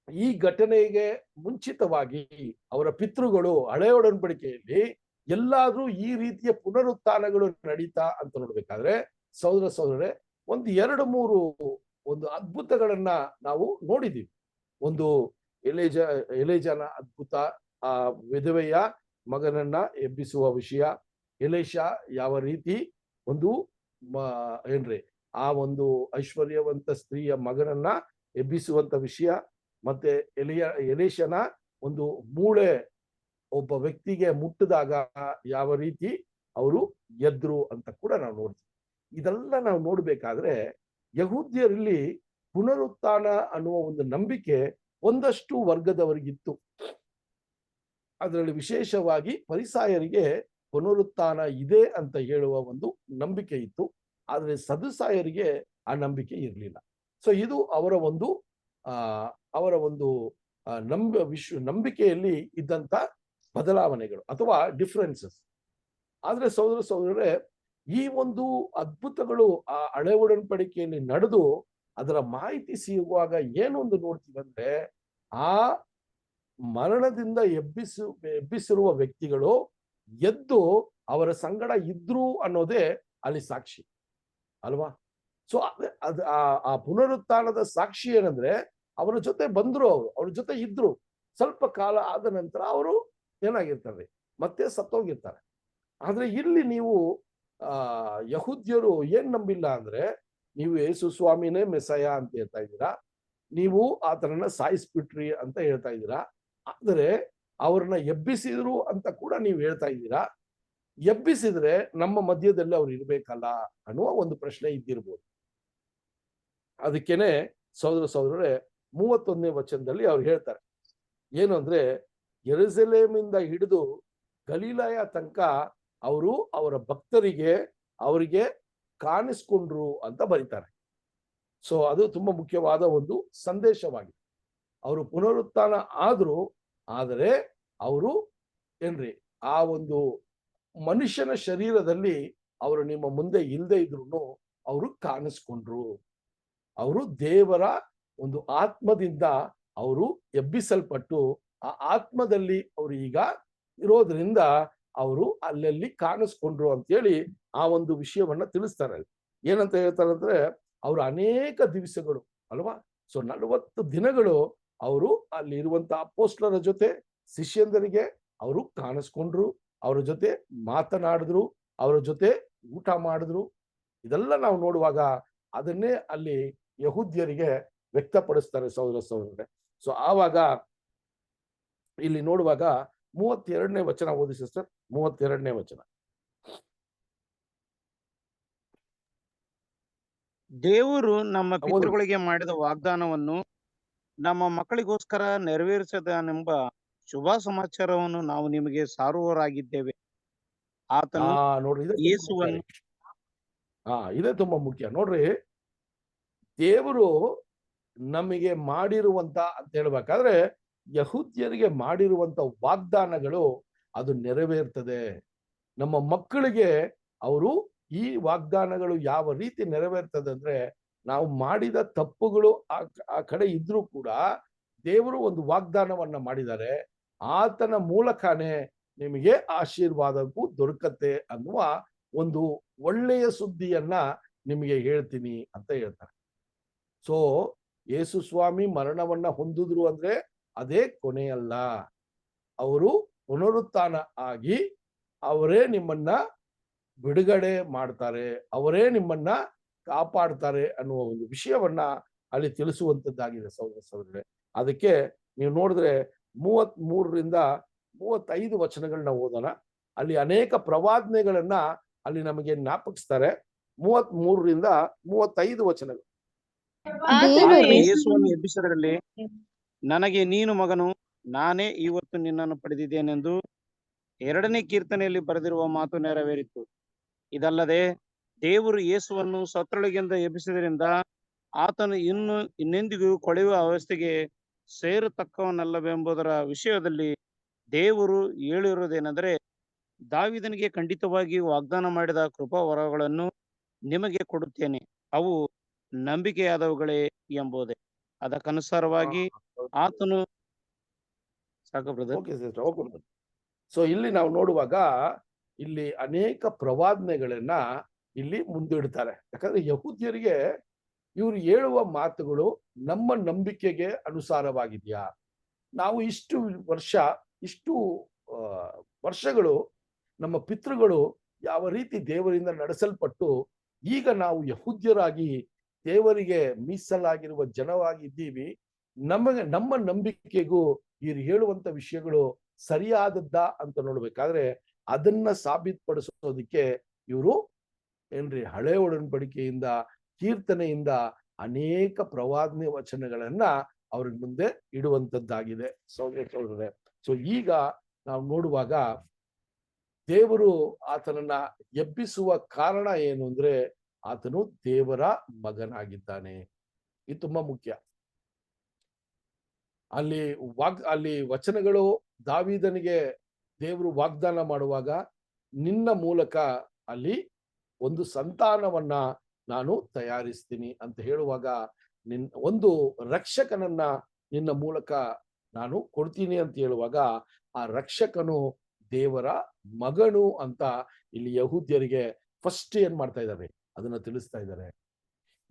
ಈ ಘಟನೆಗೆ ಮುಂಚಿತವಾಗಿ ಅವರ ಪಿತೃಗಳು ಹಳೆಯ ಒಡಂಬಡಿಕೆಯಲ್ಲಿ ಎಲ್ಲಾದ್ರೂ ಈ ರೀತಿಯ ಪುನರುತ್ಥಾನಗಳು ನಡೀತಾ ಅಂತ ನೋಡ್ಬೇಕಾದ್ರೆ ಸಹೋದರ ಸಹೋದರರೇ, 2-3 ಒಂದು ಅದ್ಭುತಗಳನ್ನ ನಾವು ನೋಡಿದೀವಿ. ಒಂದು ಎಲೇಜನ ಅದ್ಭುತ, ಆ ವಿಧವೆಯ ಮಗನನ್ನ ಎಬ್ಬಿಸುವ ವಿಷಯ, ಎಲೇಷ ಯಾವ ರೀತಿ ಆ ಒಂದು ಐಶ್ವರ್ಯವಂತ ಸ್ತ್ರೀಯ ಮಗನನ್ನ ಎಬ್ಬಿಸುವಂತ ವಿಷಯ, ಮತ್ತೆ ಎಲೇಷನ ಒಂದು ಮೂಳೆ ಒಬ್ಬ ವ್ಯಕ್ತಿಗೆ ಮುಟ್ಟಿದಾಗ ಯಾವ ರೀತಿ ಅವರು ಎದ್ರು ಅಂತ ಕೂಡ ನಾವು ನೋಡ್ತೀವಿ. ಇದೆಲ್ಲ ನಾವು ನೋಡ್ಬೇಕಾದ್ರೆ ಯಹೂದ್ಯರಲ್ಲಿ ಪುನರುತ್ಥಾನ ಅನ್ನುವ ಒಂದು ನಂಬಿಕೆ ಒಂದಷ್ಟು ವರ್ಗದವರಿಗಿತ್ತು. ಅದರಲ್ಲಿ ವಿಶೇಷವಾಗಿ ಫರಿಸಾಯರಿಗೆ ಪುನರುತ್ಥಾನ ಇದೆ ಅಂತ ಹೇಳುವ ಒಂದು ನಂಬಿಕೆ ಇತ್ತು. ಆದರೆ ಸದುಸಾಯರಿಗೆ ಆ ನಂಬಿಕೆ ಇರಲಿಲ್ಲ. ಸೊ ಇದು ಅವರ ಒಂದು ನಂಬಿಕೆಯಲ್ಲಿ ಇದ್ದಂತ ಬದಲಾವಣೆಗಳು ಅಥವಾ ಡಿಫರೆನ್ಸಸ್. ಆದ್ರೆ ಸಹೋದರ ಸಹೋದರರೇ, ಈ ಒಂದು ಅದ್ಭುತಗಳು ಆ ಹಳೆ ಒಡಂಬಡಿಕೆಯಲ್ಲಿ ನಡೆದು ಅದರ ಮಾಹಿತಿ ಸಿಗುವಾಗ ಏನೊಂದು ನೋಡ್ತೀವಿ ಅಂದ್ರೆ, ಆ ಮರಣದಿಂದ ಎಬ್ಬಿಸಿರುವ ವ್ಯಕ್ತಿಗಳು ಎದ್ದು ಅವರ ಸಂಗಡ ಇದ್ರು ಅನ್ನೋದೇ ಅಲ್ಲಿ ಸಾಕ್ಷಿ ಅಲ್ವಾ? ಸೊ ಆ ಪುನರುತ್ಥಾನದ ಸಾಕ್ಷಿ ಏನಂದ್ರೆ, ಅವರ ಜೊತೆ ಬಂದ್ರು, ಅವ್ರ ಜೊತೆ ಇದ್ರು. ಸ್ವಲ್ಪ ಕಾಲ ಆದ ನಂತರ ಅವರು ಏನಾಗಿರ್ತಾರೆ, ಮತ್ತೆ ಸತ್ತೋಗಿರ್ತಾರೆ. ಆದ್ರೆ ಇಲ್ಲಿ ನೀವು ಯಹೂದ್ಯರು ಏನ್ ನಂಬಿಲ್ಲ ಅಂದ್ರೆ, ನೀವು ಯೇಸು ಸ್ವಾಮಿನೇ ಮೆಸ್ಸಯ ಅಂತ ಹೇಳ್ತಾ ಇದ್ದೀರಾ, ನೀವು ಆತನನ್ನ ಸಾಯಿಸ್ಬಿಟ್ರಿ ಅಂತ ಹೇಳ್ತಾ ಇದ್ದೀರಾ, ಆದರೆ ಅವ್ರನ್ನ ಎಬ್ಬಿಸಿದ್ರು ಅಂತ ಕೂಡ ನೀವು ಹೇಳ್ತಾ ಇದ್ದೀರಾ. ಎಬ್ಬಿಸಿದ್ರೆ ನಮ್ಮ ಮಧ್ಯದಲ್ಲಿ ಅವ್ರು ಇರ್ಬೇಕಲ್ಲ ಅನ್ನುವ ಒಂದು ಪ್ರಶ್ನೆ ಇದ್ದಿರ್ಬೋದು. ಅದಕ್ಕೇನೆ ಸಹೋದರರೇ 31ನೇ ವಚನದಲ್ಲಿ ಅವ್ರು ಹೇಳ್ತಾರೆ ಏನು ಅಂದ್ರೆ, ಯೆರೂಸಲೇಮಿಂದ ಹಿಡಿದು ಗಲಿಲಾಯ ತನಕ ಅವರು ಅವರ ಭಕ್ತರಿಗೆ ಅವರಿಗೆ ಕಾಣಿಸ್ಕೊಂಡ್ರು ಅಂತ ಬರೀತಾರೆ. ಸೊ ಅದು ತುಂಬಾ ಮುಖ್ಯವಾದ ಒಂದು ಸಂದೇಶವಾಗಿದೆ. ಅವರು ಪುನರುತ್ಥಾನ ಆದ್ರು, ಆದರೆ ಅವರು ಏನ್ರಿ ಆ ಒಂದು ಮನುಷ್ಯನ ಶರೀರದಲ್ಲಿ ಅವರು ನಿಮ್ಮ ಮುಂದೆ ಇಲ್ಲದೆ ಇದ್ರು ಅವರು ಕಾಣಿಸ್ಕೊಂಡ್ರು. ಅವರು ದೇವರ ಒಂದು ಆತ್ಮದಿಂದ ಅವರು ಎಬ್ಬಿಸಲ್ಪಟ್ಟು ಆ ಆತ್ಮದಲ್ಲಿ ಅವರು ಈಗ ಇರೋದ್ರಿಂದ ಅವರು ಅಲ್ಲಲ್ಲಿ ಕಾಣಿಸ್ಕೊಂಡ್ರು ಅಂತೇಳಿ ಆ ಒಂದು ವಿಷಯವನ್ನ ತಿಳಿಸ್ತಾರೆ. ಏನಂತ ಹೇಳ್ತಾರೆ ಅಂದ್ರೆ, ಅವರು ಅನೇಕ ದಿವಸಗಳು ಅಲ್ವಾ, ಸೊ 40 ದಿನಗಳು ಅವರು ಅಲ್ಲಿ ಇರುವಂತ ಅಪೊಸ್ತಲರ ಜೊತೆ ಶಿಷ್ಯಂದರಿಗೆ ಅವರು ಕಾಣಿಸ್ಕೊಂಡ್ರು, ಅವರ ಜೊತೆ ಮಾತನಾಡಿದ್ರು, ಅವರ ಜೊತೆ ಊಟ ಮಾಡಿದ್ರು. ಇದೆಲ್ಲ ನಾವು ನೋಡುವಾಗ ಅದನ್ನೇ ಅಲ್ಲಿ ಯಹೂದ್ಯರಿಗೆ ವ್ಯಕ್ತಪಡಿಸ್ತಾರೆ ಸಹೋದರರೇ. ಸೊ ಆವಾಗ ಇಲ್ಲಿ ನೋಡುವಾಗ 32ನೇ ವಚನ ಓದಿ ಸಿಸ್ಟರ್. 32ನೇ ವಚನ. ದೇವರು ನಮ್ಮ ಪಿತೃಗಳಿಗೆ ಮಾಡಿದ ವಾಗ್ದಾನವನ್ನು ನಮ್ಮ ಮಕ್ಕಳಿಗೋಸ್ಕರ ನೆರವೇರಿಸದನೆಂಬ ಶುಭ ಸಮಾಚಾರವನ್ನು ನಾವು ನಿಮಗೆ ಸಾರುವವರಾಗಿದ್ದೇವೆ. ಆತನು ನೋಡ್ರಿ, ಯೇಸುವನ್ನು ಇದೇ ತುಂಬಾ ಮುಖ್ಯ ನೋಡ್ರಿ. ದೇವರು ನಮಗೆ ಮಾಡಿರುವಂತ ಅಂತ ಹೇಳ್ಬೇಕಾದ್ರೆ, ಯಹೂದ್ಯರಿಗೆ ಮಾಡಿರುವಂತ ವಾಗ್ದಾನಗಳು ಅದು ನೆರವೇರ್ತದೆ. ನಮ್ಮ ಮಕ್ಕಳಿಗೆ ಅವರು ಈ ವಾಗ್ದಾನಗಳು ಯಾವ ರೀತಿ ನೆರವೇರ್ತದೆ ಅಂದ್ರೆ, ನಾವು ಮಾಡಿದ ತಪ್ಪುಗಳು ಆ ಕಡೆ ಇದ್ರೂ ಕೂಡ ದೇವರು ಒಂದು ವಾಗ್ದಾನವನ್ನ ಮಾಡಿದ್ದಾರೆ, ಆತನ ಮೂಲಕನೇ ನಿಮಗೆ ಆಶೀರ್ವಾದಕ್ಕೂ ದೊರಕತ್ತೆ ಅನ್ನುವ ಒಂದು ಒಳ್ಳೆಯ ಸುದ್ದಿಯನ್ನ ನಿಮಗೆ ಹೇಳ್ತೀನಿ ಅಂತ ಹೇಳ್ತಾರೆ. ಸೊ ಯೇಸು ಸ್ವಾಮಿ ಮರಣವನ್ನ ಹೊಂದಿದ್ರು ಅಂದ್ರೆ ಅದೇ ಕೊನೆಯಲ್ಲ. ಅವರು ಪುನರುತ್ಥಾನ ಆಗಿ ಅವರೇ ನಿಮ್ಮನ್ನ ಬಿಡುಗಡೆ ಮಾಡ್ತಾರೆ, ಅವರೇ ನಿಮ್ಮನ್ನ ಕಾಪಾಡ್ತಾರೆ ಅನ್ನುವ ಒಂದು ವಿಷಯವನ್ನ ಅಲ್ಲಿ ತಿಳಿಸುವಂತದ್ದಾಗಿದೆ ಸಹೋದರರೇ. ಅದಕ್ಕೆ ನೀವು ನೋಡಿದ್ರೆ 33ರಿಂದ 35 ವಚನಗಳನ್ನ ಓದೋಣ. ಅಲ್ಲಿ ಅನೇಕ ಪ್ರವಾದನೆಗಳನ್ನ ಅಲ್ಲಿ ನಮಗೆ ಜ್ಞಾಪಕಿಸ್ತಾರೆ. 33ರಿಂದ 35 ವಚನಗಳು. ಆತನು ಯೇಸುವನ್ನು ಎಬ್ಬಿಸದರಲ್ಲಿ ನನಗೆ ನೀನು ಮಗನು, ನಾನೇ ಇವತ್ತು ನಿನ್ನನ್ನು ಪಡೆದಿದ್ದೇನೆಂದು 2ನೇ ಕೀರ್ತನೆಯಲ್ಲಿ ಬರೆದಿರುವ ಮಾತು ನೆರವೇರಿತು. ಇದಲ್ಲದೆ ದೇವರು ಯೇಸುವನ್ನು ಸತ್ತೊಳಗಿಂದ ಎಬ್ಬಿಸಿದ್ರಿಂದ ಆತನು ಇನ್ನೆಂದಿಗೂ ಕೊಳೆಯುವ ಅವಸ್ಥೆಗೆ ಸೇರತಕ್ಕವನಲ್ಲವೆಂಬುದರ ವಿಷಯದಲ್ಲಿ ದೇವರು ಹೇಳಿರುವುದೇನೆಂದರೆ, ದಾವೀದನಿಗೆ ಖಂಡಿತವಾಗಿ ವಾಗ್ದಾನ ಮಾಡಿದ ಕೃಪಾ ವರಗಳನ್ನು ನಿಮಗೆ ಕೊಡುತ್ತೇನೆ, ಅವು ನಂಬಿಕೆಯಾದವುಗಳೇ ಎಂಬುದೇ. ಅದಕ್ಕನುಸಾರವಾಗಿ ಆತನು ಸಾಕು ಬ್ರದರ್. ಸೊ ಇಲ್ಲಿ ನಾವು ನೋಡುವಾಗ ಇಲ್ಲಿ ಅನೇಕ ಪ್ರವಾದನೆಗಳನ್ನ ಇಲ್ಲಿ ಮುಂದಿಡ್ತಾರೆ. ಯಾಕಂದ್ರೆ ಯಹೂದ್ಯರಿಗೆ ಇವರು ಹೇಳುವ ಮಾತುಗಳು ನಮ್ಮ ನಂಬಿಕೆಗೆ ಅನುಸಾರವಾಗಿದೆಯಾ, ನಾವು ಇಷ್ಟು ವರ್ಷಗಳು ನಮ್ಮ ಪಿತೃಗಳು ಯಾವ ರೀತಿ ದೇವರಿಂದ ನಡೆಸಲ್ಪಟ್ಟು ಈಗ ನಾವು ಯಹೂದ್ಯರಾಗಿ ದೇವರಿಗೆ ಮೀಸಲಾಗಿರುವ ಜನವಾಗಿದ್ದೀವಿ, ನಮ್ಮ ನಂಬಿಕೆಗೂ ಇವ್ರು ಹೇಳುವಂತ ವಿಷಯಗಳು ಸರಿಯಾದದ್ದ ಅಂತ ನೋಡ್ಬೇಕಾದ್ರೆ ಅದನ್ನ ಸಾಬೀತುಪಡಿಸೋದಕ್ಕೆ ಇವರು ಏನ್ರಿ ಹಳೆ ಒಡಂಬಡಿಕೆಯಿಂದ ಕೀರ್ತನೆಯಿಂದ ಅನೇಕ ಪ್ರವಾದನೆ ವಚನಗಳನ್ನ ಅವ್ರ ಮುಂದೆ ಇಡುವಂತದ್ದಾಗಿದೆ ಸಹೋದರರೇ. ಸೊ ಈಗ ನಾವು ನೋಡುವಾಗ ದೇವರು ಆತನನ್ನ ಎಬ್ಬಿಸುವ ಕಾರಣ ಏನು ಅಂದ್ರೆ, ಆತನು ದೇವರ ಮಗನಾಗಿದ್ದಾನೆ. ಇದು ತುಂಬಾ ಮುಖ್ಯ. ಅಲ್ಲಿ ವಚನಗಳು ದಾವೀದನಿಗೆ ದೇವರು ವಾಗ್ದಾನ ಮಾಡುವಾಗ, ನಿನ್ನ ಮೂಲಕ ಅಲ್ಲಿ ಒಂದು ಸಂತಾನವನ್ನ ನಾನು ತಯಾರಿಸ್ತೀನಿ ಅಂತ ಹೇಳುವಾಗ, ಒಂದು ರಕ್ಷಕನನ್ನ ನಿನ್ನ ಮೂಲಕ ನಾನು ಕೊಡ್ತೀನಿ ಅಂತ ಹೇಳುವಾಗ, ಆ ರಕ್ಷಕನು ದೇವರ ಮಗನು ಅಂತ ಇಲ್ಲಿ ಯಹೂದ್ಯರಿಗೆ ಫಸ್ಟ್ ಏನ್ ಮಾಡ್ತಾ ಇದ್ದಾರೆ, ಅದನ್ನ ತಿಳಿಸ್ತಾ ಇದ್ದಾರೆ.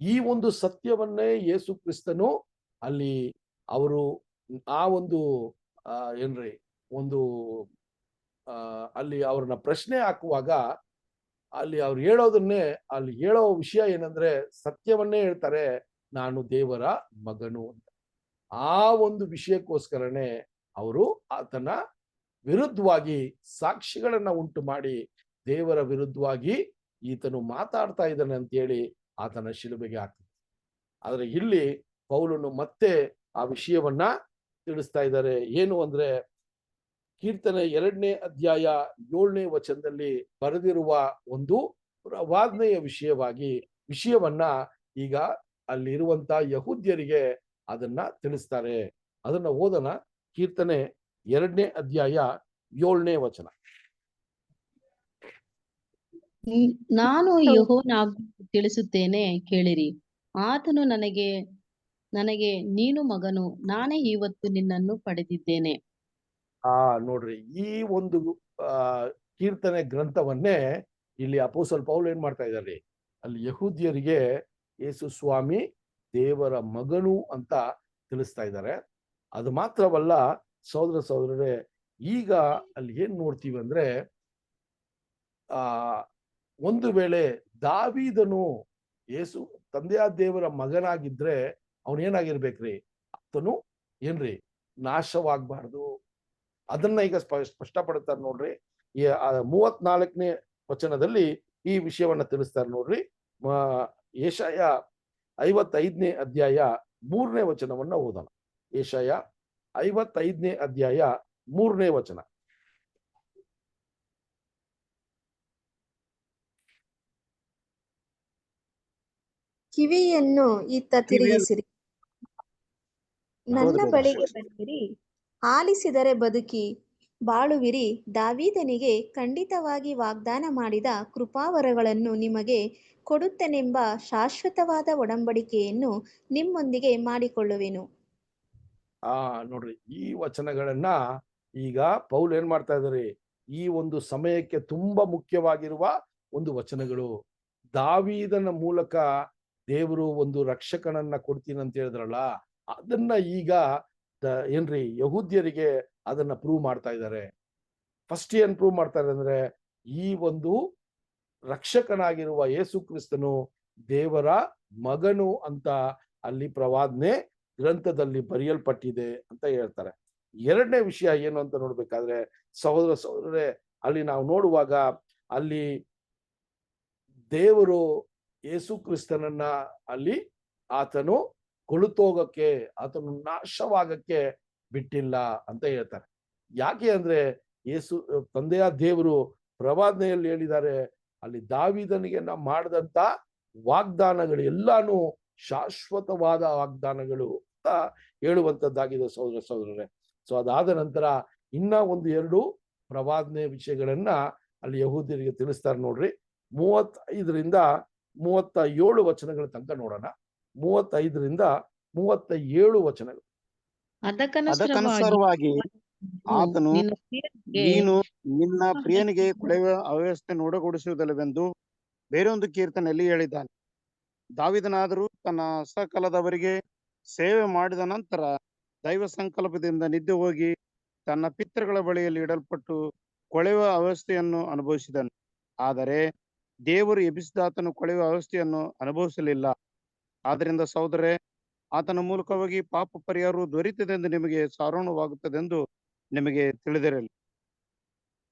ಈ ಒಂದು ಸತ್ಯವನ್ನೇ ಯೇಸು ಕ್ರಿಸ್ತನು ಅಲ್ಲಿ ಅವರು ಆ ಒಂದು ಏನ್ರಿ ಒಂದು ಅಲ್ಲಿ ಅವ್ರನ್ನ ಪ್ರಶ್ನೆ ಹಾಕುವಾಗ ಅಲ್ಲಿ ಅವ್ರು ಹೇಳೋದನ್ನೇ ಅಲ್ಲಿ ಹೇಳೋ ವಿಷಯ ಏನಂದ್ರೆ, ಸತ್ಯವನ್ನೇ ಹೇಳ್ತಾರೆ, ನಾನು ದೇವರ ಮಗನು ಅಂತ. ಆ ಒಂದು ವಿಷಯಕ್ಕೋಸ್ಕರನೇ ಅವರು ಆತನ ವಿರುದ್ಧವಾಗಿ ಸಾಕ್ಷಿಗಳನ್ನ ಉಂಟು ಮಾಡಿ ದೇವರ ವಿರುದ್ಧವಾಗಿ ಈತನು ಮಾತಾಡ್ತಾ ಇದ್ದಾನೆ ಅಂತೇಳಿ ಆತನ ಶಿಲುಬೆಗೆ ಹಾಕ್ತಾರೆ. ಆದ್ರೆ ಇಲ್ಲಿ ಪೌಲನು ಮತ್ತೆ ಆ ವಿಷಯವನ್ನ ತಿಳಿಸ್ತಾ ಇದ್ದಾರೆ. ಏನು ಅಂದ್ರೆ ಕೀರ್ತನೆ 2ನೇ ಅಧ್ಯಾಯ 7ನೇ ವಚನದಲ್ಲಿ ಬರೆದಿರುವ ಒಂದು ಪ್ರವಾದನೆಯ ವಿಷಯವನ್ನ ಈಗ ಅಲ್ಲಿರುವಂತ ಯಹೂದ್ಯರಿಗೆ ಅದನ್ನ ತಿಳಿಸ್ತಾರೆ. ಅದನ್ನ ಓದೋಣ. ಕೀರ್ತನೆ 2ನೇ ಅಧ್ಯಾಯ 7ನೇ ವಚನ. ನಾನು ಯೆಹೋವನ ಆಜ್ಞೆಯನ್ನು ತಿಳಿಸುತ್ತೇನೆ, ಕೇಳಿರಿ. ಆತನು ನನಗೆ ನೀನು ಮಗನು, ನಾನೇ ಇವತ್ತು ನಿನ್ನನ್ನು ಪಡೆದಿದ್ದೇನೆ. ನೋಡ್ರಿ, ಈ ಒಂದು ಕೀರ್ತನೆ ಗ್ರಂಥವನ್ನೇ ಇಲ್ಲಿ ಅಪೊಸ್ತಲ ಪೌಲ್ ಏನ್ ಮಾಡ್ತಾ ಇದ್ದಾರೆ, ಅಲ್ಲಿ ಯಹೂದ್ಯರಿಗೆ ಯೇಸು ಸ್ವಾಮಿ ದೇವರ ಮಗನು ಅಂತ ತಿಳಿಸ್ತಾ ಇದ್ದಾರೆ. ಅದು ಮಾತ್ರವಲ್ಲ ಸಹೋದರರೇ, ಈಗ ಅಲ್ಲಿ ಏನ್ ನೋಡ್ತೀವಿ ಅಂದ್ರೆ ಒಂದು ವೇಳೆ ದಾವೀದನು ಯೇಸು ತಂದೆಯಾದ ದೇವರ ಮಗನಾಗಿದ್ರೆ ಅವನೇನಾಗಿರ್ಬೇಕ್ರಿ, ಆತನು ಏನ್ರಿ ನಾಶವಾಗಬಾರ್ದು. ಅದನ್ನ ಈಗ ಸ್ಪಷ್ಟಪಡ್ತಾರೆ ನೋಡ್ರಿ. 34ನೇ ವಚನದಲ್ಲಿ ಈ ವಿಷಯವನ್ನ ತಿಳಿಸ್ತಾರೆ ನೋಡ್ರಿ. ಯೆಶಾಯ 55ನೇ ಅಧ್ಯಾಯ 3ನೇ ವಚನವನ್ನ ಓದೋಣ. ಯೆಶಾಯ 55ನೇ ಅಧ್ಯಾಯ 3ನೇ ವಚನ. ಕಿವಿಯನ್ನು ಇತ್ತ ತಿರುಗಿಸಿರಿ, ನನ್ನ ಬಳಿಗೆ ಬನ್ನಿರಿ, ಆಲಿಸಿದರೆ ಬದುಕಿ ಬಾಳುವಿರಿ. ದಾವೀದನಿಗೆ ಖಂಡಿತವಾಗಿ ವಾಗ್ದಾನ ಮಾಡಿದ ಕೃಪಾವರಗಳನ್ನು ನಿಮಗೆ ಕೊಡುತ್ತೇನೆಂಬ ಶಾಶ್ವತವಾದ ಒಡಂಬಡಿಕೆಯನ್ನು ನಿಮ್ಮೊಂದಿಗೆ ಮಾಡಿಕೊಳ್ಳುವೆನು. ನೋಡ್ರಿ, ಈ ವಚನಗಳನ್ನ ಈಗ ಪೌಲ್ ಏನ್ ಮಾಡ್ತಾ ಇದ್ದಾರೆ, ಈ ಒಂದು ಸಮಯಕ್ಕೆ ತುಂಬಾ ಮುಖ್ಯವಾಗಿರುವ ಒಂದು ವಚನಗಳು. ದಾವೀದನ ಮೂಲಕ ದೇವರು ಒಂದು ರಕ್ಷಕನನ್ನ ಕೊಡ್ತೀನಿ ಅಂತ ಹೇಳಿದ್ರಲ್ಲ, ಅದನ್ನ ಈಗ ಏನ್ರಿ ಯಹೂದ್ಯರಿಗೆ ಅದನ್ನ ಪ್ರೂವ್ ಮಾಡ್ತಾ ಇದ್ದಾರೆ. ಫಸ್ಟ್ ಏನ್ ಪ್ರೂವ್ ಮಾಡ್ತಾರೆ ಅಂದ್ರೆ, ಈ ಒಂದು ರಕ್ಷಕನಾಗಿರುವ ಯೇಸು ಕ್ರಿಸ್ತನು ದೇವರ ಮಗನು ಅಂತ ಅಲ್ಲಿ ಪ್ರವಾದನೆ ಗ್ರಂಥದಲ್ಲಿ ಬರೆಯಲ್ಪಟ್ಟಿದೆ ಅಂತ ಹೇಳ್ತಾರೆ. ಎರಡನೇ ವಿಷಯ ಏನು ಅಂತ ನೋಡ್ಬೇಕಾದ್ರೆ ಸಹೋದರರೇ, ಅಲ್ಲಿ ನಾವು ನೋಡುವಾಗ ಅಲ್ಲಿ ದೇವರು ಯೇಸು ಕ್ರಿಸ್ತನನ್ನ ಅಲ್ಲಿ ಆತನು ಕೊಳುತೋಗಕ್ಕೆ, ಆತನು ನಾಶವಾಗಕ್ಕೆ ಬಿಟ್ಟಿಲ್ಲ ಅಂತ ಹೇಳ್ತಾರೆ. ಯಾಕೆ ಅಂದ್ರೆ ತಂದೆಯ ದೇವರು ಪ್ರವಾದನೆಯಲ್ಲಿ ಹೇಳಿದ್ದಾರೆ, ಅಲ್ಲಿ ದಾವೀದನಿಗೆ ನಾವು ಮಾಡಿದಂತ ವಾಗ್ದಾನಗಳು ಎಲ್ಲಾನು ಶಾಶ್ವತವಾದ ವಾಗ್ದಾನಗಳು ಅಂತ ಹೇಳುವಂತದ್ದಾಗಿದೆ ಸಹೋದರರೇ. ಸೊ ಅದಾದ ನಂತರ ಇನ್ನ 1-2 ಪ್ರವಾದನೆ ವಿಷಯಗಳನ್ನ ಅಲ್ಲಿ ಯಹೂದ್ಯರಿಗೆ ತಿಳಿಸ್ತಾರೆ ನೋಡ್ರಿ. 35ರಿಂದ 37 ವಚನಗಳ ತನಕ ನೋಡೋಣ. 35ರಿಂದ 37 ವಚನಗಳು. ಅದಕ್ಕನುಸಾರವಾಗಿ ಆತನು ನೀನು ನಿನ್ನ ಪ್ರಿಯನಿಗೆ ಕೊಳೆಯುವ ಅವ್ಯವಸ್ಥೆ ನೋಡಗೊಡಿಸುವುದಿಲ್ಲವೆಂದು ಬೇರೊಂದು ಕೀರ್ತನೆಯಲ್ಲಿ ಹೇಳಿದ್ದಾನೆ. ದಾವೀದನಾದರೂ ತನ್ನ ಸಕಲದವರಿಗೆ ಸೇವೆ ಮಾಡಿದ ನಂತರ ದೈವ ಸಂಕಲ್ಪದಿಂದ ನಿದ್ದೆ ಹೋಗಿ ತನ್ನ ಪಿತೃಗಳ ಬಳಿಯಲ್ಲಿ ಇಡಲ್ಪಟ್ಟು ಕೊಳೆಯುವ ಅವ್ಯವಸ್ಥೆಯನ್ನು ಅನುಭವಿಸಿದನು. ಆದರೆ ದೇವರು ಎಬ್ಬಿಸಿದಾತನು ಕೊಳೆಯುವ ಅವ್ಯವಸ್ಥೆಯನ್ನು ಅನುಭವಿಸಲಿಲ್ಲ. ಆದ್ದರಿಂದ ಸಹೋದರರೇ, ಆತನ ಮೂಲಕವಾಗಿ ಪಾಪ ಪರಿಹಾರವು ದೊರೆತದೆಂದು ನಿಮಗೆ ಸಾರೋಣವಾಗುತ್ತದೆಂದು ನಿಮಗೆ ತಿಳಿದಿರಲಿ.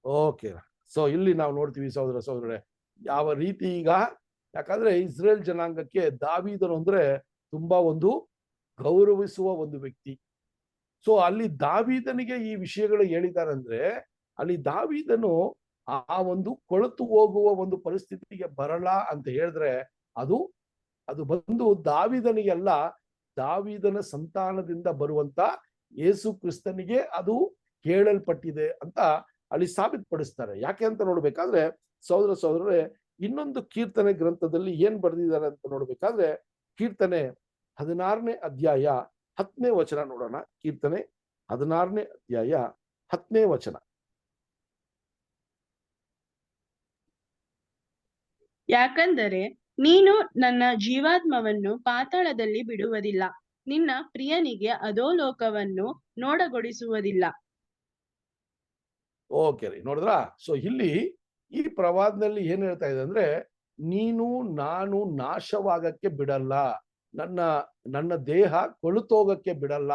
ಓಕೆ, ಸೊ ಇಲ್ಲಿ ನಾವು ನೋಡ್ತೀವಿ ಸಹೋದರರೇ, ಯಾವ ರೀತಿ ಈಗ, ಯಾಕಂದ್ರೆ ಇಸ್ರೇಲ್ ಜನಾಂಗಕ್ಕೆ ದಾವೀದನು ಅಂದ್ರೆ ತುಂಬಾ ಒಂದು ಗೌರವಿಸುವ ಒಂದು ವ್ಯಕ್ತಿ. ಸೊ ಅಲ್ಲಿ ದಾವೀದನಿಗೆ ಈ ವಿಷಯಗಳು ಹೇಳಿದ್ದಾರೆ ಅಂದ್ರೆ, ಅಲ್ಲಿ ದಾವೀದನು ಆ ಒಂದು ಕೊಳತು ಹೋಗುವ ಒಂದು ಪರಿಸ್ಥಿತಿಗೆ ಬರಲ್ಲ ಅಂತ ಹೇಳಿದ್ರೆ ಅದು ಬಂದು ದಾವೀದನಿಗೆಲ್ಲ, ದಾವೀದನ ಸಂತಾನದಿಂದ ಬರುವಂತ ಯೇಸು ಕ್ರಿಸ್ತನಿಗೆ ಅದು ಕೇಳಲ್ಪಟ್ಟಿದೆ ಅಂತ ಅಲ್ಲಿ ಸಾಬೀತುಪಡಿಸ್ತಾರೆ. ಯಾಕೆ ಅಂತ ನೋಡ್ಬೇಕಾದ್ರೆ ಸಹೋದರರೇ, ಇನ್ನೊಂದು ಕೀರ್ತನೆ ಗ್ರಂಥದಲ್ಲಿ ಏನ್ ಬರೆದಿದ್ದಾರೆ ಅಂತ ನೋಡ್ಬೇಕಾದ್ರೆ ಕೀರ್ತನೆ 16ನೇ ಅಧ್ಯಾಯ 10ನೇ ವಚನ ನೋಡೋಣ. ಕೀರ್ತನೆ 16ನೇ ಅಧ್ಯಾಯ 10ನೇ ವಚನ. ಯಾಕಂದರೆ ನೀನು ನನ್ನ ಜೀವಾತ್ಮವನ್ನು ಪಾತಾಳದಲ್ಲಿ ಬಿಡುವುದಿಲ್ಲ, ನಿನ್ನ ಪ್ರಿಯನಿಗೆ ಅಧೋಲೋಕವನ್ನು ನೋಡಗೊಡಿಸುವುದಿಲ್ಲ. ಓಕೆ ರೀ, ನೋಡಿದ್ರಾ? ಸೊ ಇಲ್ಲಿ ಈ ಪ್ರವಾದದಲ್ಲಿ ಏನ್ ಹೇಳ್ತಾ ಇದೆ ಅಂದ್ರೆ, ನೀನು ನಾನು ನಾಶವಾಗಕ್ಕೆ ಬಿಡಲ್ಲ, ನನ್ನ ದೇಹ ಕೊಳುತೋಗಕ್ಕೆ ಬಿಡಲ್ಲ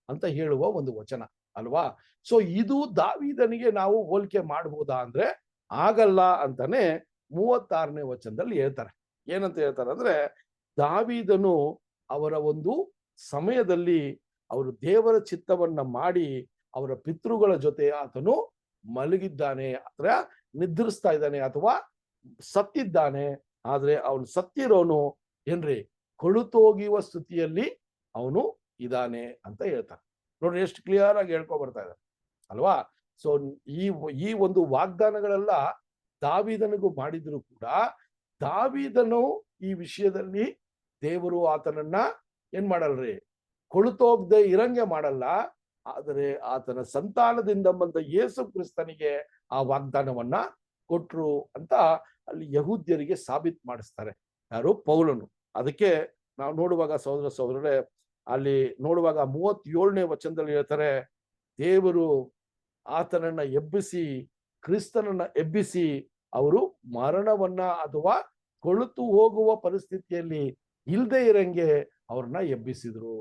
ಅಂತ ಹೇಳುವ ಒಂದು ವಚನ ಅಲ್ವಾ? ಸೊ ಇದು ದಾವೀದನಿಗೆ ನಾವು ಹೋಲಿಕೆ ಮಾಡಬಹುದಾ ಅಂದ್ರೆ ಆಗಲ್ಲ ಅಂತಾನೆ 36ನೇ ವಚನದಲ್ಲಿ ಹೇಳ್ತಾರೆ. ಏನಂತ ಹೇಳ್ತಾರೆ ಅಂದ್ರೆ, ದಾವೀದನು ಅವರ ಒಂದು ಸಮಯದಲ್ಲಿ ಅವರು ದೇವರ ಚಿತ್ತವನ್ನ ಮಾಡಿ ಅವರ ಪಿತೃಗಳ ಜೊತೆ ಆತನು ಮಲಗಿದ್ದಾನೆ ಅಥವಾ ನಿದ್ರಿಸ್ತಾ ಇದ್ದಾನೆ ಅಥವಾ ಸತ್ತಿದ್ದಾನೆ. ಆದ್ರೆ ಅವನು ಸತ್ತಿರೋನು ಏನ್ರಿ ಕೊಳುತೋಗಿಯುವ ಸ್ಥಿತಿಯಲ್ಲಿ ಅವನು ಇದ್ದಾನೆ ಅಂತ ಹೇಳ್ತಾನೆ. ನೋಡ್ರಿ ಎಷ್ಟು ಕ್ಲಿಯರ್ ಆಗಿ ಹೇಳ್ಕೊ ಬರ್ತಾ ಇದ್ದಾರೆ ಅಲ್ವಾ. ಸೊ ಈ ಒಂದು ವಾಗ್ದಾನಗಳೆಲ್ಲ ದಾವೀದನಿಗೂ ಮಾಡಿದ್ರು ಕೂಡ ದಾವೀದನು ಈ ವಿಷಯದಲ್ಲಿ ದೇವರು ಆತನನ್ನ ಏನ್ ಮಾಡಲ್ರಿ, ಕೊಳುತೋಗದೆ ಇರಂಗೆ ಮಾಡಲ್ಲ. ಆದರೆ ಆತನ ಸಂತಾನದಿಂದ ಬಂದ ಯೇಸು ಕ್ರಿಸ್ತನಿಗೆ ಆ ವಾಗ್ದಾನವನ್ನ ಕೊಟ್ರು ಅಂತ ಅಲ್ಲಿ ಯಹೂದ್ಯರಿಗೆ ಸಾಬೀತು ಮಾಡಿಸ್ತಾರೆ ಯಾರು, ಪೌಲನು. ಅದಕ್ಕೆ ನಾವು ನೋಡುವಾಗ ಸಹೋದರ ಸಹೋದರರೇ, ಅಲ್ಲಿ ನೋಡುವಾಗ 37ನೇ ವಚನದಲ್ಲಿ ಹೇಳ್ತಾರೆ, ದೇವರು ಆತನನ್ನ ಎಬ್ಬಿಸಿ, ಕ್ರಿಸ್ತನನ್ನ ಎಬ್ಬಿಸಿ ಅವರು ಮರಣವನ್ನ ಅಥವಾ ಕೊಳುತು ಹೋಗುವ ಪರಿಸ್ಥಿತಿಯಲ್ಲಿ ಇಲ್ದೇ ಇರಂಗೆ ಅವ್ರನ್ನ ಎಬ್ಬಿಸಿದ್ರು.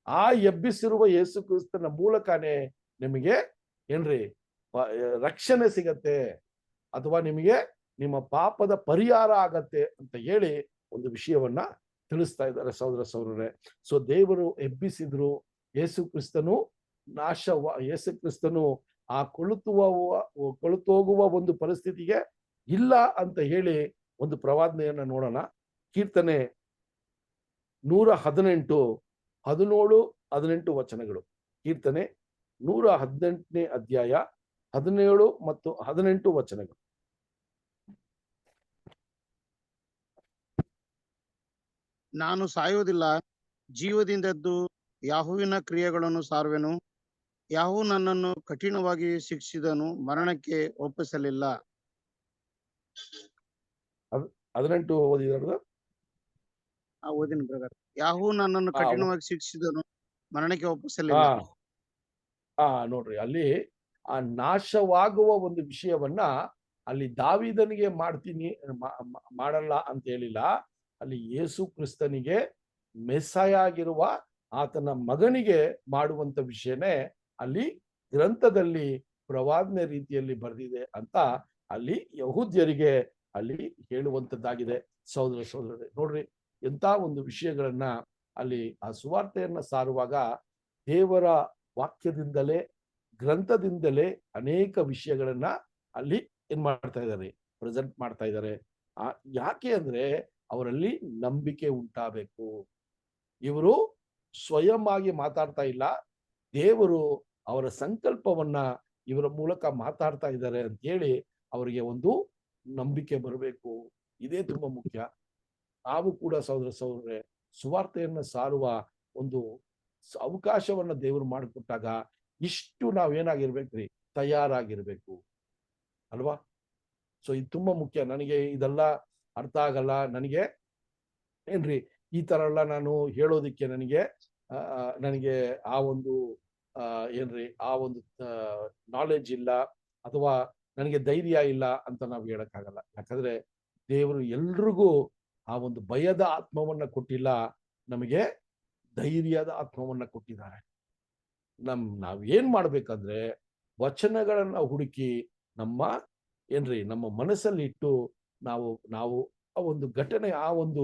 ಆ ಎಬ್ಬಿಸಿರುವ ಯೇಸು ಕ್ರಿಸ್ತನ ಮೂಲಕನೇ ನಿಮಗೆ ಏನ್ರಿ ರಕ್ಷಣೆ ಸಿಗತ್ತೆ ಅಥವಾ ನಿಮಗೆ ನಿಮ್ಮ ಪಾಪದ ಪರಿಹಾರ ಆಗತ್ತೆ ಅಂತ ಹೇಳಿ ಒಂದು ವಿಷಯವನ್ನ ತಿಳಿಸ್ತಾ ಇದ್ದಾರೆ ಸಹೋದರ ಸಹೋದರರೇ. ಸೊ ದೇವರು ಎಬ್ಬಿಸಿದ್ರು. ಯೇಸು ಕ್ರಿಸ್ತನು ಯೇಸು ಕ್ರಿಸ್ತನು ಆ ಕೊಳುತೋಗುವ ಒಂದು ಪರಿಸ್ಥಿತಿಗೆ ಇಲ್ಲ ಅಂತ ಹೇಳಿ ಒಂದು ಪ್ರವಾದನೆಯನ್ನ ನೋಡೋಣ. ಕೀರ್ತನೆ 118, 17, 18 ವಚನಗಳು. ಕೀರ್ತನೆ 118ನೇ ಅಧ್ಯಾಯ 17 ಮತ್ತು 18 ವಚನಗಳು. ನಾನು ಸಾಯುವುದಿಲ್ಲ, ಜೀವದಿಂದದ್ದು ಯಾಹುವಿನ ಕ್ರಿಯೆಗಳನ್ನು ಸಾರುವೆನು. ಯಾಹೂ ನನ್ನನ್ನು ಕಠಿಣವಾಗಿ ಶಿಕ್ಷಿಸಿದನು, ಮರಣಕ್ಕೆ ಒಪ್ಪಿಸಲಿಲ್ಲ. 18 ಓದಿದ್ರು. ಓದಿನ ಬ್ರದರ್. ಯಾಹೂ ನನ್ನನ್ನು ಕಠಿಣವಾಗಿ ಶಿಕ್ಷಿಸಿದನು, ಮರಣಕ್ಕೆ ಒಪ್ಪಿಸಲಿಲ್ಲ. ನೋಡ್ರಿ, ಅಲ್ಲಿ ಆ ನಾಶವಾಗುವ ಒಂದು ವಿಷಯವನ್ನ ಅಲ್ಲಿ ದಾವೀದನಿಗೆ ಮಾಡ್ತೀನಿ ಮಾಡಲ್ಲ ಅಂತ ಹೇಳಿಲ್ಲ. ಅಲ್ಲಿ ಯೇಸು ಕ್ರಿಸ್ತನಿಗೆ ಮೆಸ್ಸಾಯ ಆಗಿರುವ ಆತನ ಮಗನಿಗೆ ಮಾಡುವಂತ ವಿಷಯನೇ ಅಲ್ಲಿ ಗ್ರಂಥದಲ್ಲಿ ಪ್ರವಾದನೆ ರೀತಿಯಲ್ಲಿ ಬರೆದಿದೆ ಅಂತ ಅಲ್ಲಿ ಯಹೂದ್ಯರಿಗೆ ಅಲ್ಲಿ ಹೇಳುವಂತದ್ದಾಗಿದೆ. ಸಹೋದರ ಸಹೋದರರೇ, ನೋಡ್ರಿ ಎಂತ ಒಂದು ವಿಷಯಗಳನ್ನ ಅಲ್ಲಿ ಆ ಸುವಾರ್ತೆಯನ್ನ ಸಾರುವಾಗ ದೇವರ ವಾಕ್ಯದಿಂದಲೇ ಗ್ರಂಥದಿಂದಲೇ ಅನೇಕ ವಿಷಯಗಳನ್ನ ಅಲ್ಲಿ ಏನ್ ಮಾಡ್ತಾ ಇದ್ದಾರೆ, ಪ್ರೆಸೆಂಟ್ ಮಾಡ್ತಾ ಇದ್ದಾರೆ. ಯಾಕೆ ಅಂದ್ರೆ ಅವರಲ್ಲಿ ನಂಬಿಕೆ ಉಂಟಾಗಬೇಕು. ಇವರು ಸ್ವಯಂ ಆಗಿ ಮಾತಾಡ್ತಾ ಇಲ್ಲ, ದೇವರು ಅವರ ಸಂಕಲ್ಪವನ್ನ ಇವರ ಮೂಲಕ ಮಾತಾಡ್ತಾ ಇದ್ದಾರೆ ಅಂತ ಹೇಳಿ ಅವರಿಗೆ ಒಂದು ನಂಬಿಕೆ ಬರಬೇಕು. ಇದೇ ತುಂಬಾ ಮುಖ್ಯ. ನಾವು ಕೂಡ ಸಹೋದರ ಸಹೋದರರೇ ಸುವಾರ್ತೆಯನ್ನ ಸಾರುವ ಒಂದು ಅವಕಾಶವನ್ನ ದೇವರು ಮಾಡಿಕೊಟ್ಟಾಗ ಇಷ್ಟು ನಾವೇನಾಗಿರ್ಬೇಕ್ರಿ, ತಯಾರಾಗಿರ್ಬೇಕು ಅಲ್ವಾ. ಸೊ ಇದು ತುಂಬಾ ಮುಖ್ಯ. ನನಗೆ ಇದೆಲ್ಲ ಅರ್ಥ ಆಗಲ್ಲ, ನನಗೆ ಏನ್ರಿ ಈ ತರ ಎಲ್ಲ ನಾನು ಹೇಳೋದಿಕ್ಕೆ ನನಗೆ ಆ ಒಂದು ಏನ್ರಿ ಆ ಒಂದು ನಾಲೆಡ್ಜ್ ಇಲ್ಲ ಅಥವಾ ನನಗೆ ಧೈರ್ಯ ಇಲ್ಲ ಅಂತ ನಾವು ಹೇಳಕ್ಕಾಗಲ್ಲ. ಯಾಕಂದ್ರೆ ದೇವರು ಎಲ್ರಿಗೂ ಆ ಒಂದು ಭಯದ ಆತ್ಮವನ್ನ ಕೊಟ್ಟಿಲ್ಲ, ನಮಗೆ ಧೈರ್ಯದ ಆತ್ಮವನ್ನ ಕೊಟ್ಟಿದ್ದಾರೆ. ನಾವ್ ಏನ್ ಮಾಡ್ಬೇಕಂದ್ರೆ ವಚನಗಳನ್ನ ಹುಡುಕಿ ನಮ್ಮ ಮನಸ್ಸಲ್ಲಿ ಇಟ್ಟು ನಾವು ಆ ಒಂದು ಘಟನೆ, ಆ ಒಂದು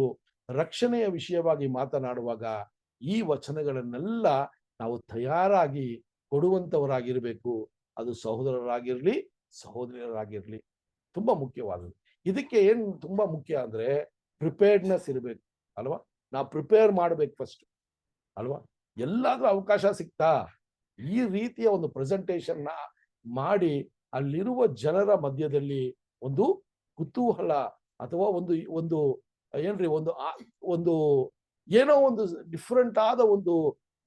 ರಕ್ಷಣೆಯ ವಿಷಯವಾಗಿ ಮಾತನಾಡುವಾಗ ಈ ವಚನಗಳನ್ನೆಲ್ಲ ನಾವು ತಯಾರಾಗಿ ಕೊಡುವಂತವರಾಗಿರ್ಬೇಕು. ಅದು ಸಹೋದರರಾಗಿರ್ಲಿ ಸಹೋದರಿಯರಾಗಿರ್ಲಿ, ತುಂಬಾ ಮುಖ್ಯವಾದದ್ದು. ಇದಕ್ಕೆ ಏನ್ ತುಂಬಾ ಮುಖ್ಯ ಅಂದ್ರೆ ಪ್ರಿಪೇರ್ಡ್ನೆಸ್ ಇರಬೇಕು ಅಲ್ವಾ. ನಾವು ಪ್ರಿಪೇರ್ ಮಾಡ್ಬೇಕು ಫಸ್ಟ್ ಅಲ್ವಾ. ಎಲ್ಲಾದ್ರೂ ಅವಕಾಶ ಸಿಗ್ತಾ ಈ ರೀತಿಯ ಒಂದು ಪ್ರೆಸೆಂಟೇಷನ್ ಮಾಡಿ ಅಲ್ಲಿರುವ ಜನರ ಮಧ್ಯದಲ್ಲಿ ಒಂದು ಕುತೂಹಲ ಅಥವಾ ಒಂದು ಏನ್ರಿ ಒಂದು ಏನೋ ಒಂದು ಡಿಫ್ರೆಂಟ್ ಆದ ಒಂದು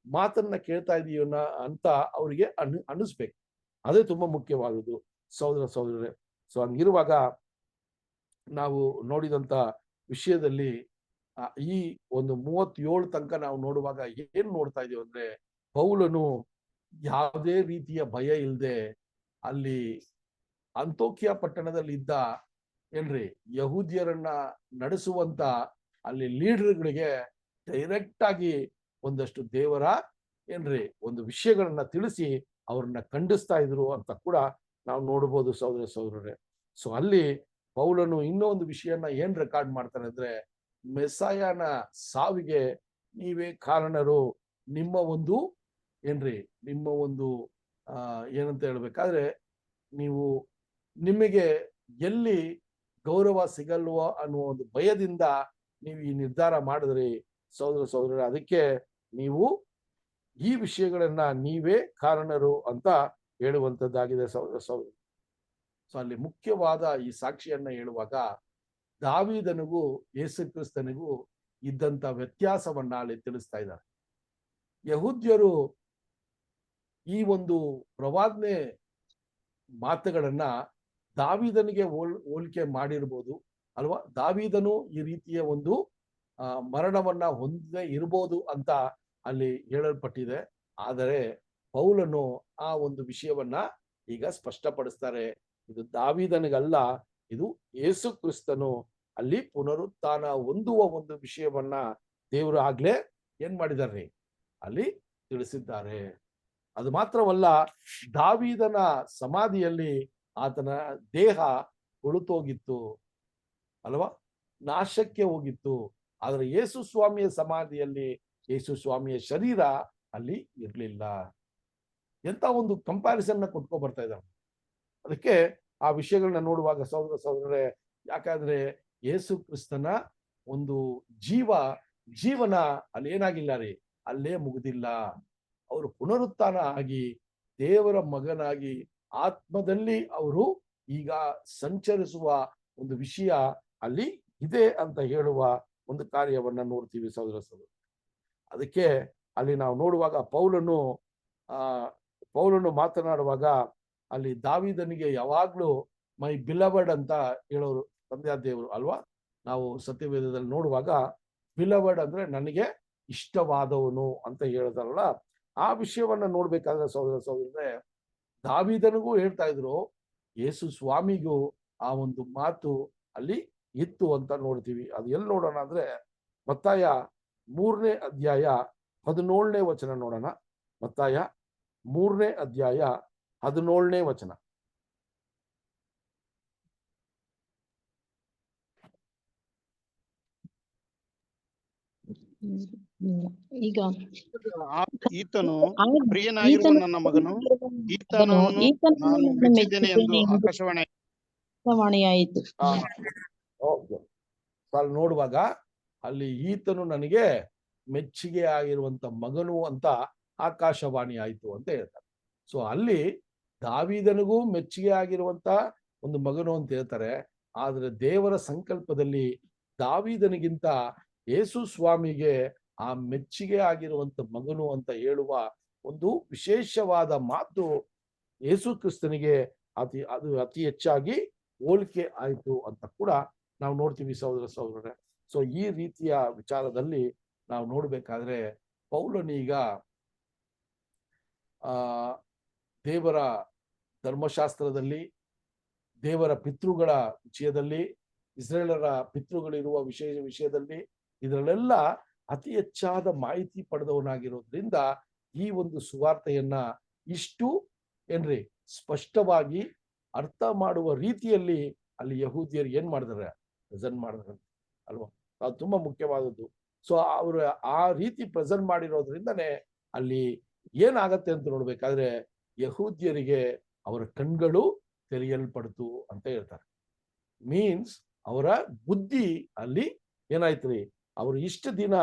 ಮಾತನ್ನ ಕೇಳ್ತಾ ಇದೀವನ್ನ ಅಂತ ಅವರಿಗೆ ಅನ್ನಿಸ್ಬೇಕು. ಅದೇ ತುಂಬಾ ಮುಖ್ಯವಾದದ್ದು ಸಹೋದರ ಸಹೋದರರೇ. ಸೊ ಹಂಗಿರುವಾಗ ನಾವು ನೋಡಿದಂತ ವಿಷಯದಲ್ಲಿ ಈ ಒಂದು 37 ತನಕ ನಾವು ನೋಡುವಾಗ ಏನ್ ನೋಡ್ತಾ ಇದೀವಿ ಅಂದ್ರೆ ಪೌಲನು ಯಾವುದೇ ರೀತಿಯ ಭಯ ಇಲ್ಲದೆ ಅಲ್ಲಿ ಅಂತೋಕ್ಯ ಪಟ್ಟಣದಲ್ಲಿ ಇದ್ದ ಏನ್ರಿ ಯಹೂದ್ಯರನ್ನ ನಡೆಸುವಂತ ಅಲ್ಲಿ ಲೀಡರ್ಗಳಿಗೆ ಡೈರೆಕ್ಟ್ ಆಗಿ ಒಂದಷ್ಟು ದೇವರ ಏನ್ರಿ ಒಂದು ವಿಷಯಗಳನ್ನ ತಿಳಿಸಿ ಅವ್ರನ್ನ ಖಂಡಿಸ್ತಾ ಇದ್ರು ಅಂತ ಕೂಡ ನಾವು ನೋಡ್ಬೋದು ಸಹೋದರ ಸಹೋದರರೇ. ಸೊ ಅಲ್ಲಿ ಪೌಲನು ಇನ್ನೂ ಒಂದು ವಿಷಯನ ಏನ್ ರೆಕಾರ್ಡ್ ಮಾಡ್ತಾನೆ ಅಂದ್ರೆ ಮೆಸ್ಸಾಯನ ಸಾವಿಗೆ ನೀವೇ ಕಾರಣರು. ನಿಮ್ಮ ಒಂದು ನಿಮ್ಮ ಒಂದು ಏನಂತ ಹೇಳ್ಬೇಕಾದ್ರೆ, ನೀವು ನಿಮಗೆ ಎಲ್ಲಿ ಗೌರವ ಸಿಗಲ್ವೋ ಅನ್ನುವ ಒಂದು ಭಯದಿಂದ ನೀವು ಈ ನಿರ್ಧಾರ ಮಾಡಿದ್ರಿ ಸಹೋದರ. ಅದಕ್ಕೆ ನೀವು ಈ ವಿಷಯಗಳನ್ನ ನೀವೇ ಕಾರಣರು ಅಂತ ಹೇಳುವಂತದ್ದಾಗಿದೆ ಸಹೋದರ. ಸೊ ಅಲ್ಲಿ ಮುಖ್ಯವಾದ ಈ ಸಾಕ್ಷಿಯನ್ನ ಹೇಳುವಾಗ ದಾವೀದನಿಗೂ ಯೇಸು ಕ್ರಿಸ್ತನಿಗೂ ಇದ್ದಂತ ವ್ಯತ್ಯಾಸವನ್ನ ಅಲ್ಲಿ ತಿಳಿಸ್ತಾ ಇದ್ದಾರೆ. ಯಹೂದ್ಯರು ಈ ಒಂದು ಪ್ರವಾದನೆ ಮಾತುಗಳನ್ನ ದಾವೀದನಿಗೆ ಹೋಲಿಕೆ ಮಾಡಿರ್ಬೋದು ಅಲ್ವಾ. ದಾವೀದನು ಈ ರೀತಿಯ ಒಂದು ಮರಣವನ್ನ ಹೊಂದದೇ ಇರ್ಬೋದು ಅಂತ ಅಲ್ಲಿ ಹೇಳಲ್ಪಟ್ಟಿದೆ. ಆದರೆ ಪೌಲನು ಆ ಒಂದು ವಿಷಯವನ್ನ ಈಗ ಸ್ಪಷ್ಟಪಡಿಸ್ತಾರೆ. ಇದು ದಾವೀದನಿಗಲ್ಲ, ಇದು ಯೇಸು ಕ್ರಿಸ್ತನು ಅಲ್ಲಿ ಪುನರುತ್ಥಾನ ಹೊಂದುವ ಒಂದು ವಿಷಯವನ್ನ ದೇವರು ಆಗ್ಲೇ ಏನ್ ಮಾಡಿದಾರ್ರಿ ಅಲ್ಲಿ ತಿಳಿಸಿದ್ದಾರೆ. ಅದು ಮಾತ್ರವಲ್ಲ, ದಾವೀದನ ಸಮಾಧಿಯಲ್ಲಿ ಆತನ ದೇಹ ಕೊಳುತೋಗಿತ್ತು ಅಲ್ವಾ, ನಾಶಕ್ಕೆ ಹೋಗಿತ್ತು. ಆದ್ರೆ ಯೇಸು ಸ್ವಾಮಿಯ ಸಮಾಧಿಯಲ್ಲಿ ಯೇಸು ಸ್ವಾಮಿಯ ಶರೀರ ಅಲ್ಲಿ ಇರ್ಲಿಲ್ಲ. ಎಂತ ಒಂದು ಕಂಪ್ಯಾರಿಸನ್ ಕೊಟ್ಕೊ ಬರ್ತಾ ಇದ್ದಾರೆ. ಅದಕ್ಕೆ ಆ ವಿಷಯಗಳನ್ನ ನೋಡುವಾಗ ಸಹೋದರರೇ, ಯಾಕಂದ್ರೆ ಯೇಸು ಕ್ರಿಸ್ತನ ಒಂದು ಜೀವನ ಅಲ್ಲಿ ಏನಾಗಿಲ್ಲ ರೀ, ಅಲ್ಲೇ ಮುಗಿದಿಲ್ಲ. ಅವರು ಪುನರುತ್ಥಾನ ಆಗಿ ದೇವರ ಮಗನಾಗಿ ಆತ್ಮದಲ್ಲಿ ಅವರು ಈಗ ಸಂಚರಿಸುವ ಒಂದು ವಿಷಯ ಅಲ್ಲಿ ಇದೆ ಅಂತ ಹೇಳುವ ಒಂದು ಕಾರ್ಯವನ್ನ ನೋಡ್ತೀವಿ ಸಹೋದರ. ಅದಕ್ಕೆ ಅಲ್ಲಿ ನಾವು ನೋಡುವಾಗ ಪೌಲನು ಮಾತನಾಡುವಾಗ ಅಲ್ಲಿ ದಾವೀದನಿಗೆ ಯಾವಾಗ್ಲೂ ಮೈ ಬಿಲವಡ್ ಅಂತ ಹೇಳೋರು ತಂದೆಯ ದೇವರು ಅಲ್ವಾ. ನಾವು ಸತ್ಯವೇದದಲ್ಲಿ ನೋಡುವಾಗ ಬಿಲವಡ್ ಅಂದ್ರೆ ನನಗೆ ಇಷ್ಟವಾದವನು ಅಂತ ಹೇಳ್ತಾರಲ್ಲ, ಆ ವಿಷಯವನ್ನ ನೋಡ್ಬೇಕಾದ್ರೆ ಸಹೋದರರೇ, ದಾವೀದನಿಗೂ ಹೇಳ್ತಾ ಇದ್ರು, ಯೇಸು ಸ್ವಾಮಿಗೂ ಆ ಒಂದು ಮಾತು ಅಲ್ಲಿ ಇತ್ತು ಅಂತ ನೋಡ್ತೀವಿ. ಅದು ಎಲ್ಲಿ ನೋಡೋಣ ಅಂದ್ರೆ ಮತ್ತಾಯ 3ನೇ ಅಧ್ಯಾಯ 17ನೇ ವಚನ ನೋಡೋಣ. ಮತ್ತಾಯ 3ನೇ ಅಧ್ಯಾಯ 17ನೇ ವಚನ. ಈಗ ಈತನು ಪ್ರಿಯನಾಗಿರುವ ನನ್ನ ಮಗನು, ಈತನನ್ನು ನಾನು ಮೆಚ್ಚಿದ್ದೇನೆ ಎಂದು ಆಕಾಶವಾಣಿಯಾಯಿತು. ಅಲ್ಲಿ ನೋಡುವಾಗ ಅಲ್ಲಿ ಈತನು ನನಗೆ ಮೆಚ್ಚುಗೆ ಆಗಿರುವಂತ ಮಗನು ಅಂತ ಆಕಾಶವಾಣಿ ಆಯ್ತು ಅಂತ ಹೇಳ್ತಾರೆ. ಸೊ ಅಲ್ಲಿ ದಾವೀದನಿಗೂ ಮೆಚ್ಚುಗೆ ಆಗಿರುವಂತ ಒಂದು ಮಗನು ಅಂತ ಹೇಳ್ತಾರೆ. ಆದ್ರೆ ದೇವರ ಸಂಕಲ್ಪದಲ್ಲಿ ದಾವೀದನಿಗಿಂತ ಯೇಸು ಸ್ವಾಮಿಗೆ ಆ ಮೆಚ್ಚುಗೆ ಆಗಿರುವಂತ ಮಗನು ಅಂತ ಹೇಳುವ ಒಂದು ವಿಶೇಷವಾದ ಮಾತು ಯೇಸು ಕ್ರಿಸ್ತನಿಗೆ ಅತಿ ಹೆಚ್ಚಾಗಿ ಹೋಲಿಕೆ ಆಯ್ತು ಅಂತ ಕೂಡ ನಾವು ನೋಡ್ತೀವಿ ಸಹೋದರರೇ. ಸೊ ಈ ರೀತಿಯ ವಿಚಾರದಲ್ಲಿ ನಾವು ನೋಡ್ಬೇಕಾದ್ರೆ ಪೌಲನೀಗ ದೇವರ ಧರ್ಮಶಾಸ್ತ್ರದಲ್ಲಿ, ದೇವರ ಪಿತೃಗಳ ವಿಷಯದಲ್ಲಿ, ಇಸ್ರೇಲರ ಪಿತೃಗಳಿರುವ ವಿಷಯದಲ್ಲಿ ಇದರಲ್ಲೆಲ್ಲ ಅತಿ ಹೆಚ್ಚಾದ ಮಾಹಿತಿ ಪಡೆದವನಾಗಿರೋದ್ರಿಂದ ಈ ಒಂದು ಸುವಾರ್ತೆಯನ್ನ ಇಷ್ಟು ಸ್ಪಷ್ಟವಾಗಿ ಅರ್ಥ ಮಾಡುವ ರೀತಿಯಲ್ಲಿ ಅಲ್ಲಿ ಯಹೂದ್ಯರು ಏನ್ ಮಾಡಿದಾರೆ, ಪ್ರೆಸೆಂಟ್ ಮಾಡಿದಾರೆ ಅಲ್ವಾ. ಅದು ತುಂಬಾ ಮುಖ್ಯವಾದದ್ದು. ಸೊ ಅವರು ಆ ರೀತಿ ಪ್ರೆಸೆಂಟ್ ಮಾಡಿರೋದ್ರಿಂದನೇ ಅಲ್ಲಿ ಏನಾಗತ್ತೆ ಅಂತ ನೋಡ್ಬೇಕಾದ್ರೆ ಯಹೂದ್ಯರಿಗೆ ಅವರ ಕಣ್ಗಳು ತೆರೆಯಲ್ಪಡ್ತು ಅಂತ ಹೇಳ್ತಾರೆ. ಮೀನ್ಸ್ ಅವರ ಬುದ್ಧಿ ಅಲ್ಲಿ ಏನಾಯ್ತ್ರಿ, ಅವರು ಇಷ್ಟು ದಿನ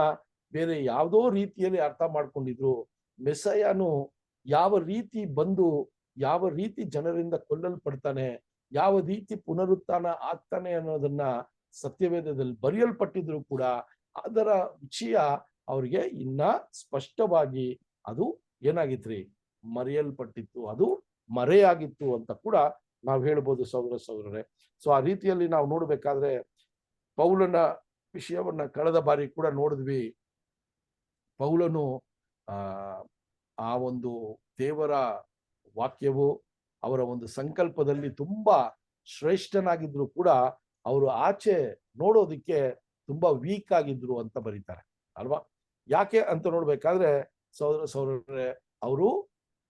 ಬೇರೆ ಯಾವುದೋ ರೀತಿಯಲ್ಲಿ ಅರ್ಥ ಮಾಡ್ಕೊಂಡಿದ್ರು. ಮೆಸ್ಸಯ್ಯನು ಯಾವ ರೀತಿ ಬಂದು ಯಾವ ರೀತಿ ಜನರಿಂದ ಕೊಲ್ಲಲ್ಪಡ್ತಾನೆ, ಯಾವ ರೀತಿ ಪುನರುತ್ಥಾನ ಆಗ್ತಾನೆ ಅನ್ನೋದನ್ನ ಸತ್ಯವೇದದಲ್ಲಿ ಬರೆಯಲ್ಪಟ್ಟಿದ್ರು ಕೂಡ ಅದರ ವಿಷಯ ಅವ್ರಿಗೆ ಇನ್ನ ಸ್ಪಷ್ಟವಾಗಿ ಅದು ಏನಾಗಿತ್ರಿ, ಮರೆಯಲ್ಪಟ್ಟಿತ್ತು, ಅದು ಮರೆಯಾಗಿತ್ತು ಅಂತ ಕೂಡ ನಾವು ಹೇಳ್ಬೋದು ಸಹೋದರರೇ. ಸೊ ಆ ರೀತಿಯಲ್ಲಿ ನಾವು ನೋಡ್ಬೇಕಾದ್ರೆ ಪೌಲನ ವಿಷಯವನ್ನ ಕಳೆದ ಬಾರಿ ಕೂಡ ನೋಡಿದ್ವಿ. ಪೌಲನು ಆ ಒಂದು ದೇವರ ವಾಕ್ಯವು ಅವರ ಒಂದು ಸಂಕಲ್ಪದಲ್ಲಿ ತುಂಬಾ ಶ್ರೇಷ್ಠನಾಗಿದ್ರು ಕೂಡ ಅವರು ಆಚೆ ನೋಡೋದಿಕ್ಕೆ ತುಂಬಾ ವೀಕ್ ಆಗಿದ್ರು ಅಂತ ಬರೀತಾರೆ ಅಲ್ವಾ. ಯಾಕೆ ಅಂತ ನೋಡ್ಬೇಕಾದ್ರೆ ಸಹೋದರರೇ, ಅವರು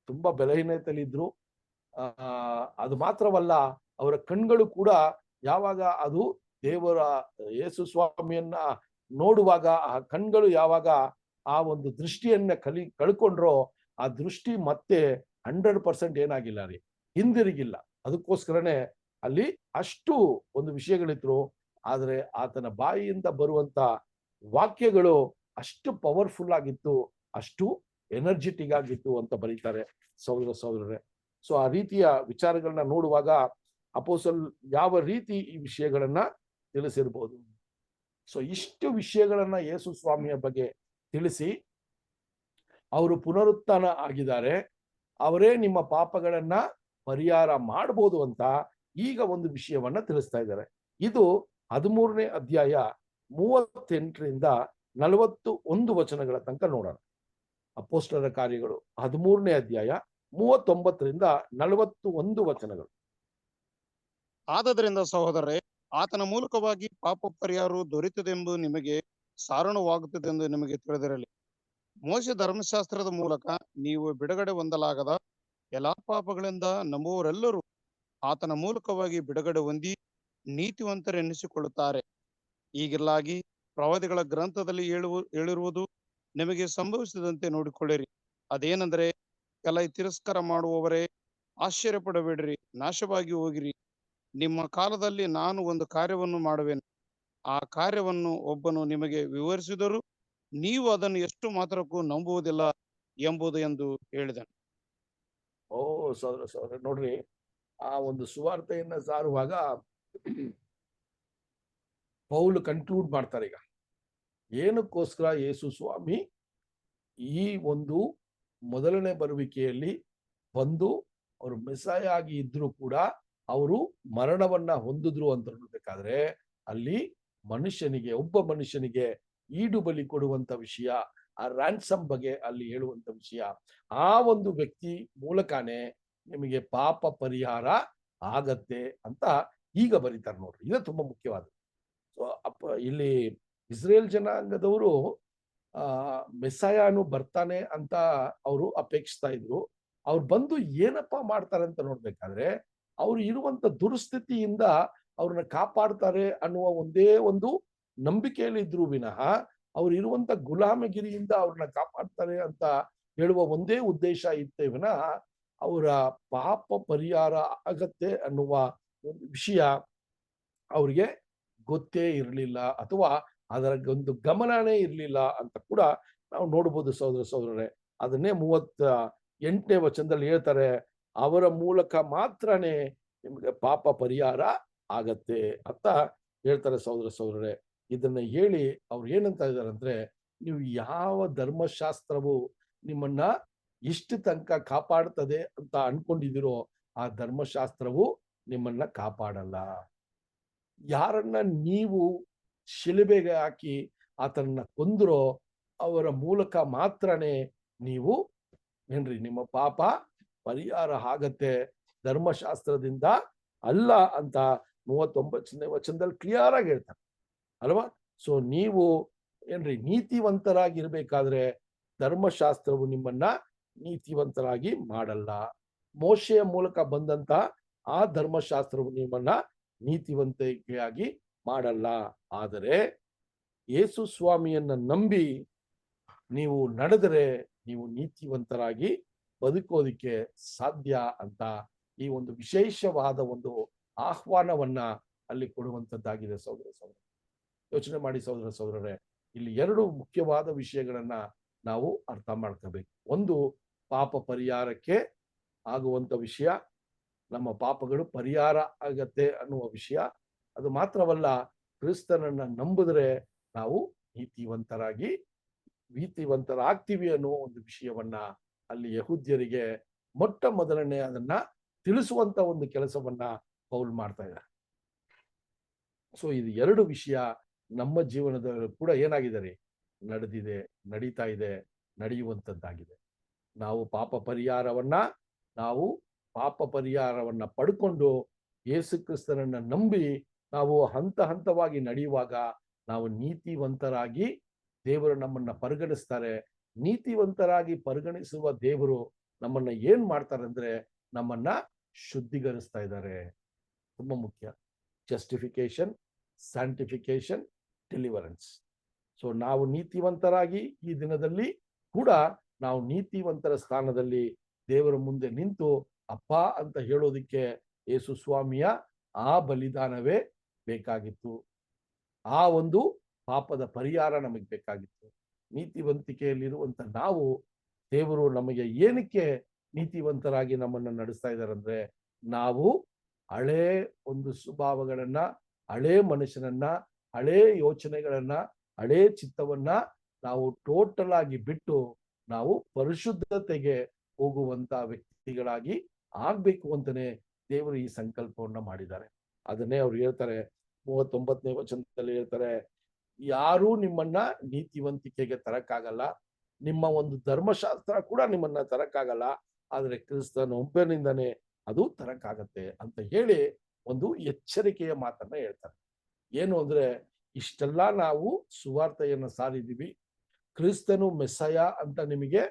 ತುಂಬಾ ಬಲಹೀನತೆಯಲ್ಲಿದ್ರು. ಅದು ಮಾತ್ರವಲ್ಲ, ಅವರ ಕಣ್ಗಳು ಕೂಡ ಯಾವಾಗ ಅದು ದೇವರ ಯೇಸು ಸ್ವಾಮಿಯನ್ನ ನೋಡುವಾಗ ಆ ಕಣ್ಗಳು ಯಾವಾಗ ಆ ಒಂದು ದೃಷ್ಟಿಯನ್ನ ಕಳ್ಕೊಂಡ್ರೋ ಆ ದೃಷ್ಟಿ ಮತ್ತೆ 100% ಏನಾಗಿಲ್ಲ ರೀ, ಹಿಂದಿರುಗಿಲ್ಲ. ಅದಕ್ಕೋಸ್ಕರನೇ ಅಲ್ಲಿ ಅಷ್ಟು ಒಂದು ವಿಷಯಗಳಿದ್ರು. ಆದ್ರೆ ಆತನ ಬಾಯಿಯಿಂದ ಬರುವಂತ ವಾಕ್ಯಗಳು ಅಷ್ಟು ಪವರ್ಫುಲ್ ಆಗಿತ್ತು, ಅಷ್ಟು ಎನರ್ಜೆಟಿಕ್ ಆಗಿತ್ತು ಅಂತ ಬರೀತಾರೆ ಸಹೋದರರೇ. ಸೊ ಆ ರೀತಿಯ ವಿಚಾರಗಳನ್ನ ನೋಡುವಾಗ ಅಪೋಸ್ತಲ ಯಾವ ರೀತಿ ಈ ವಿಷಯಗಳನ್ನ ತಿಳಿಸಿರ್ಬೋದು. ಸೊ ಇಷ್ಟು ವಿಷಯಗಳನ್ನ ಯೇಸು ಸ್ವಾಮಿಯ ಬಗ್ಗೆ ತಿಳಿಸಿ, ಅವರು ಪುನರುತ್ಥಾನ ಆಗಿದ್ದಾರೆ, ಅವರೇ ನಿಮ್ಮ ಪಾಪಗಳನ್ನ ಪರಿಹಾರ ಮಾಡಬಹುದು ಅಂತ ಈಗ ಒಂದು ವಿಷಯವನ್ನ ತಿಳಿಸ್ತಾ ಇದ್ದಾರೆ. ಇದು 13ನೇ ಅಧ್ಯಾಯ 38ರಿಂದ 41 ವಚನಗಳ ತನಕ ನೋಡೋಣ. ಅಪೊಸ್ತಲರ ಕಾರ್ಯಗಳು 13ನೇ ಅಧ್ಯಾಯ 39ರಿಂದ 41 ವಚನಗಳು. ಆದದರಿಂದ ಸಹೋದರರೇ, ಆತನ ಮೂಲಕವಾಗಿ ಪಾಪ ಪರಿಹಾರವು ದೊರೆತದೆಂಬು ನಿಮಗೆ ಸಾರಣವಾಗುತ್ತದೆಂದು ನಿಮಗೆ ತಿಳಿದಿರಲಿ. ಮೋಶೆ ಧರ್ಮಶಾಸ್ತ್ರದ ಮೂಲಕ ನೀವು ಬಿಡುಗಡೆ ಹೊಂದಲಾಗದ ಎಲ್ಲಾ ಪಾಪಗಳಿಂದ ನಂಬುವವರೆಲ್ಲರೂ ಆತನ ಮೂಲಕವಾಗಿ ಬಿಡುಗಡೆ ಹೊಂದಿ ನೀತಿವಂತರೆನ್ನಿಸಿಕೊಳ್ಳುತ್ತಾರೆ. ಹೀಗಿರಲಾಗಿ ಪ್ರವಾದಿಗಳ ಗ್ರಂಥದಲ್ಲಿ ಹೇಳಿರುವುದು ನಿಮಗೆ ಸಂಭವಿಸಿದಂತೆ ನೋಡಿಕೊಳ್ಳಿರಿ. ಅದೇನೆಂದರೆ, ಕೆಲ ತಿರಸ್ಕಾರ ಮಾಡುವವರೇ, ಆಶ್ಚರ್ಯಪಡಬೇಡಿರಿ, ನಾಶವಾಗಿ ಹೋಗಿರಿ. ನಿಮ್ಮ ಕಾಲದಲ್ಲಿ ನಾನು ಒಂದು ಕಾರ್ಯವನ್ನು ಮಾಡುವೆನು. ಆ ಕಾರ್ಯವನ್ನು ಒಬ್ಬನು ನಿಮಗೆ ವಿವರಿಸಿದರೂ ನೀವು ಅದನ್ನು ಎಷ್ಟು ಮಾತ್ರಕ್ಕೂ ನಂಬುವುದಿಲ್ಲ ಎಂಬುದು ಎಂದು ಹೇಳಿದನು. ಓ ಸಹೋದರ ನೋಡ್ರಿ, ಆ ಒಂದು ಸುವಾರ್ತೆಯನ್ನ ಸಾರುವಾಗ ಪೌಲ್ ಕನ್ಕ್ಲೂಡ್ ಮಾಡ್ತಾರೆ. ಈಗ ಏನಕ್ಕೋಸ್ಕರ ಯೇಸು ಸ್ವಾಮಿ ಈ ಒಂದು ಮೊದಲನೇ ಬರುವಿಕೆಯಲ್ಲಿ ಬಂದು ಅವರು ಮೆಸ್ಸಾಯ ಆಗಿ ಇದ್ರು ಕೂಡ ಅವರು ಮರಣವನ್ನ ಹೊಂದಿದ್ರು ಅಂತ ನೋಡ್ಬೇಕಾದ್ರೆ ಅಲ್ಲಿ ಮನುಷ್ಯನಿಗೆ, ಒಬ್ಬ ಮನುಷ್ಯನಿಗೆ ಈಡು ಬಲಿ ಕೊಡುವಂತ ವಿಷಯ, ಆ ರ್ಯಾನ್ಸಮ್ ಬಗ್ಗೆ ಅಲ್ಲಿ ಹೇಳುವಂತ ವಿಷಯ, ಆ ಒಂದು ವ್ಯಕ್ತಿ ಮೂಲಕನೇ ನಿಮಗೆ ಪಾಪ ಪರಿಹಾರ ಆಗತ್ತೆ ಅಂತ ಈಗ ಬರೀತಾರೆ ನೋಡ್ರಿ. ಇದು ತುಂಬಾ ಮುಖ್ಯವಾದ. ಸೊ ಇಲ್ಲಿ ಇಸ್ರೇಲ್ ಜನಾಂಗದವರು ಮೆಸ್ಸಾಯನು ಬರ್ತಾನೆ ಅಂತ ಅವರು ಅಪೇಕ್ಷಿಸ್ತಾ ಇದ್ರು. ಅವ್ರು ಬಂದು ಏನಪ್ಪಾ ಮಾಡ್ತಾರೆ ಅಂತ ನೋಡ್ಬೇಕಾದ್ರೆ ಅವ್ರು ಇರುವಂತ ದುರ್ಸ್ಥಿತಿಯಿಂದ ಅವ್ರನ್ನ ಕಾಪಾಡ್ತಾರೆ ಅನ್ನುವ ಒಂದೇ ಒಂದು ನಂಬಿಕೆಯಲ್ಲಿ ಇದ್ರು ವಿನಃ ಅವ್ರು ಇರುವಂತ ಗುಲಾಮಗಿರಿಯಿಂದ ಅವ್ರನ್ನ ಕಾಪಾಡ್ತಾರೆ ಅಂತ ಹೇಳುವ ಒಂದೇ ಉದ್ದೇಶ ಇತ್ತೇ ವಿನಃ ಅವರ ಪಾಪ ಪರಿಹಾರ ಆಗತ್ತೆ ಅನ್ನುವ ಒಂದು ವಿಷಯ ಅವ್ರಿಗೆ ಗೊತ್ತೇ ಇರಲಿಲ್ಲ, ಅಥವಾ ಅದರ ಒಂದು ಗಮನನೇ ಇರಲಿಲ್ಲ ಅಂತ ಕೂಡ ನಾವು ನೋಡ್ಬೋದು ಸಹೋದರರೇ. ಅದನ್ನೇ 38ನೇ ವಚನದಲ್ಲಿ ಹೇಳ್ತಾರೆ, ಅವರ ಮೂಲಕ ಮಾತ್ರನೇ ನಿಮಗೆ ಪಾಪ ಪರಿಹಾರ ಆಗತ್ತೆ ಅಂತ ಹೇಳ್ತಾರೆ ಸಹೋದರರೇ. ಇದನ್ನ ಹೇಳಿ ಅವ್ರು ಏನಂತ ಇದ್ದಾರೆ ಅಂದ್ರೆ, ನೀವು ಯಾವ ಧರ್ಮಶಾಸ್ತ್ರವು ನಿಮ್ಮನ್ನ ಇಷ್ಟು ತನಕ ಕಾಪಾಡ್ತದೆ ಅಂತ ಅನ್ಕೊಂಡಿದಿರೋ ಆ ಧರ್ಮಶಾಸ್ತ್ರವು ನಿಮ್ಮನ್ನ ಕಾಪಾಡಲ್ಲ. ಯಾರನ್ನ ನೀವು ಶಿಲುಬೆಗೆ ಹಾಕಿ ಆತನನ್ನ ಕೊಂದ್ರೋ ಅವರ ಮೂಲಕ ಮಾತ್ರನೇ ನೀವು ಏನ್ರಿ ನಿಮ್ಮ ಪಾಪ ಪರಿಹಾರ ಆಗತ್ತೆ, ಧರ್ಮಶಾಸ್ತ್ರದಿಂದ ಅಲ್ಲ ಅಂತ 39ನೇ ವಚನದಲ್ಲಿ ಕ್ಲಿಯರ್ ಆಗಿ ಹೇಳ್ತಾರೆ ಅಲ್ವಾ. ಸೊ ನೀವು ಏನ್ರಿ ನೀತಿವಂತರಾಗಿರ್ಬೇಕಾದ್ರೆ ಧರ್ಮಶಾಸ್ತ್ರವು ನಿಮ್ಮನ್ನ ನೀತಿವಂತರಾಗಿ ಮಾಡಲ್ಲ. ಮೋಶೆಯ ಮೂಲಕ ಬಂದಂತ ಆ ಧರ್ಮಶಾಸ್ತ್ರವು ನಿಮ್ಮನ್ನ ನೀತಿವಂತಿಕೆಯಾಗಿ ಮಾಡಲ್ಲ. ಆದರೆ ಯೇಸು ಸ್ವಾಮಿಯನ್ನ ನಂಬಿ ನೀವು ನಡೆದರೆ ನೀವು ನೀತಿವಂತರಾಗಿ ಬದುಕೋದಿಕ್ಕೆ ಸಾಧ್ಯ ಅಂತ ಈ ಒಂದು ವಿಶೇಷವಾದ ಒಂದು ಆಹ್ವಾನವನ್ನ ಅಲ್ಲಿ ಕೊಡುವಂತದ್ದಾಗಿದೆ ಸಹೋದರ. ಯೋಚನೆ ಮಾಡಿ ಸಹೋದರರೇ, ಇಲ್ಲಿ 2 ಮುಖ್ಯವಾದ ವಿಷಯಗಳನ್ನ ನಾವು ಅರ್ಥ ಮಾಡ್ಕೋಬೇಕು. ಒಂದು, ಪಾಪ ಪರಿಹಾರಕ್ಕೆ ಆಗುವಂತ ವಿಷಯ, ನಮ್ಮ ಪಾಪಗಳು ಪರಿಹಾರ ಆಗತ್ತೆ ಅನ್ನುವ ವಿಷಯ. ಅದು ಮಾತ್ರವಲ್ಲ, ಕ್ರಿಸ್ತನನ್ನ ನಂಬಿದ್ರೆ ನಾವು ನೀತಿವಂತರಾಗ್ತೀವಿ ಅನ್ನುವ ಒಂದು ವಿಷಯವನ್ನ ಅಲ್ಲಿ ಯಹೂದ್ಯರಿಗೆ ಮೊಟ್ಟ ಮೊದಲನೇ ಅದನ್ನ ತಿಳಿಸುವಂತ ಒಂದು ಕೆಲಸವನ್ನ ಪೌಲ್ ಮಾಡ್ತಾ ಇದ್ದಾರೆ. ಸೊ ಇದು 2 ವಿಷಯ ನಮ್ಮ ಜೀವನದಲ್ಲಿ ಕೂಡ ಏನಾಗಿದೆ, ನಡೆದಿದೆ, ನಡೀತಾ ಇದೆ, ನಡೆಯುವಂತದ್ದಾಗಿದೆ. ನಾವು ಪಾಪ ಪರಿಹಾರವನ್ನ ಪಡ್ಕೊಂಡು ಯೇಸು ಕ್ರಿಸ್ತನನ್ನ ನಂಬಿ ನಾವು ಹಂತ ಹಂತವಾಗಿ ನಡೆಯುವಾಗ ನಾವು ನೀತಿವಂತರಾಗಿ ದೇವರು ನಮ್ಮನ್ನ ಪರಿಗಣಿಸ್ತಾರೆ. ನೀತಿವಂತರಾಗಿ ಪರಿಗಣಿಸುವ ದೇವರು ನಮ್ಮನ್ನ ಏನ್ ಮಾಡ್ತಾರೆ ಅಂದ್ರೆ ನಮ್ಮನ್ನ ಶುದ್ಧೀಕರಿಸ್ತಾ ಇದ್ದಾರೆ. ತುಂಬಾ ಮುಖ್ಯ. Justification, sanctification, deliverance. ಸೊ ನಾವು ನೀತಿವಂತರಾಗಿ ಈ ದಿನದಲ್ಲಿ ಕೂಡ ನಾವು ನೀತಿವಂತರ ಸ್ಥಾನದಲ್ಲಿ ದೇವರ ಮುಂದೆ ನಿಂತು ಅಪ್ಪ ಅಂತ ಹೇಳೋದಿಕ್ಕೆ ಯೇಸು ಸ್ವಾಮಿಯ ಆ ಬಲಿದಾನವೇ ಬೇಕಾಗಿತ್ತು. ಆ ಒಂದು ಪಾಪದ ಪರಿಹಾರ ನಮಗೆ ಬೇಕಾಗಿತ್ತು. ನೀತಿವಂತಿಕೆಯಲ್ಲಿರುವಂತ ನಾವು, ದೇವರು ನಮಗೆ ಏನಕ್ಕೆ ನೀತಿವಂತರಾಗಿ ನಮ್ಮನ್ನು ನಡೆಸ್ತಾ ಇದ್ದಾರೆ ಅಂದ್ರೆ, ನಾವು ಹಳೇ ಒಂದು ಸ್ವಭಾವಗಳನ್ನ, ಹಳೇ ಮನುಷ್ಯನನ್ನ, ಹಳೇ ಯೋಚನೆಗಳನ್ನ, ಹಳೇ ಚಿತ್ತವನ್ನ ನಾವು ಟೋಟಲ್ ಆಗಿ ಬಿಟ್ಟು ನಾವು ಪರಿಶುದ್ಧತೆಗೆ ಹೋಗುವಂತ ವ್ಯಕ್ತಿಗಳಾಗಿ ಆಗ್ಬೇಕು ಅಂತಾನೆ ದೇವರು ಈ ಸಂಕಲ್ಪವನ್ನ ಮಾಡಿದ್ದಾರೆ. ಅದನ್ನೇ ಅವ್ರು ಹೇಳ್ತಾರೆ 39ನೇ ವಚನದಲ್ಲಿ ಹೇಳ್ತಾರೆ, ಯಾರೂ ನಿಮ್ಮನ್ನ ನೀತಿವಂತಿಕೆಗೆ ತರಕ್ಕಾಗಲ್ಲ, ನಿಮ್ಮ ಒಂದು ಧರ್ಮಶಾಸ್ತ್ರ ಕೂಡ ನಿಮ್ಮನ್ನ ತರಕ್ಕಾಗಲ್ಲ, ಆದ್ರೆ ಕ್ರಿಸ್ತನ ಒಬ್ಬನಿಂದನೇ ಅದು ತರಕ್ಕಾಗತ್ತೆ ಅಂತ ಹೇಳಿ ಒಂದು ಎಚ್ಚರಿಕೆಯ ಮಾತನ್ನ ಹೇಳ್ತಾರೆ. ಏನು ಅಂದ್ರೆ, ಇಷ್ಟೆಲ್ಲ ನಾವು ಸುವಾರ್ತೆಯನ್ನ ಸಾರಿದೀವಿ, ಕ್ರಿಸ್ತನು ಮೆಸ್ಸಯ ಅಂತ ನಿಮಗೆ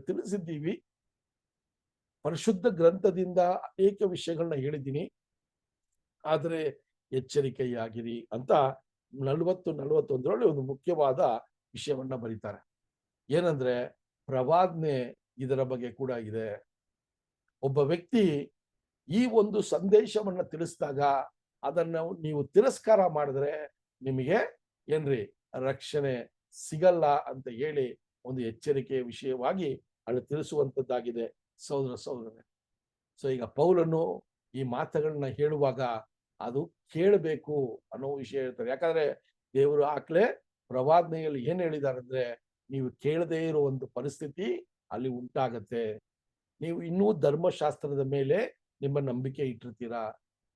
ತಿಳಿಸಿದ್ದೀವಿ, ಪರಿಶುದ್ಧ ಗ್ರಂಥದಿಂದ ಅನೇಕ ವಿಷಯಗಳನ್ನ ಹೇಳಿದ್ದೀನಿ, ಆದರೆ ಎಚ್ಚರಿಕೆಯಾಗಿರಿ ಅಂತ 40-41ರಲ್ಲಿ ಒಂದು ಮುಖ್ಯವಾದ ವಿಷಯವನ್ನ ಬರೀತಾರೆ. ಏನಂದ್ರೆ, ಪ್ರವಾದನೆ ಇದರ ಬಗ್ಗೆ ಕೂಡ ಇದೆ. ಒಬ್ಬ ವ್ಯಕ್ತಿ ಈ ಒಂದು ಸಂದೇಶವನ್ನ ತಿಳಿಸಿದಾಗ ಅದನ್ನ ನೀವು ತಿರಸ್ಕಾರ ಮಾಡಿದ್ರೆ ನಿಮಗೆ ಏನ್ರಿ ರಕ್ಷಣೆ ಸಿಗಲ್ಲ ಅಂತ ಹೇಳಿ ಒಂದು ಎಚ್ಚರಿಕೆಯ ವಿಷಯವಾಗಿ ಅಲ್ಲಿ ತಿಳಿಸುವಂತದ್ದಾಗಿದೆ ಸಹೋದರರೇ. ಸೊ ಈಗ ಪೌಲನು ಈ ಮಾತುಗಳನ್ನ ಹೇಳುವಾಗ ಅದು ಕೇಳಬೇಕು ಅನ್ನೋ ವಿಷಯ ಹೇಳ್ತಾರೆ. ಯಾಕಂದ್ರೆ ದೇವರು ಆಕ್ಲೆ ಪ್ರವಾದನೆಯಲ್ಲಿ ಏನ್ ಹೇಳಿದ್ದಾರೆ ಅಂದ್ರೆ, ನೀವು ಕೇಳದೇ ಇರೋ ಒಂದು ಪರಿಸ್ಥಿತಿ ಅಲ್ಲಿ ಉಂಟಾಗತ್ತೆ. ನೀವು ಇನ್ನೂ ಧರ್ಮಶಾಸ್ತ್ರದ ಮೇಲೆ ನಿಮ್ಮ ನಂಬಿಕೆ ಇಟ್ಟಿರ್ತೀರಾ,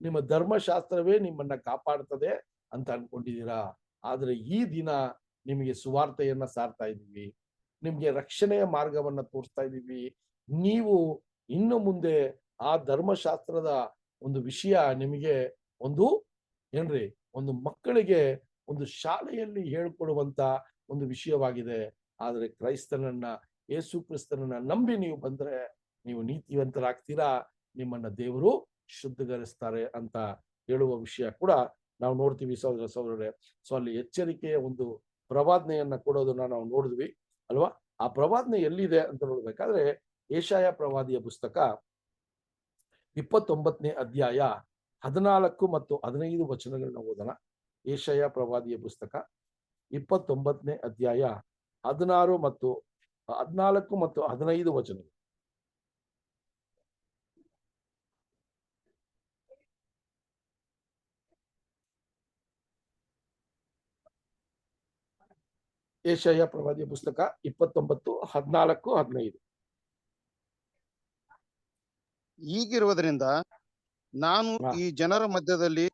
ನಿಮ್ಮ ಧರ್ಮಶಾಸ್ತ್ರವೇ ನಿಮ್ಮನ್ನ ಕಾಪಾಡ್ತದೆ ಅಂತ ಅನ್ಕೊಂಡಿದ್ದೀರಾ. ಆದ್ರೆ ಈ ದಿನ ನಿಮಗೆ ಸುವಾರ್ತೆಯನ್ನ ಸಾರ್ತಾ ಇದ್ದೀವಿ, ನಿಮ್ಗೆ ರಕ್ಷಣೆಯ ಮಾರ್ಗವನ್ನ ತೋರಿಸ್ತಾ ಇದ್ದೀವಿ. ನೀವು ಇನ್ನು ಮುಂದೆ ಆ ಧರ್ಮಶಾಸ್ತ್ರದ ಒಂದು ವಿಷಯ ನಿಮಗೆ ಒಂದು ಮಕ್ಕಳಿಗೆ ಒಂದು ಶಾಲೆಯಲ್ಲಿ ಹೇಳ್ಕೊಡುವಂತ ಒಂದು ವಿಷಯವಾಗಿದೆ. ಆದ್ರೆ ಕ್ರೈಸ್ತನನ್ನ, ಯೇಸು ಕ್ರಿಸ್ತನನ್ನ ನಂಬಿ ನೀವು ಬಂದ್ರೆ ನೀವು ನೀತಿವಂತರಾಗ್ತೀರಾ, ನಿಮ್ಮನ್ನ ದೇವರು ಶುದ್ಧೀಕರಿಸ್ತಾರೆ ಅಂತ ಹೇಳುವ ವಿಷಯ ಕೂಡ ನಾವು ನೋಡ್ತೀವಿ ಸಹೋದರರೇ. ಸೊ ಅಲ್ಲಿ ಎಚ್ಚರಿಕೆಯ ಒಂದು ಪ್ರವಾದನೆಯನ್ನ ಕೊಡೋದನ್ನ ನಾವು ನೋಡಿದ್ವಿ ಅಲ್ವಾ. ಆ ಪ್ರವಾದನೆ ಎಲ್ಲಿದೆ ಅಂತ ನೋಡ್ಬೇಕಾದ್ರೆ ಯೆಶಾಯ ಪ್ರವಾದಿಯ ಪುಸ್ತಕ 29ನೇ ಅಧ್ಯಾಯ 14 ಮತ್ತು 15 ವಚನಗಳನ್ನ ಓದೋಣ. ಯೆಶಾಯ ಪ್ರವಾದಿಯ ಪುಸ್ತಕ 29ನೇ ಅಧ್ಯಾಯ 14 ಮತ್ತು 15 ವಚನಗಳು. ಯೆಶಾಯ ಪ್ರವಾದಿಯ ಪುಸ್ತಕ 29, 14, 15. ಹೀಗಿರುವುದರಿಂದ ನಾನು ಈ ಜನರ ಮಧ್ಯದಲ್ಲಿ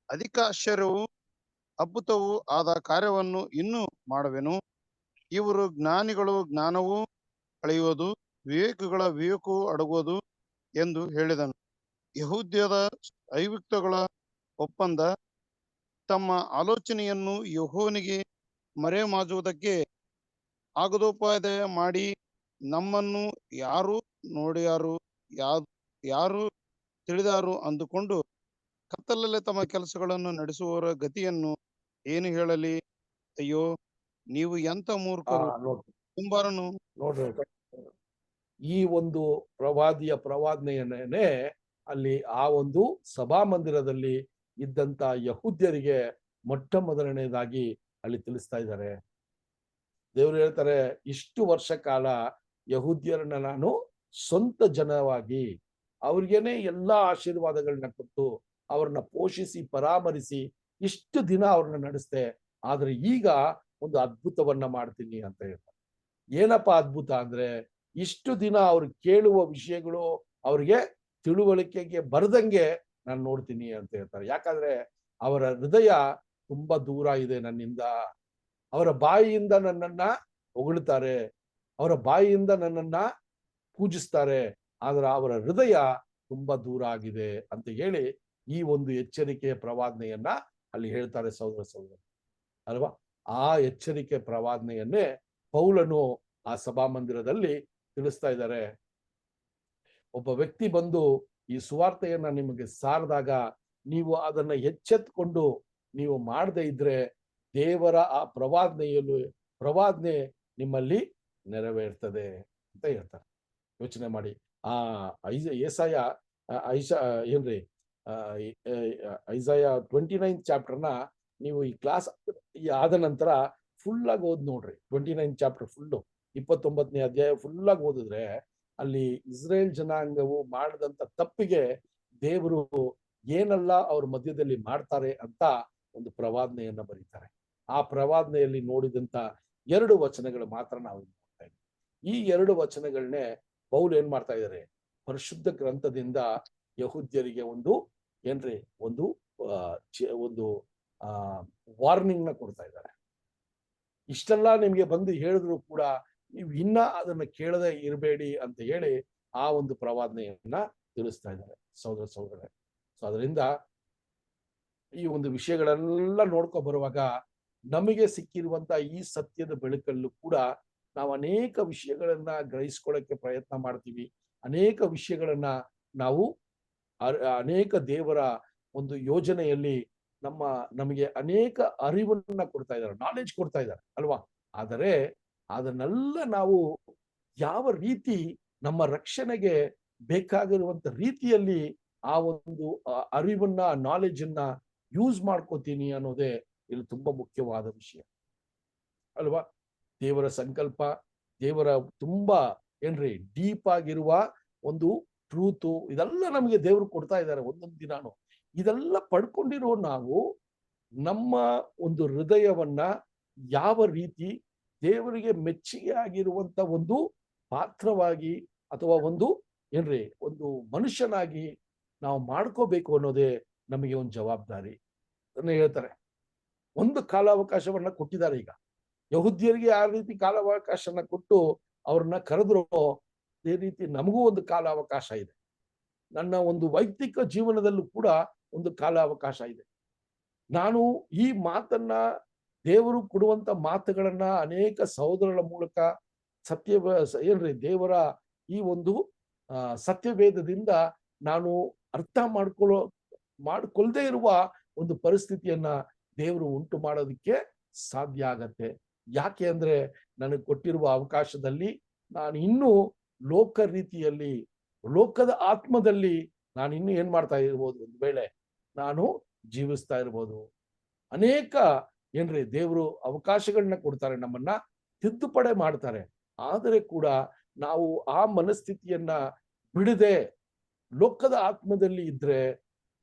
ಅಧಿಕ ಆಶ್ಚರ್ಯವೂ ಅದ್ಭುತವೂ ಆದ ಕಾರ್ಯವನ್ನು ಇನ್ನೂ ಮಾಡುವೆನು. ಇವರು ಜ್ಞಾನಿಗಳು ಜ್ಞಾನವೂ ಅಳೆಯುವುದು, ವಿವೇಕಿಗಳ ವಿವೇಕವೂ ಅಡಗುವುದು ಎಂದು ಹೇಳಿದನು. ಯಹೂದ್ಯದ ಐಗುಪ್ತಗಳ ಒಪ್ಪಂದ ತಮ್ಮ ಆಲೋಚನೆಯನ್ನು ಯೆಹೋವನಿಗೆ ಮರೆಮಾಚುವುದಕ್ಕೆ ಆಗದೋಪಾಧ್ಯಾಯ ಮಾಡಿ ನಮ್ಮನ್ನು ಯಾರು ನೋಡ್ಯಾರು, ಯಾರು ತಿಳಿದಾರು ಅಂದುಕೊಂಡು ಕತ್ತಲಲ್ಲೇ ತಮ್ಮ ಕೆಲಸಗಳನ್ನು ನಡೆಸುವವರ ಗತಿಯನ್ನು ಏನು ಹೇಳಲಿ? ಅಯ್ಯೋ, ನೀವು ಎಂತ ಮೂರ್ಖರು! ಕುಂಬಾರನು ನೋಡ್ರಿ, ಈ ಒಂದು ಪ್ರವಾದಿಯ ಪ್ರವಾದನೆಯನ್ನೇ ಅಲ್ಲಿ ಆ ಒಂದು ಸಭಾಮಂದಿರದಲ್ಲಿ ಇದ್ದಂತ ಯಹೂದ್ಯರಿಗೆ ಮೊಟ್ಟ ಮೊದಲನೇದಾಗಿ ಅಲ್ಲಿ ತಿಳಿಸ್ತಾ ಇದ್ದಾರೆ. ದೇವರು ಹೇಳ್ತಾರೆ, ಇಷ್ಟು ವರ್ಷ ಕಾಲ ಯಹೂದ್ಯರನ್ನ ನಾನು ಸ್ವಂತ ಜನವಾಗಿ ಅವ್ರಿಗೇನೆ ಎಲ್ಲಾ ಆಶೀರ್ವಾದಗಳನ್ನ ಕೊಟ್ಟು ಅವ್ರನ್ನ ಪೋಷಿಸಿ ಪರಾಮರಿಸಿ ಇಷ್ಟು ದಿನ ಅವ್ರನ್ನ ನಡೆಸ್ದೆ, ಆದ್ರೆ ಈಗ ಒಂದು ಅದ್ಭುತವನ್ನ ಮಾಡ್ತೀನಿ ಅಂತ ಹೇಳ್ತಾರೆ. ಏನಪ್ಪಾ ಅದ್ಭುತ ಅಂದ್ರೆ, ಇಷ್ಟು ದಿನ ಅವ್ರು ಕೇಳುವ ವಿಷಯಗಳು ಅವ್ರಿಗೆ ತಿಳುವಳಿಕೆಗೆ ಬರ್ದಂಗೆ ನಾನು ನೋಡ್ತೀನಿ ಅಂತ ಹೇಳ್ತಾರೆ. ಯಾಕಂದ್ರೆ ಅವರ ಹೃದಯ ತುಂಬಾ ದೂರ ಇದೆ ನನ್ನಿಂದ. ಅವರ ಬಾಯಿಯಿಂದ ನನ್ನನ್ನ ಹೊಗಳ್ತಾರೆ, ಅವರ ಬಾಯಿಯಿಂದ ನನ್ನನ್ನ ಪೂಜಿಸ್ತಾರೆ, ಆದ್ರೆ ಅವರ ಹೃದಯ ತುಂಬಾ ದೂರ ಆಗಿದೆ ಅಂತ ಹೇಳಿ ಈ ಒಂದು ಎಚ್ಚರಿಕೆಯ ಪ್ರವಾದನೆಯನ್ನ ಅಲ್ಲಿ ಹೇಳ್ತಾರೆ ಸಹೋದರ ಅಲ್ವಾ. ಆ ಎಚ್ಚರಿಕೆ ಪ್ರವಾದನೆಯನ್ನೇ ಪೌಲನು ಆ ಸಭಾಮಂದಿರದಲ್ಲಿ ತಿಳಿಸ್ತಾ ಇದ್ದಾರೆ. ಒಬ್ಬ ವ್ಯಕ್ತಿ ಬಂದು ಈ ಸುವಾರ್ತೆಯನ್ನ ನಿಮಗೆ ಸಾರಿದಾಗ ನೀವು ಅದನ್ನ ಎಚ್ಚೆತ್ಕೊಂಡು ನೀವು ಮಾಡದೇ ಇದ್ರೆ ದೇವರ ಆ ಪ್ರವಾದನೆ ನಿಮ್ಮಲ್ಲಿ ನೆರವೇರ್ತದೆ ಅಂತ ಹೇಳ್ತಾರೆ. ಯೋಚನೆ ಮಾಡಿ. ಏಸಾಯ ಏನ್ರಿ ಐಸಾಯ 29 ಚಾಪ್ಟರ್ನ ನೀವು ಈ ಕ್ಲಾಸ್ ಆದ ನಂತರ ಫುಲ್ ಆಗಿ ಓದ್ ನೋಡ್ರಿ. 29 ಚಾಪ್ಟರ್ ಫುಲ್ಲು 29ನೇ ಅಧ್ಯಾಯ ಫುಲ್ ಆಗಿ ಓದಿದ್ರೆ ಅಲ್ಲಿ ಇಸ್ರೇಲ್ ಜನಾಂಗವು ಮಾಡಿದಂತ ತಪ್ಪಿಗೆ ದೇವರು ಏನೆಲ್ಲ ಅವ್ರ ಮಧ್ಯದಲ್ಲಿ ಮಾಡ್ತಾರೆ ಅಂತ ಒಂದು ಪ್ರವಾದನೆಯನ್ನ ಬರೀತಾರೆ. ಆ ಪ್ರವಾದನೆಯಲ್ಲಿ ನೋಡಿದಂತ 2 ವಚನಗಳು ಮಾತ್ರ ನಾವು ನೋಡ್ತಾ ಇದ್ದೀವಿ. ಈ 2 ವಚನಗಳನ್ನೇ ಪೌಲ್ ಏನ್ ಮಾಡ್ತಾ ಇದ್ದಾರೆ, ಪರಿಶುದ್ಧ ಗ್ರಂಥದಿಂದ ಯಹೂದ್ಯರಿಗೆ ಒಂದು ವಾರ್ನಿಂಗ್ ನ ಕೊಡ್ತಾ ಇದ್ದಾರೆ. ಇಷ್ಟೆಲ್ಲ ನಿಮ್ಗೆ ಬಂದು ಹೇಳಿದ್ರು ಕೂಡ ನೀವು ಇನ್ನ ಅದನ್ನ ಕೇಳದೆ ಇರಬೇಡಿ ಅಂತ ಹೇಳಿ ಆ ಒಂದು ಪ್ರವಾದನೆಯನ್ನ ತಿಳಿಸ್ತಾ ಇದ್ದಾರೆ ಸಹೋದರ. ಸೊ ಅದರಿಂದ ಈ ಒಂದು ವಿಷಯಗಳೆಲ್ಲ ನೋಡ್ಕೊ ಬರುವಾಗ ನಮಗೆ ಸಿಕ್ಕಿರುವಂತ ಈ ಸತ್ಯದ ಬೆಳಕಲ್ಲೂ ಕೂಡ ನಾವು ಅನೇಕ ವಿಷಯಗಳನ್ನ ಗ್ರಹಿಸ್ಕೊಳ್ಳಕ್ಕೆ ಪ್ರಯತ್ನ ಮಾಡ್ತೀವಿ. ಅನೇಕ ವಿಷಯಗಳನ್ನ ನಾವು ಅನೇಕ ದೇವರ ಒಂದು ಯೋಜನೆಯಲ್ಲಿ ನಮಗೆ ಅನೇಕ ಅರಿವನ್ನ ಕೊಡ್ತಾ ಇದ್ದಾರೆ, ನಾಲೆಡ್ಜ್ ಕೊಡ್ತಾ ಇದ್ದಾರೆ ಅಲ್ವಾ. ಆದರೆ ಅದನ್ನೆಲ್ಲ ನಾವು ಯಾವ ರೀತಿ ನಮ್ಮ ರಕ್ಷಣೆಗೆ ಬೇಕಾಗಿರುವಂತ ರೀತಿಯಲ್ಲಿ ಆ ಒಂದು ಅರಿವನ್ನ ನಾಲೆಡ್ಜ್ ಅನ್ನ ಯೂಸ್ ಮಾಡ್ಕೋತೀನಿ ಅನ್ನೋದೇ ಇಲ್ಲಿ ತುಂಬಾ ಮುಖ್ಯವಾದ ವಿಷಯ ಅಲ್ವಾ. ದೇವರ ಸಂಕಲ್ಪ, ದೇವರ ತುಂಬಾ ಡೀಪ್ ಆಗಿರುವ ಒಂದು ಟ್ರೂತು, ಇದೆಲ್ಲ ನಮಗೆ ದೇವರು ಕೊಡ್ತಾ ಇದ್ದಾರೆ ಒಂದೊಂದು ದಿನಾನು. ಇದೆಲ್ಲ ಪಡ್ಕೊಂಡಿರೋ ನಾವು ನಮ್ಮ ಒಂದು ಹೃದಯವನ್ನ ಯಾವ ರೀತಿ ದೇವರಿಗೆ ಮೆಚ್ಚುಗೆ ಆಗಿರುವಂತ ಒಂದು ಪಾತ್ರವಾಗಿ ಅಥವಾ ಒಂದು ಮನುಷ್ಯನಾಗಿ ನಾವು ಮಾಡ್ಕೋಬೇಕು ಅನ್ನೋದೇ ನಮಗೆ ಒಂದು ಜವಾಬ್ದಾರಿ. ಅದನ್ನ ಹೇಳ್ತಾರೆ, ಒಂದು ಕಾಲಾವಕಾಶವನ್ನ ಕೊಟ್ಟಿದ್ದಾರೆ. ಈಗ ಯಹೂದ್ಯರಿಗೆ ಆ ರೀತಿ ಕಾಲಾವಕಾಶನ ಕೊಟ್ಟು ಅವ್ರನ್ನ ಕರೆದ್ರು, ಅದೇ ರೀತಿ ನಮಗೂ ಒಂದು ಕಾಲಾವಕಾಶ ಇದೆ. ನನ್ನ ಒಂದು ವೈಯಕ್ತಿಕ ಜೀವನದಲ್ಲೂ ಕೂಡ ಒಂದು ಕಾಲಾವಕಾಶ ಇದೆ. ನಾನು ಈ ಮಾತನ್ನ, ದೇವರು ಕೊಡುವಂತ ಮಾತುಗಳನ್ನ ಅನೇಕ ಸಹೋದರರ ಮೂಲಕ ದೇವರ ಈ ಒಂದು ಸತ್ಯವೇದದಿಂದ ನಾನು ಅರ್ಥ ಮಾಡ್ಕೊಳ್ದೇ ಇರುವ ಒಂದು ಪರಿಸ್ಥಿತಿಯನ್ನ ದೇವರು ಉಂಟು ಮಾಡೋದಕ್ಕೆ ಸಾಧ್ಯ ಆಗತ್ತೆ. ಯಾಕೆ ಅಂದ್ರೆ ನನಗೆ ಕೊಟ್ಟಿರುವ ಅವಕಾಶದಲ್ಲಿ ನಾನು ಇನ್ನೂ ಲೋಕದ ಆತ್ಮದಲ್ಲಿ ನಾನು ಇನ್ನೂ ಏನ್ ಮಾಡ್ತಾ ಇರ್ಬೋದು, ಒಂದು ವೇಳೆ ನಾನು ಜೀವಿಸ್ತಾ ಇರ್ಬೋದು. ಅನೇಕ ದೇವರು ಅವಕಾಶಗಳನ್ನ ಕೊಡ್ತಾರೆ, ನಮ್ಮನ್ನ ತಿದ್ದುಪಡಿ ಮಾಡ್ತಾರೆ. ಆದರೆ ಕೂಡ ನಾವು ಆ ಮನಸ್ಥಿತಿಯನ್ನ ಬಿಡದೆ ಲೋಕದ ಆತ್ಮದಲ್ಲಿ ಇದ್ರೆ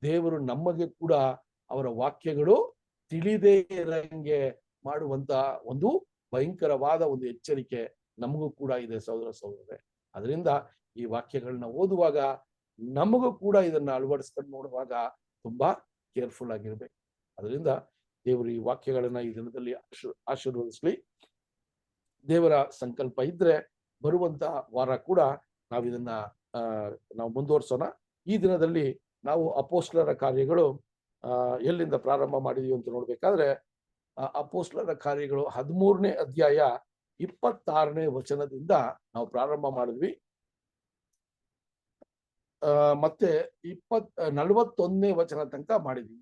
ದೇವರು ನಮಗೆ ಕೂಡ ಅವರ ವಾಕ್ಯಗಳು ತಿಳಿದೇ ಇರಂಗೆ ಮಾಡುವಂತ ಒಂದು ಭಯಂಕರವಾದ ಒಂದು ಎಚ್ಚರಿಕೆ ನಮಗೂ ಕೂಡ ಇದೆ ಸಹೋದರರೇ. ಅದರಿಂದ ಈ ವಾಕ್ಯಗಳನ್ನ ಓದುವಾಗ ನಮಗೂ ಕೂಡ ಇದನ್ನ ಅಳವಡಿಸ್ಕೊಂಡು ನೋಡುವಾಗ ತುಂಬಾ ಕೇರ್ಫುಲ್ ಆಗಿರ್ಬೇಕು. ಅದರಿಂದ ದೇವರು ಈ ವಾಕ್ಯಗಳನ್ನ ಈ ದಿನದಲ್ಲಿ ಆಶೀರ್ವದಿಸ್ಲಿ. ದೇವರ ಸಂಕಲ್ಪ ಇದ್ರೆ ಬರುವಂತ ವಾರ ಕೂಡ ನಾವಿದನ್ನ ನಾವು ಮುಂದುವರ್ಸೋಣ. ಈ ದಿನದಲ್ಲಿ ನಾವು ಅಪೊಸ್ತಲರ ಕಾರ್ಯಗಳು ಎಲ್ಲಿಂದ ಪ್ರಾರಂಭ ಮಾಡಿದೀವಿ ಅಂತ ನೋಡ್ಬೇಕಾದ್ರೆ, ಅಪೊಸ್ತಲರ ಕಾರ್ಯಗಳು 13ನೇ ಅಧ್ಯಾಯ 26ನೇ ವಚನದಿಂದ ನಾವು ಪ್ರಾರಂಭ ಮಾಡಿದ್ವಿ. ಮತ್ತೆ 41ನೇ ವಚನ ತನಕ ಮಾಡಿದ್ವಿ.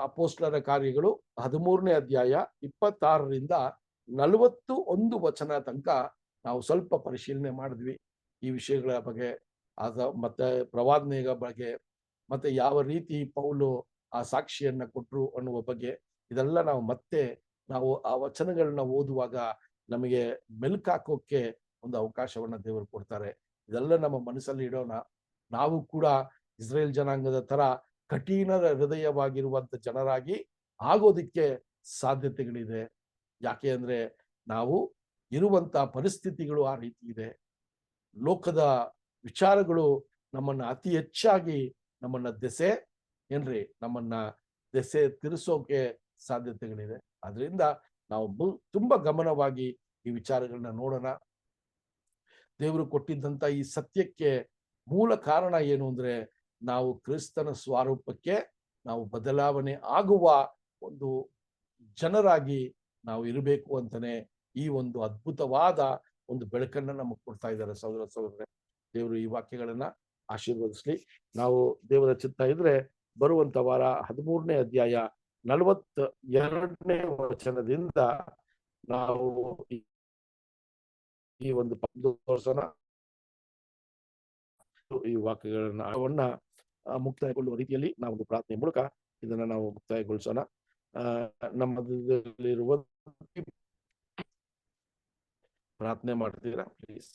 ಅಪೊಸ್ತಲರ ಕಾರ್ಯಗಳು 13ನೇ ಅಧ್ಯಾಯ 26ರಿಂದ 41 ವಚನ ತನಕ ನಾವು ಸ್ವಲ್ಪ ಪರಿಶೀಲನೆ ಮಾಡಿದ್ವಿ. ಈ ವಿಷಯಗಳ ಬಗ್ಗೆ, ಮತ್ತೆ ಪ್ರವಾದನೆಯ ಬಗ್ಗೆ, ಮತ್ತೆ ಯಾವ ರೀತಿ ಪೌಲು ಆ ಸಾಕ್ಷಿಯನ್ನ ಕೊಟ್ರು ಅನ್ನುವ ಬಗ್ಗೆ, ಇದೆಲ್ಲ ನಾವು ಆ ವಚನಗಳನ್ನ ಓದುವಾಗ ನಮಗೆ ಮೆಲ್ಕಾಕೋಕೆ ಒಂದು ಅವಕಾಶವನ್ನ ದೇವರು ಕೊಡ್ತಾರೆ. ಇದೆಲ್ಲ ನಮ್ಮ ಮನಸ್ಸಲ್ಲಿ ಇಡೋಣ. ನಾವು ಕೂಡ ಇಸ್ರೇಲ್ ಜನಾಂಗದ ತರ ಕಠಿಣ ಹೃದಯವಾಗಿರುವಂತ ಜನರಾಗಿ ಆಗೋದಿಕ್ಕೆ ಸಾಧ್ಯತೆಗಳಿದೆ. ಯಾಕೆ ಅಂದ್ರೆ ನಾವು ಇರುವಂತ ಪರಿಸ್ಥಿತಿಗಳು ಆ ರೀತಿ ಇದೆ. ಲೋಕದ ವಿಚಾರಗಳು ನಮ್ಮನ್ನ ಅತಿ ಹೆಚ್ಚಾಗಿ ನಮ್ಮನ್ನ ದೆಸೆ ತಿರ್ಸೋಕೆ ಸಾಧ್ಯತೆಗಳಿದೆ. ಅದರಿಂದ ನಾವು ತುಂಬಾ ಗಮನವಾಗಿ ಈ ವಿಚಾರಗಳನ್ನ ನೋಡೋಣ. ದೇವರು ಕೊಟ್ಟಿದ್ದಂತ ಈ ಸತ್ಯಕ್ಕೆ ಮೂಲ ಕಾರಣ ಏನು ಅಂದ್ರೆ, ನಾವು ಕ್ರಿಸ್ತನ ಸ್ವರೂಪಕ್ಕೆ ನಾವು ಬದಲಾವಣೆ ಆಗುವ ಒಂದು ಜನರಾಗಿ ನಾವು ಇರಬೇಕು ಅಂತಾನೆ ಈ ಒಂದು ಅದ್ಭುತವಾದ ಒಂದು ಬೆಳಕನ್ನ ನಮಗೆ ಕೊಡ್ತಾ ಇದ್ದಾರೆ ಸಹೋದರರೇ. ದೇವರು ಈ ವಾಕ್ಯಗಳನ್ನ ಆಶೀರ್ವದಿಸ್ಲಿ. ನಾವು ದೇವರ ಚಿತ್ತ ಇದ್ರೆ ಬರುವಂತ ವಾರ 13ನೇ ಅಧ್ಯಾಯ 42ನೇ ವಚನದಿಂದ ನಾವು ಈ ಒಂದು ಮುಂದುವರ್ಸೋಣ. ಈ ವಾಕ್ಯಗಳನ್ನ ಮುಕ್ತಾಯಗೊಳ್ಳುವ ರೀತಿಯಲ್ಲಿ ನಾವು ಒಂದು ಪ್ರಾರ್ಥನೆ ಮೂಲಕ ಇದನ್ನ ನಾವು ಮುಕ್ತಾಯಗೊಳಿಸೋಣ. ನಮ್ಮಲ್ಲಿರುವ ಪ್ರಾರ್ಥನೆ ಮಾಡ್ತೀರಾ ಪ್ಲೀಸ್?